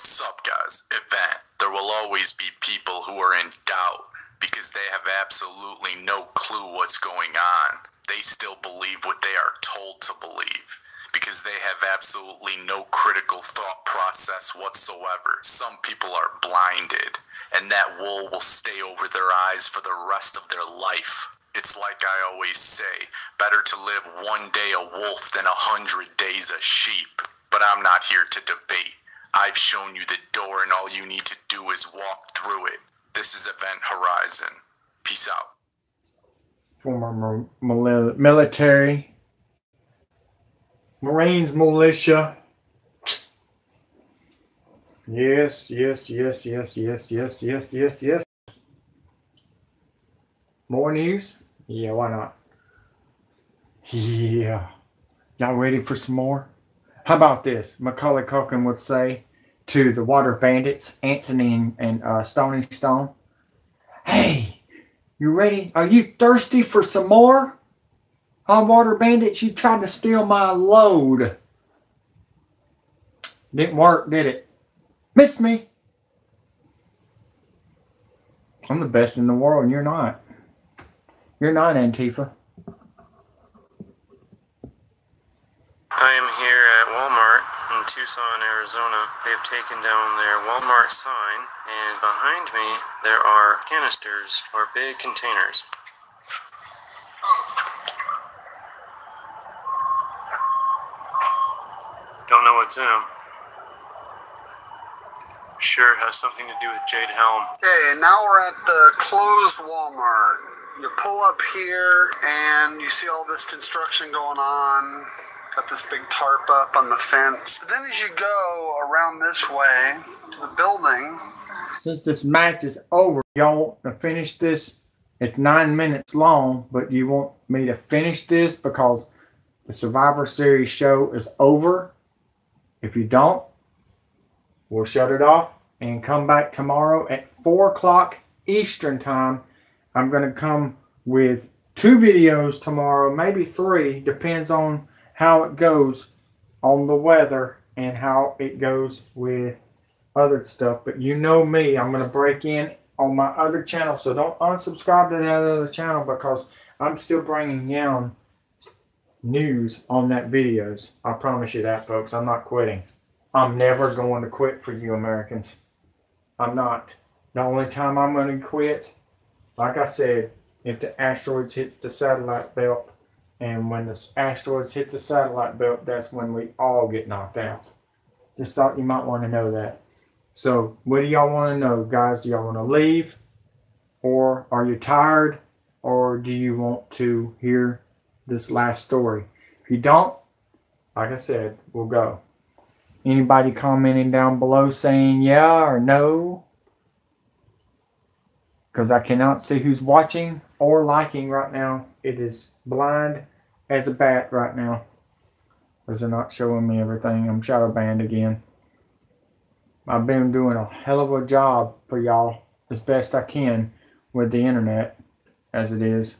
Sup, guys? Event. There will always be people who are in doubt because they have absolutely no clue what's going on. They still believe what they are told to believe because they have absolutely no critical thought process whatsoever. Some people are blinded, and that wool will stay over their eyes for the rest of their life. It's like I always say, better to live one day a wolf than 100 days a sheep. But I'm not here to debate. I've shown you the door, and all you need to do is walk through it. This is Event Horizon. Peace out. Former military, Marines militia. Yes. More news? Yeah, why not? Yeah. Y'all ready for some more? How about this? Macaulay Culkin would say to the Water Bandits, Anthony and Stony Stone, "Hey, you ready? Are you thirsty for some more? Oh, Water Bandits, you tried to steal my load. Didn't work, did it? Missed me. I'm the best in the world, and you're not. You're not, Antifa." I am here at Walmart Tucson, Arizona. They've taken down their Walmart sign, and behind me there are canisters or big containers. Don't know what's in them. Sure has something to do with Jade Helm. Okay, now we're at the closed Walmart. You pull up here and you see all this construction going on. Got this big tarp up on the fence. But then as you go around this way to the building. Since this match is over, y'all want to finish this? It's 9 minutes long, but you want me to finish this because the Survivor Series show is over? If you don't, we'll shut it off and come back tomorrow at 4 o'clock Eastern time. I'm going to come with 2 videos tomorrow, maybe 3, depends on how it goes on the weather and how it goes with other stuff. But you know me, I'm going to break in on my other channel, so don't unsubscribe to that other channel because I'm still bringing down news on that videos. I promise you that, folks. I'm not quitting. I'm never going to quit for you Americans. I'm not. The only time I'm going to quit, like I said, if the asteroids hits the satellite belt, and when the asteroids hit the satellite belt, that's when we all get knocked out. Just thought you might want to know that. So, what do y'all want to know, guys? Do y'all want to leave? Or are you tired? Or do you want to hear this last story? If you don't, like I said, we'll go. Anybody commenting down below saying yeah or no? Because I cannot see who's watching or liking right now. It is blind as a bat right now. Because they're not showing me everything. I'm shadow banned again. I've been doing a hell of a job for y'all as best I can with the internet as it is.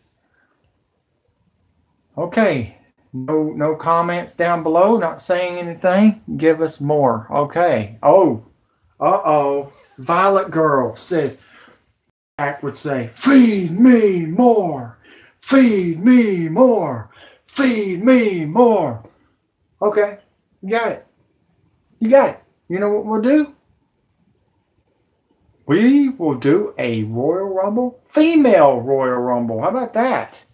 Okay. No comments down below. Not saying anything. Give us more. Okay. Oh. Uh-oh. Violet Girl says, Jack would say, feed me more. Feed me more. Feed me more. Okay. You got it. You got it. You know what we'll do? We will do a Royal Rumble. Female Royal Rumble. How about that?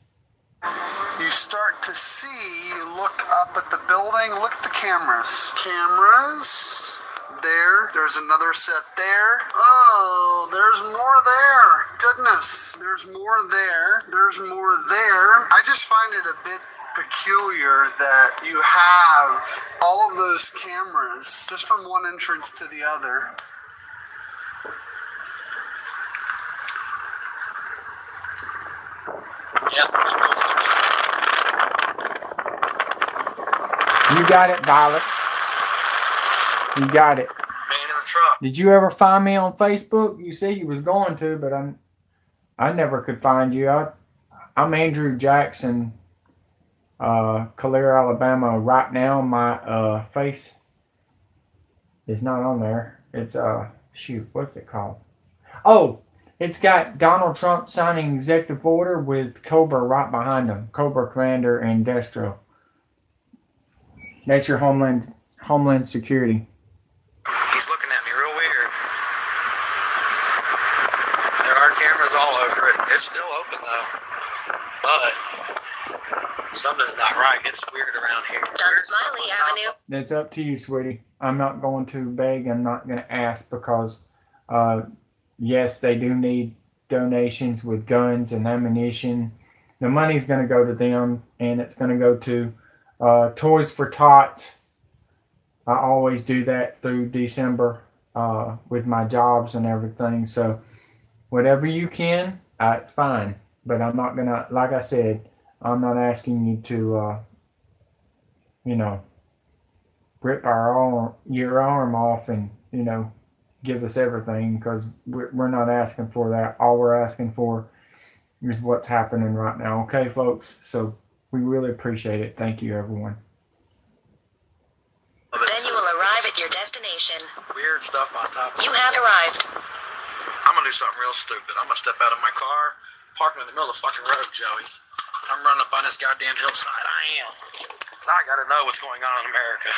You start to see, you look up at the building, look at the cameras. Cameras. There. There's another set there. Oh, there's more there. Goodness. There's more there. There's more there. I just find it a bit peculiar that you have all of those cameras just from one entrance to the other. You got it, Violet. You got it. Man in the truck. Did you ever find me on Facebook? You said you was going to, but I never could find you. I'm Andrew Jackson, Calera, Alabama. Right now, my face is not on there. It's shoot, what's it called? Oh, it's got Donald Trump signing executive order with Cobra right behind him. Cobra Commander and Destro. That's your Homeland Security. He's looking at me real weird. There are cameras all over it. It's still open though. But something's not right. It's weird around here. Down Smiley Avenue. That's up to you, sweetie. I'm not going to beg. I'm not going to ask because, yes, they do need donations with guns and ammunition. The money's going to go to them, and it's going to go to Toys for Tots. I always do that through December with my jobs and everything. So whatever you can, it's fine. But I'm not going to, like I said, I'm not asking you to, rip your arm off and, give us everything because we're not asking for that. All we're asking for is what's happening right now. Okay, folks? So we really appreciate it. Thank you, everyone. Then you will arrive at your destination. Weird stuff on top of You have arrived. I'm gonna do something real stupid. I'm gonna step out of my car, park in the middle of the fucking road, Joey. I'm running up on this goddamn hillside. I am. I gotta know what's going on in America.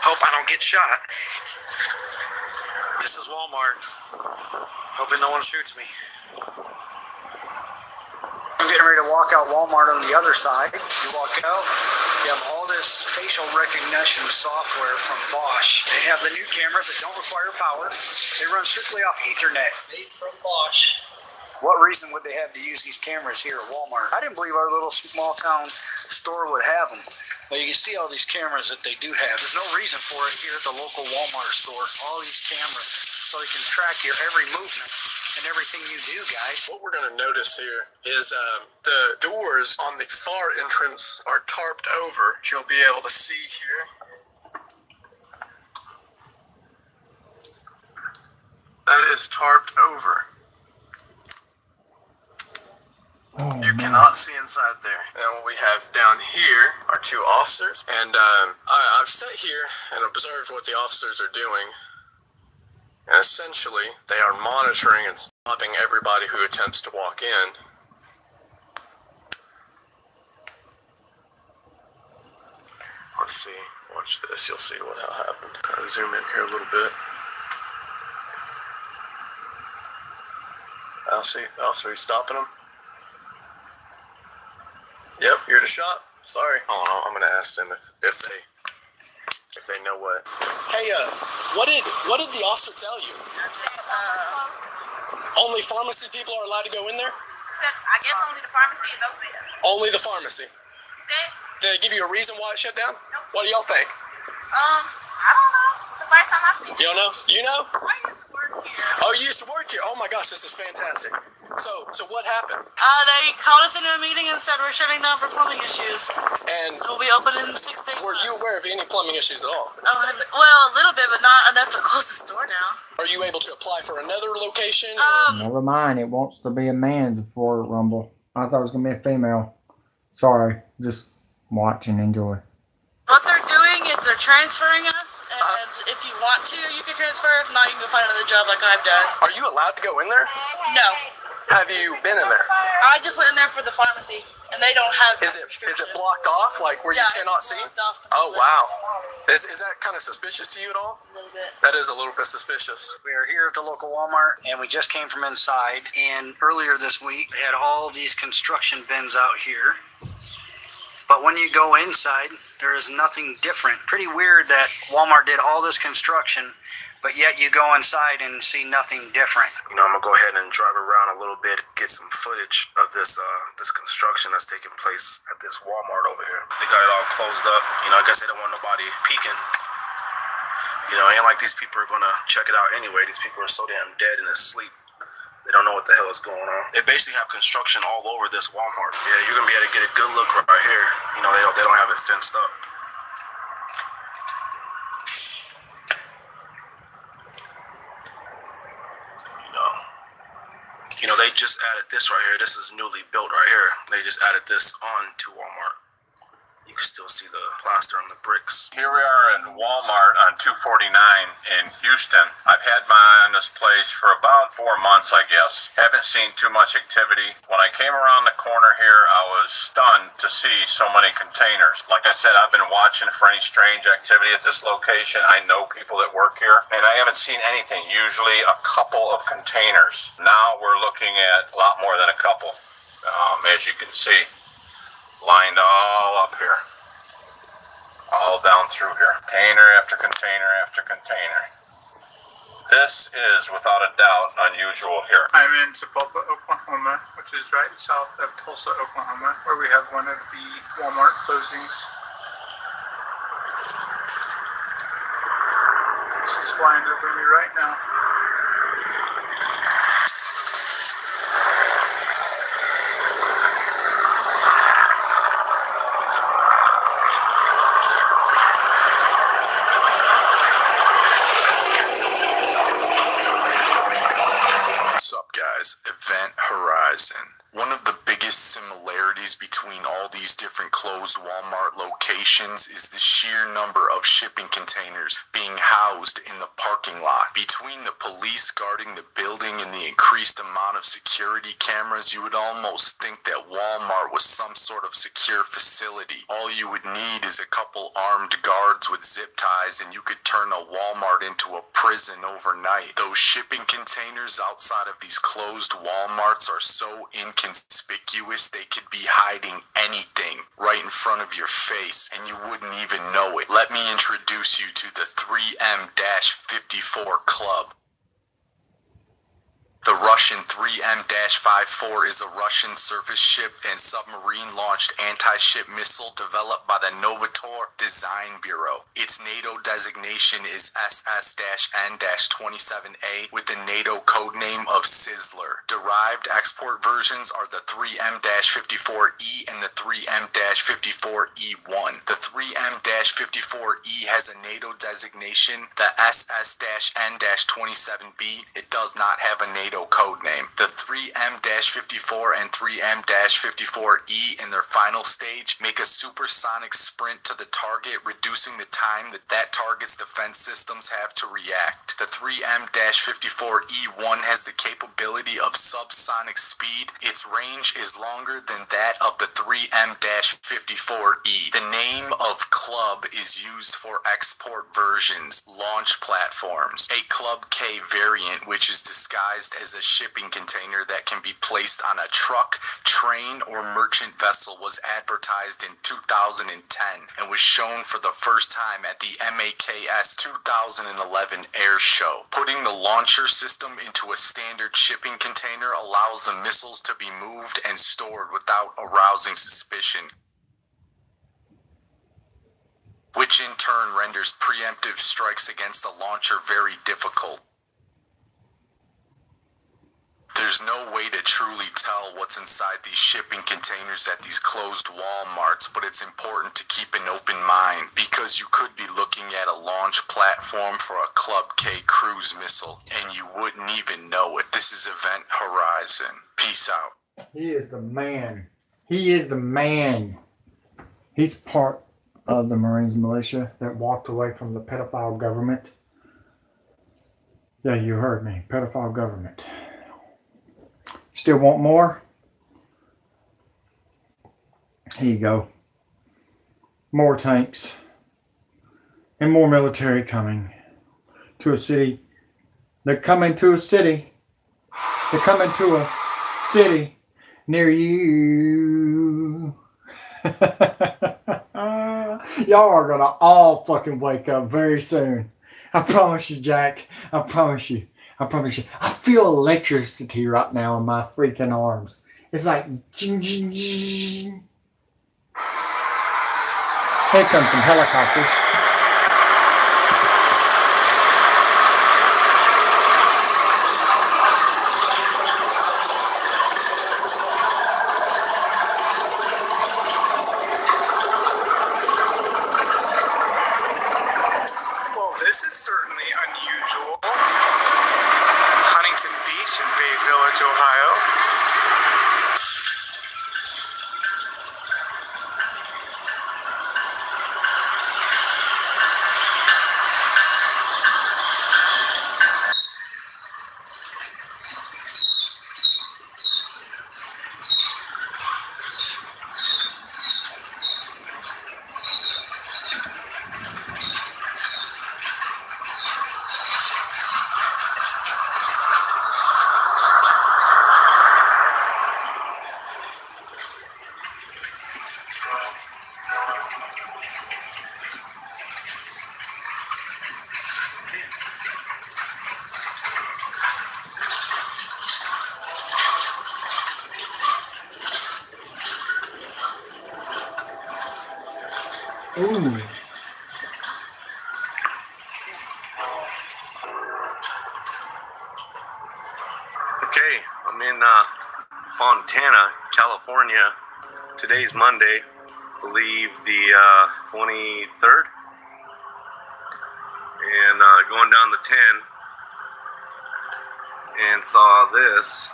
Hope I don't get shot. This is Walmart. Hoping no one shoots me. I'm getting ready to walk out Walmart on the other side. You walk out, you have all this facial recognition software from Bosch. They have the new cameras that don't require power. They run strictly off Ethernet. Made from Bosch. What reason would they have to use these cameras here at Walmart? I didn't believe our little small town store would have them. But you can see all these cameras that they do have. There's no reason for it here at the local Walmart store. All these cameras, so they can track your every movement and everything you do, guys. What we're going to notice here is the doors on the far entrance are tarped over, which you'll be able to see here. That is tarped over. You cannot see inside there. And what we have down here are two officers. And I've sat here and observed what the officers are doing. And essentially, they are monitoring and stopping everybody who attempts to walk in. Let's see. Watch this. You'll see what happened. I'll zoom in here a little bit. I'll see. Oh, so he's stopping them? Yep, you're the shot. Sorry. Oh, no, I'm gonna ask them if they know what. Hey, what did the officer tell you? Only pharmacy people are allowed to go in there? I guess only the pharmacy is open. Only the pharmacy. Did they give you a reason why it shut down? Nope. What do y'all think? I don't know. It's the first time I've seen it. You don't know? You know? I used to work here. Oh, you used to work here? Oh my gosh, this is fantastic. So what happened? They called us into a meeting and said we're shutting down for plumbing issues. And we'll be open in 6 to 8 Were you aware of any plumbing issues at all? Well, a little bit, but not enough to close the store now. Are you able to apply for another location? Never mind, it wants to be a man's Royal Rumble. I thought it was going to be a female. Sorry, just watch and enjoy. What they're doing is they're transferring us, and if you want to, you can transfer. If not, you can go find another job like I've done. Are you allowed to go in there? No. Have you been in there? I just went in there for the pharmacy, and they don't have. Is it blocked off, like where you cannot see? Oh wow, is that kind of suspicious to you at all? A little bit. That is a little bit suspicious. We are here at the local Walmart, and we just came from inside. And earlier this week, they had all these construction bins out here. But when you go inside, there is nothing different. Pretty weird that Walmart did all this construction, but yet you go inside and see nothing different. You know, I'm gonna go ahead and drive around a little bit, get some footage of this construction that's taking place at this Walmart over here. They got it all closed up. You know, I guess they don't want nobody peeking. You know, ain't like these people are gonna check it out anyway. These people are so damn dead and asleep. They don't know what the hell is going on. They basically have construction all over this Walmart. Yeah, you're gonna be able to get a good look right here. You know, they don't have it fenced up. You know, they just added this right here. This is newly built right here. They just added this on to Walmart. You can still see the plaster on the bricks. Here we are at Walmart on 249 in Houston. I've had my eye on this place for about 4 months, I guess. Haven't seen too much activity. When I came around the corner here, I was stunned to see so many containers. Like I said, I've been watching for any strange activity at this location. I know people that work here, and I haven't seen anything. Usually a couple of containers. Now we're looking at a lot more than a couple, as you can see. Lined all up here, all down through here, container after container after container. This is without a doubt unusual here. I'm in Sepulpa, Oklahoma, which is right south of Tulsa, Oklahoma, where we have one of the Walmart closings. She's flying over me right now. Event Horizon. One of the biggest similarities between all these different closed Walmart locations is the sheer number of shipping containers being housed in the parking lot. Between the police guarding the building and the increased amount of security cameras, you would almost think that Walmart was some sort of secure facility. All you would need is a couple armed guards with zip ties and you could turn a Walmart into a prison overnight. Those shipping containers outside of these closed Walmarts are so inconspicuous they could be hiding anything right in front of your face and you wouldn't even know it. Let me introduce you to the 3M-54 Club. The Russian 3M-54 is a Russian surface ship and submarine-launched anti-ship missile developed by the Novator Design Bureau. Its NATO designation is SS-N-27A with the NATO codename of Sizzler. Derived export versions are the 3M-54E and the 3M-54E1. The 3M-54E has a NATO designation, the SS-N-27B. It does not have a NATO code name. The 3M-54 and 3M-54E in their final stage make a supersonic sprint to the target, reducing the time that target's defense systems have to react. The 3M-54E1 has the capability of subsonic speed. Its range is longer than that of the 3M-54E. The name of Club is used for export versions, launch platforms. A Club K variant, which is disguised as a shipping container that can be placed on a truck, train, or merchant vessel, was advertised in 2010 and was shown for the first time at the MAKS 2011 air show. Putting the launcher system into a standard shipping container allows the missiles to be moved and stored without arousing suspicion, which in turn renders preemptive strikes against the launcher very difficult. There's no way to truly tell what's inside these shipping containers at these closed Walmarts, but it's important to keep an open mind because you could be looking at a launch platform for a Club K cruise missile and you wouldn't even know it. This is Event Horizon. Peace out. He is the man. He is the man. He's part of the Marines militia that walked away from the pedophile government. Yeah, you heard me. Pedophile government. Still want more? Here you go. More tanks. And more military coming to a city. They're coming to a city. They're coming to a city near you. Y'all are going to all fucking wake up very soon. I promise you, Jack. I promise you. I promise you. I feel electricity right now in my freaking arms. It's like, jing, jing, jing. Here comes some helicopters. Well, this is certainly unusual. Huntington Beach in Bay Village, Ohio. Ooh. Okay, I'm in Fontana, California. Today's Monday, I believe the 23rd. And going down the 10 and saw this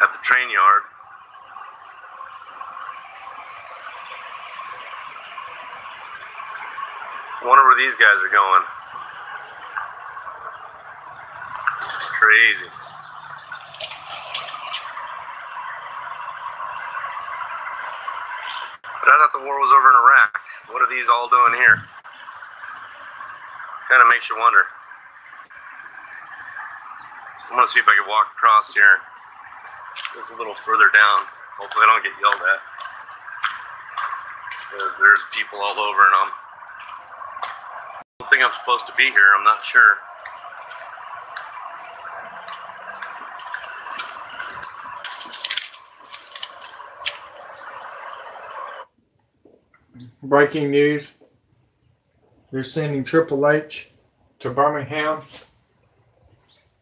at the train yard. Wonder where these guys are going. Crazy. But I thought the war was over in Iraq. What are these all doing here? Kind of makes you wonder. I'm gonna see if I can walk across here. Just a little further down. Hopefully I don't get yelled at. Because there's people all over and I don't think I'm supposed to be here. I'm not sure. Breaking news. They're sending Triple H to Birmingham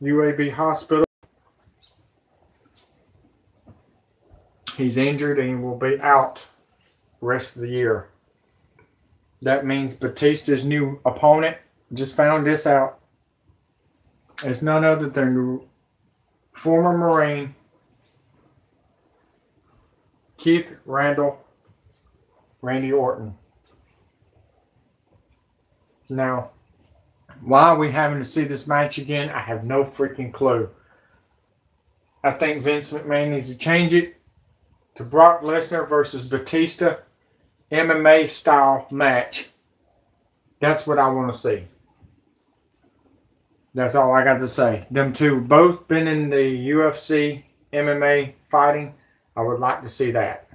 UAB hospital. He's injured and will be out the rest of the year. That means Batista's new opponent, just found this out, is none other than former Marine Keith Randy Orton. Now, why are we having to see this match again? I have no freaking clue. I think Vince McMahon needs to change it to Brock Lesnar versus Batista MMA style match. That's what I want to see. That's all I got to say. Them two both been in the UFC MMA fighting. I would like to see that.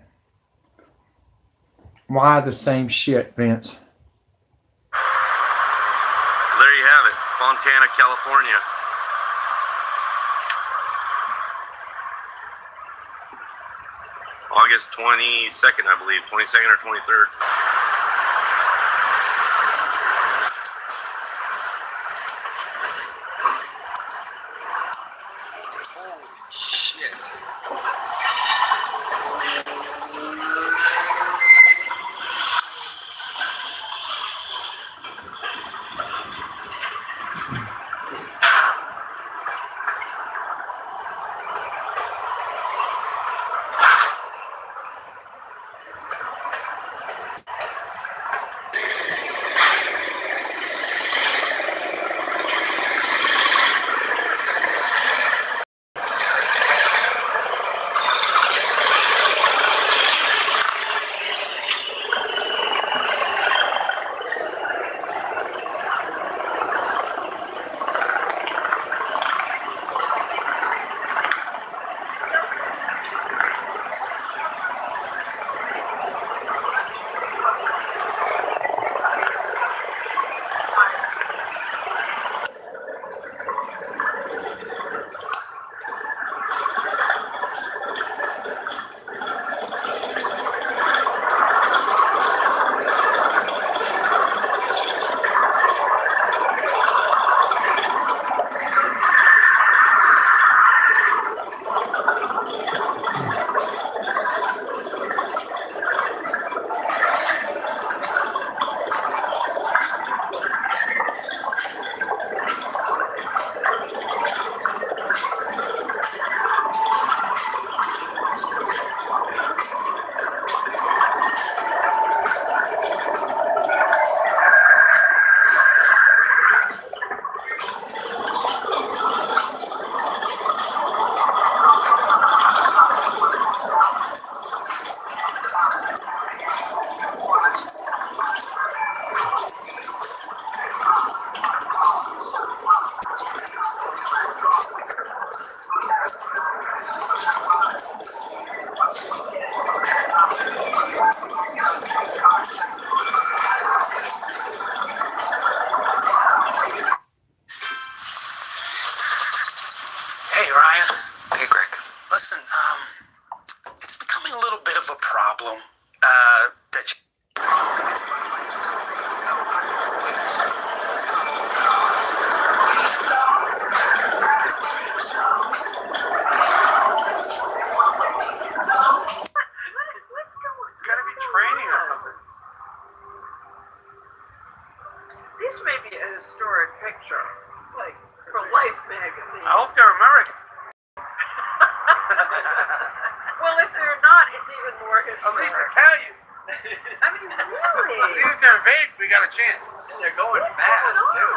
Why the same shit, Vince? There you have it. Fontana, California. August 22nd, I believe. 22nd or 23rd. Holy shit. Hey, Ryan. Hey, Greg. Listen, it's becoming a little bit of a problem, that you... This may be a historic picture, like for Life magazine. I hope they're American. Well, if they're not, it's even more historic. At least Italian. I mean, really? Even if they're vague, we got a chance. And they're going fast, too.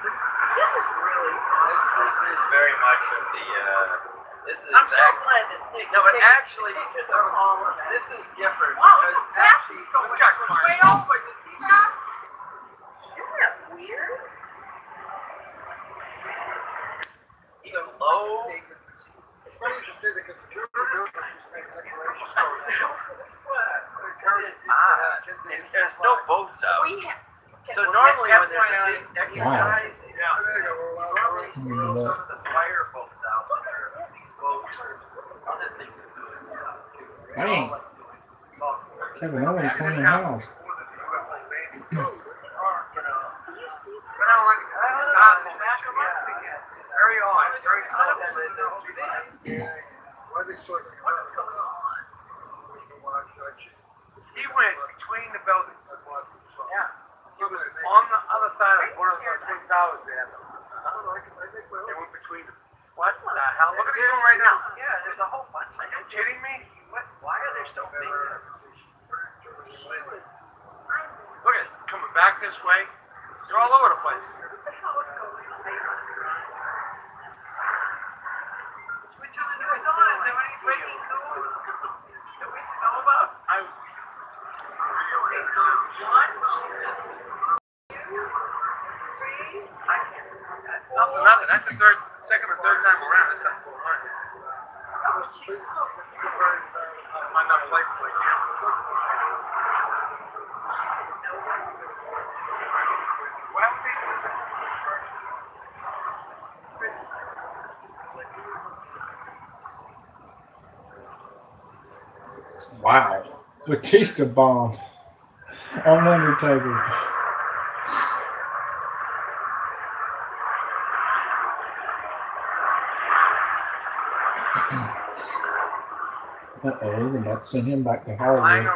This is really awesome. This is very much of the, this is I'm so glad that Nick no, but taking actually, pictures of all of this is different Oh, because that's actually, going this guy's way smart. over. You see that? Isn't that weird? Even low. There's no boats out. So normally when there's a big exercise, normally you throw some of the fire boats out there, these boats or other things that do this stuff too. Dang. Kevin Owens cleaning house. Very odd. Very odd. He went between the buildings. Yeah. He was on the other side of one of the twin towers there. They went between them. What the hell? Look at him doing right now. Yeah, there's a whole bunch. Are you kidding me? What? Why are they so big? Look at it. Coming back this way. They're all over the place. Nothing. That's the second or third time around. That's not 400. I'm not flight plate. Wow. Batista bomb on Undertaker. Uh-oh, we're about to send him back to Hollywood.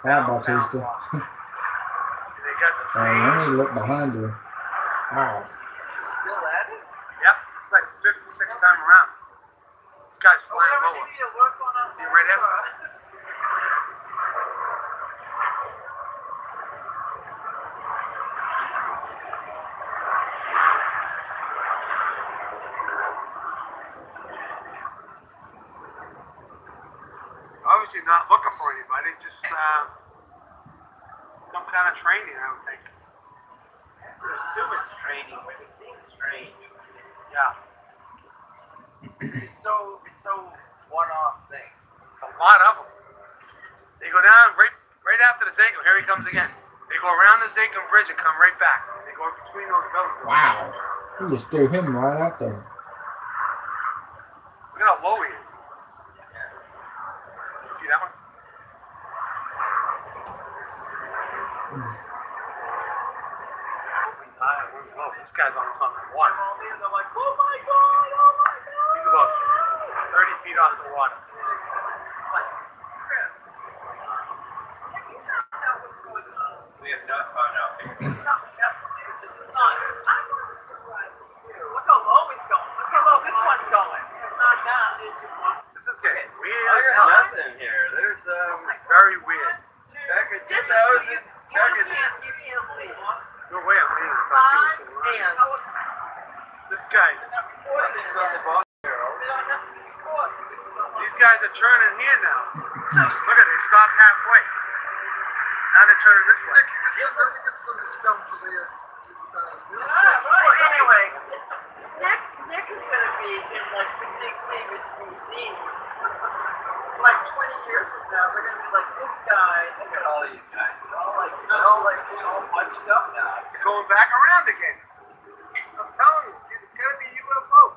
Bye, Batista. I need to look behind you. Wow. Still at it? Yep. It's like 56th time around. This guy's flying lower. You right here? Obviously not looking for anybody, just some kind of training, I would think. I have to assume it's training, but it seems strange. Yeah. It's so one-off thing. A lot of them. They go down right after the Zakum. Here he comes again. They go around the Zakum Bridge and come right back. They go between those buildings. Wow. He just threw him right out there. Look at how low he is. See that one? Oh, this guy's almost on the water. I'm like, oh my god, oh my god. He's about 30 feet off the water. We have not found out. Look how low he's going. Look how low this one's going. It's not down. This is getting weird. There's nothing here. There's very weird. Back in 2000. You can't leave. No way I'm leaving. And This guy. These guys are turning here now. Look at it. They stopped halfway. Now they're turning this way. Well, anyway, Nick is going to be in like the big famous museum. Like 20 years from now, they're going to be like, this guy. Look at all these guys. They're all bunched up now. It's going back around again. I'm telling you, it's going to be UFO.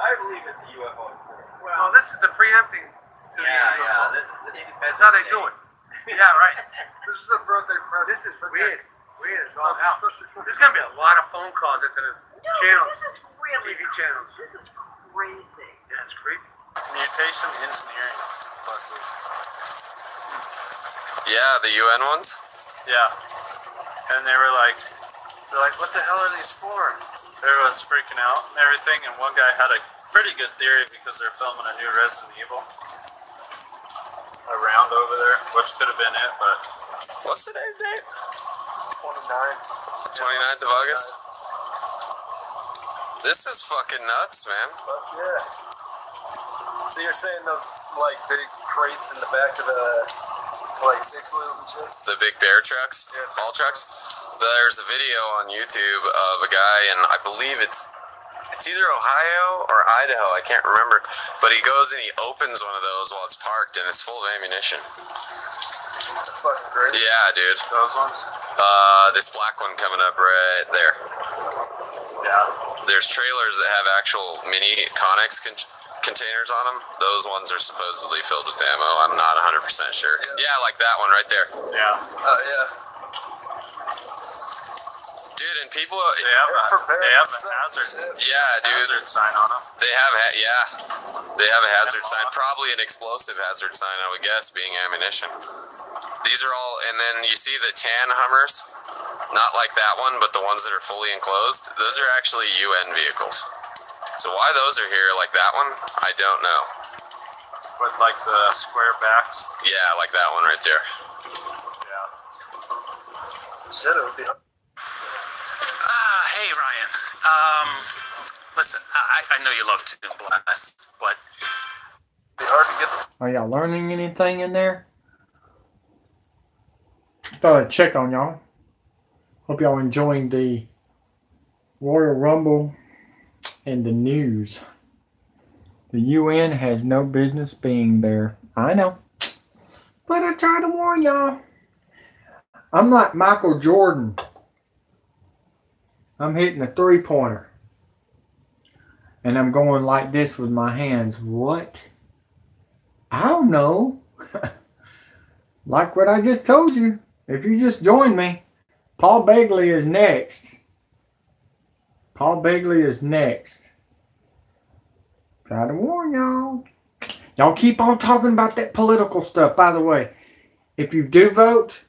I believe it's a UFO. Well, this is the preempting. Yeah. This is the Independence That's how they Day. do it. Yeah, right. This is a birthday present. This is weird. Weird as all hell. There's going to be a lot of phone calls into the channels. This is really TV channels. This is crazy. Yeah, it's creepy. Mutation engineering buses. Yeah, the UN ones? Yeah. And they're like, what the hell are these for? Everyone's freaking out and everything, and one guy had a Pretty good theory because they're filming a new Resident Evil around over there, which could have been it, but. What's today's date? 29th of August? This is fucking nuts, man. Fuck yeah. So you're saying those, like, big crates in the back of the, like, 6 wheels and shit? The big bear trucks? Yeah. Haul trucks? There's a video on YouTube of a guy, and I believe it's either Ohio or Idaho, I can't remember, but he goes and he opens one of those while it's parked, and it's full of ammunition. That's fucking great. Yeah, dude. Those ones? This black one coming up right there. Yeah. There's trailers that have actual mini Connex containers on them. Those ones are supposedly filled with ammo. I'm not 100% sure. Yeah, like that one right there. Yeah. Yeah. Dude, and people... They have a hazard. Yeah, dude. Hazard sign on them. They have, they have a hazard sign. Probably an explosive hazard sign, I would guess, being ammunition. These are all, and then you see the tan Hummers, not like that one, but the ones that are fully enclosed. Those are actually UN vehicles. So why those are here like that one, I don't know. With like the square backs? Yeah, like that one right there. Yeah. Said it would be... Hey, Ryan. Listen, I know you love Toon Blast, but... It'd be hard to get... Are y'all learning anything in there? Thought I'd check on y'all. Hope y'all enjoying the Royal Rumble and the news. The UN has no business being there. I know. But I try to warn y'all. I'm like Michael Jordan. I'm hitting a three-pointer. And I'm going like this with my hands. What? I don't know. Like what I just told you. If you just joined me, Paul Begley is next. Paul Begley is next. Try to warn y'all. Y'all keep on talking about that political stuff. By the way, if you do vote,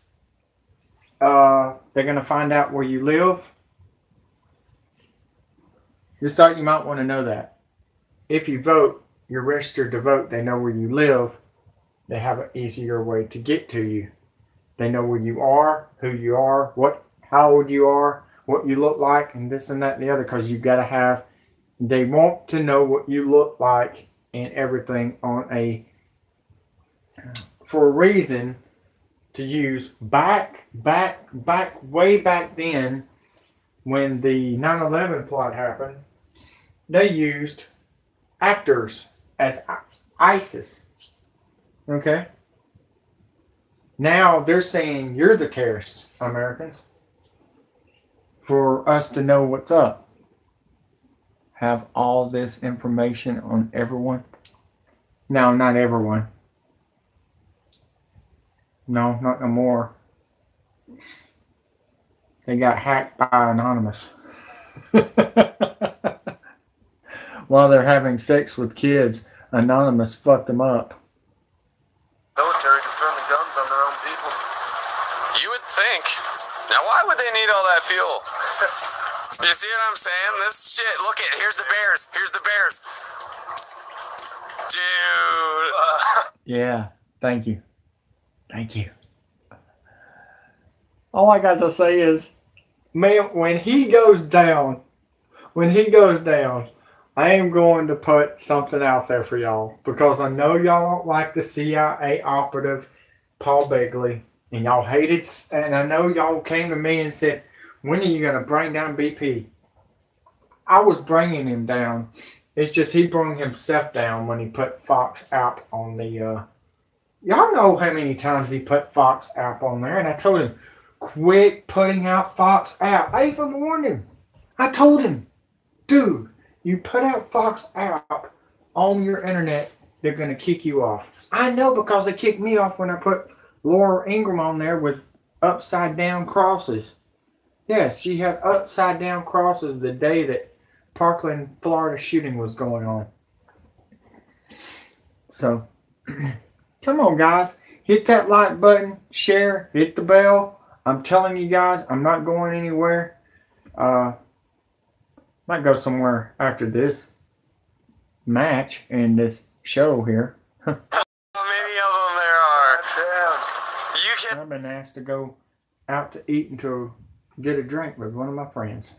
they're going to find out where you live. Just thought you might want to know that. If you vote, you're registered to vote. They know where you live. They have an easier way to get to you. They know where you are, who you are, how old you are, what you look like, and this and that and the other, because you've got to have, they want to know what you look like and everything for a reason to use way back then when the 9/11 plot happened. They used actors as ISIS. Okay? Now they're saying you're the terrorists, Americans, for us to know what's up. Have all this information on everyone. No, not everyone. No, not no more. They got hacked by Anonymous. While they're having sex with kids, Anonymous fucked them up. Military just running guns on their own people. You would think. Now, why would they need all that fuel? You see what I'm saying? This shit. Look at, here's the bears. Here's the bears. Dude. Yeah, thank you. Thank you. All I got to say is, man, when he goes down, I am going to put something out there for y'all, because I know y'all don't like the CIA operative Paul Begley, and y'all hated, and I know y'all came to me and said, when are you going to bring down BP? I was bringing him down. It's just he brought himself down when he put Fox out on the, y'all know how many times he put Fox out on there, and I told him, quit putting out Fox out. I even warned him. I told him, dude, you put out Fox out on your internet, they're going to kick you off. I know, because they kicked me off when I put Laura Ingraham on there with upside down crosses. Yes, she had upside down crosses the day that Parkland, Florida shooting was going on. So, come on, guys. Hit that like button, share, hit the bell. I'm telling you guys, I'm not going anywhere. Might go somewhere after this. match in this show here. How many of them there are? You can. I've been asked to go out to eat and to get a drink with one of my friends.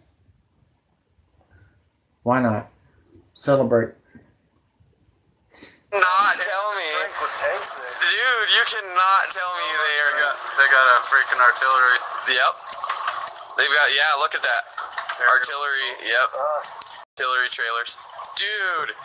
Why not? Celebrate. Not tell me. Dude, you cannot tell me They got a freaking artillery. Yep. They've got, yeah, look at that. Artillery, yep. Artillery trailers. Dude,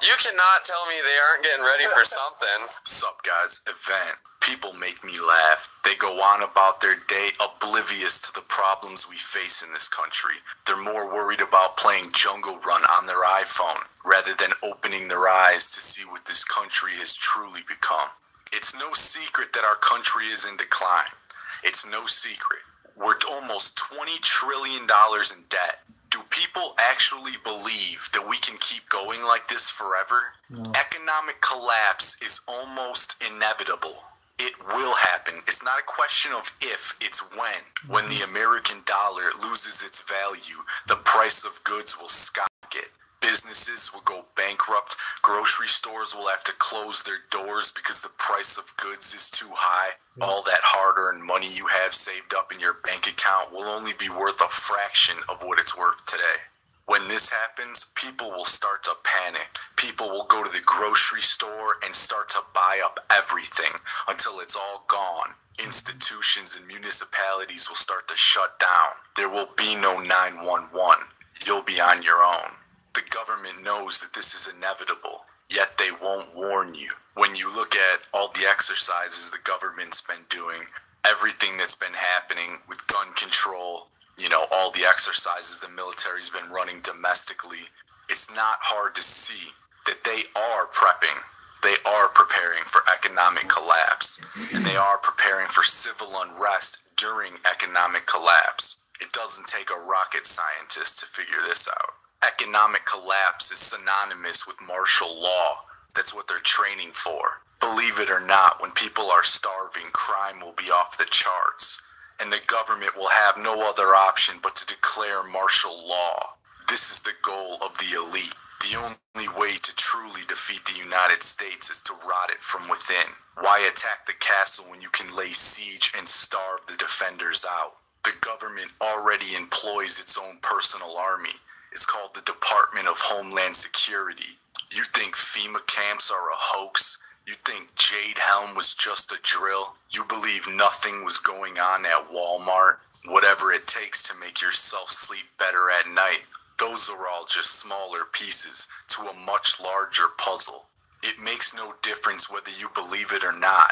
you cannot tell me they aren't getting ready for something. Sup, guys? Event. People make me laugh. They go on about their day oblivious to the problems we face in this country. They're more worried about playing Jungle Run on their iPhone rather than opening their eyes to see what this country has truly become. It's no secret that our country is in decline. It's no secret. We're almost $20 trillion in debt. Do people actually believe that we can keep going like this forever? No. Economic collapse is almost inevitable. It will happen. It's not a question of if, it's when. When the American dollar loses its value, the price of goods will skyrocket. Businesses will go bankrupt. Grocery stores will have to close their doors because the price of goods is too high. All that hard-earned money you have saved up in your bank account will only be worth a fraction of what it's worth today. When this happens, people will start to panic. People will go to the grocery store and start to buy up everything until it's all gone. Institutions and municipalities will start to shut down. There will be no 911. You'll be on your own. The government knows that this is inevitable, yet they won't warn you. When you look at all the exercises the government's been doing, everything that's been happening with gun control, you know, all the exercises the military's been running domestically, it's not hard to see that they are prepping. They are preparing for economic collapse, and they are preparing for civil unrest during economic collapse. It doesn't take a rocket scientist to figure this out. Economic collapse is synonymous with martial law. That's what they're training for. Believe it or not, when people are starving, crime will be off the charts, and the government will have no other option but to declare martial law. This is the goal of the elite. The only way to truly defeat the United States is to rot it from within. Why attack the castle when you can lay siege and starve the defenders out? The government already employs its own personal army. It's called the Department of Homeland Security. You think FEMA camps are a hoax? You think Jade Helm was just a drill? You believe nothing was going on at Walmart? Whatever it takes to make yourself sleep better at night. Those are all just smaller pieces to a much larger puzzle. It makes no difference whether you believe it or not.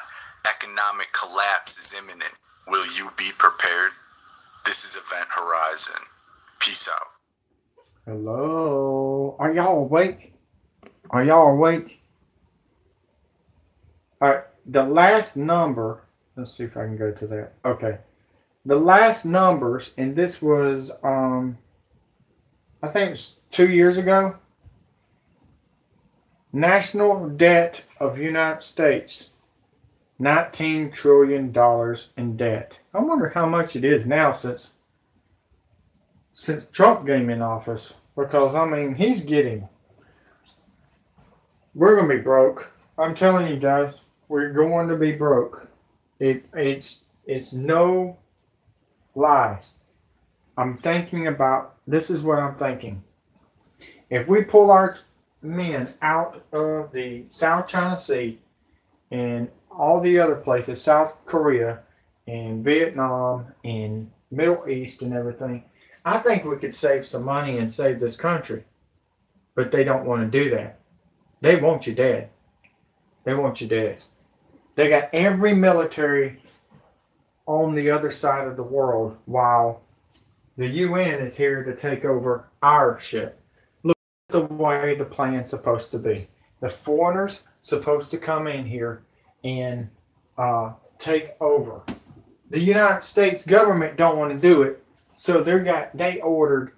Economic collapse is imminent. Will you be prepared? This is Event Horizon. Peace out. Hello? Are y'all awake? Are y'all awake? Alright, the last number, let's see if I can go to that. Okay. The last numbers, and this was, I think it's 2 years ago. National debt of United States, $19 trillion in debt. I wonder how much it is now since Trump came in office, because I mean we're gonna be broke. I'm telling you guys, we're going to be broke. It's no lies. I'm thinking about, this is what I'm thinking. If we pull our men out of the South China Sea and all the other places, South Korea and Vietnam and Middle East and everything, I think we could save some money and save this country. But they don't want to do that. They want you dead. They want you dead. They got every military on the other side of the world while the UN is here to take over our shit. Look at the way the plan's supposed to be. The foreigners supposed to come in here and take over. The United States government don't want to do it, so they ordered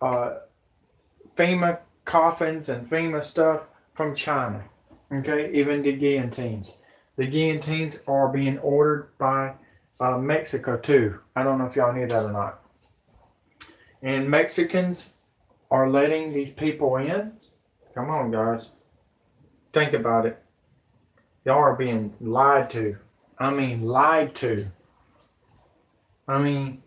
FEMA coffins and FEMA stuff from China. Okay, even the guillotines. The guillotines are being ordered by Mexico too. I don't know if y'all knew that or not. And Mexicans are letting these people in Come on, guys. Think about it. Y'all are being lied to. I mean, lied to. I mean,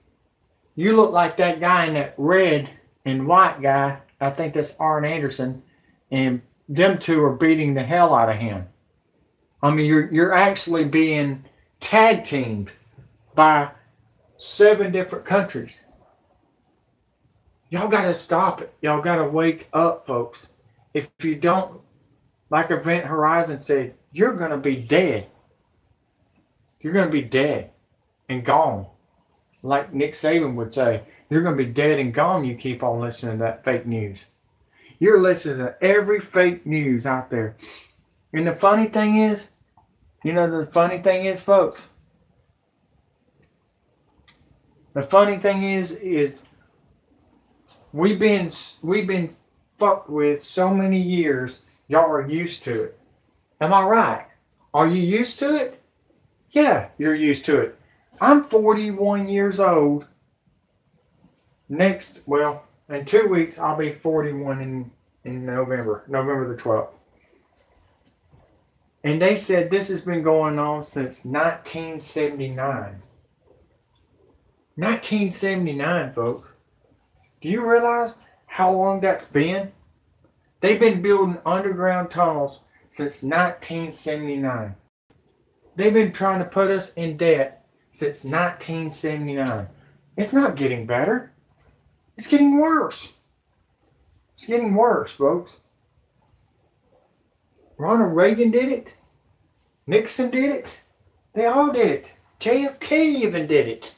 you look like that guy in that red and white guy. I think that's Arn Anderson. And them two are beating the hell out of him. I mean, you're actually being tag teamed by 7 different countries. Y'all got to stop it. Y'all got to wake up, folks. If you don't, like Event Horizon said, you're going to be dead. You're going to be dead and gone. Like Nick Saban would say, you're going to be dead and gone. You keep on listening to that fake news. You're listening to every fake news out there. And the funny thing is, folks, the funny thing is we've been fucked with so many years. Y'all are used to it. Am I right? Are you used to it? Yeah, you're used to it. I'm 41 years old. In 2 weeks, I'll be 41 in November the 12th. And they said this has been going on since 1979. 1979, folks. Do you realize how long that's been? They've been building underground tunnels since 1979. They've been trying to put us in debt since 1979. It's not getting better. It's getting worse. It's getting worse, folks. Ronald Reagan did it. Nixon did it. They all did it. JFK even did it.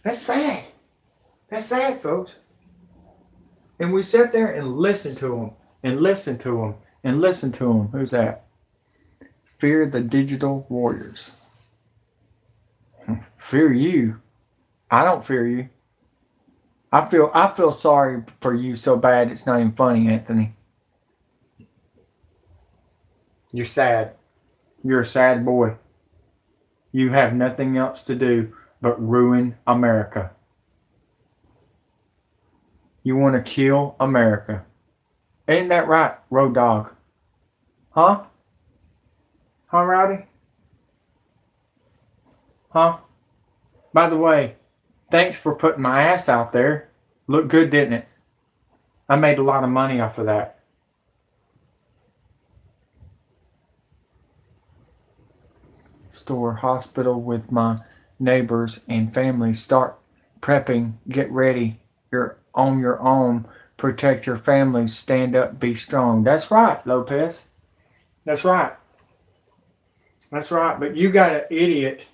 That's sad. That's sad, folks. And we sat there and listened to them, and listened to them, and listened to them. Who's that? Fear the digital warriors. Fear you. I don't fear you. I feel sorry for you so bad it's not even funny, Anthony. You're sad. You're a sad boy. You have nothing else to do but ruin America. You want to kill America. Ain't that right, Road Dog? Huh? Huh, Rowdy? Huh? By the way, thanks for putting my ass out there. Looked good, didn't it? I made a lot of money off of that. Store hospital with my neighbors and family. Start prepping. Get ready. You're on your own. Protect your family. Stand up. Be strong. That's right, Lopez. That's right. That's right. But you got an idiot.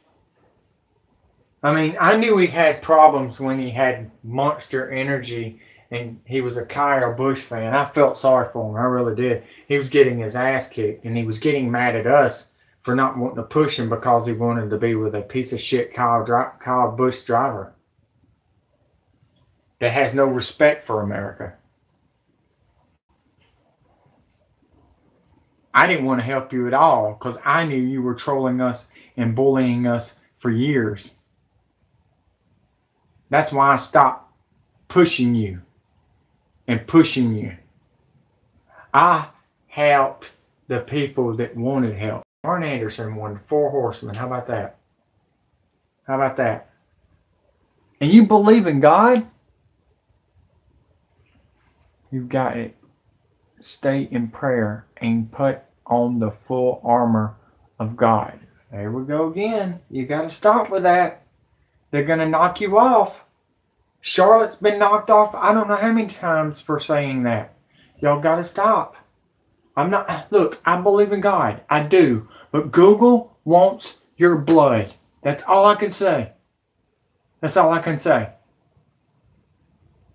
I mean, I knew he had problems when he had Monster Energy and he was a Kyle Busch fan. I felt sorry for him. I really did. He was getting his ass kicked and he was getting mad at us for not wanting to push him because he wanted to be with a piece of shit Kyle Busch driver that has no respect for America. I didn't want to help you at all because I knew you were trolling us and bullying us for years. That's why I stopped pushing you and pushing you. I helped the people that wanted help. Arn Anderson won 4 horsemen. How about that? How about that? And you believe in God? You've got it. Stay in prayer and put on the full armor of God. There we go again. You got to stop with that. They're going to knock you off. Charlotte's been knocked off I don't know how many times for saying that. Y'all got to stop. Look, I believe in God. I do. But Google wants your blood. That's all I can say. That's all I can say.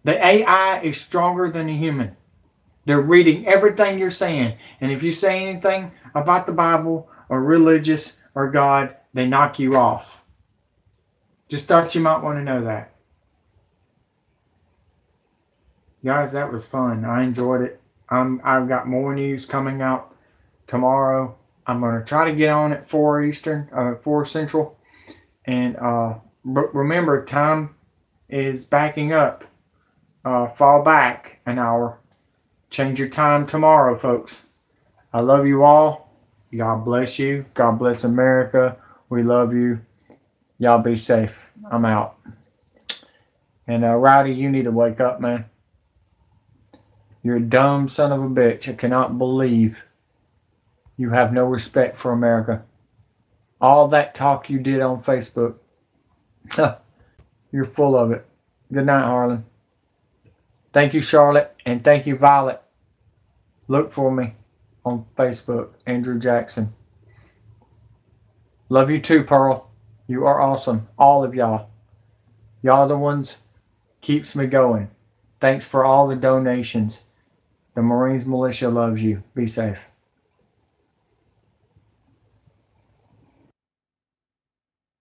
The AI is stronger than the human. They're reading everything you're saying. And if you say anything about the Bible or religious or God, they knock you off. Just thought you might want to know that. Guys, that was fun. I enjoyed it. I've got more news coming out tomorrow. I'm going to try to get on at 4 Eastern, 4 Central. And remember, time is backing up. Fall back an hour. Change your time tomorrow, folks. I love you all. God bless you. God bless America. We love you. Y'all be safe. I'm out. And Rowdy, you need to wake up, man. You're a dumb son of a bitch. I cannot believe you have no respect for America. All that talk you did on Facebook. You're full of it. Good night, Harlan. Thank you, Charlotte. And thank you, Violet. Look for me on Facebook. Andrew Jackson. Love you too, Pearl. You are awesome. All of y'all. Y'all are the ones keeps me going. Thanks for all the donations. The Marines Militia loves you. Be safe.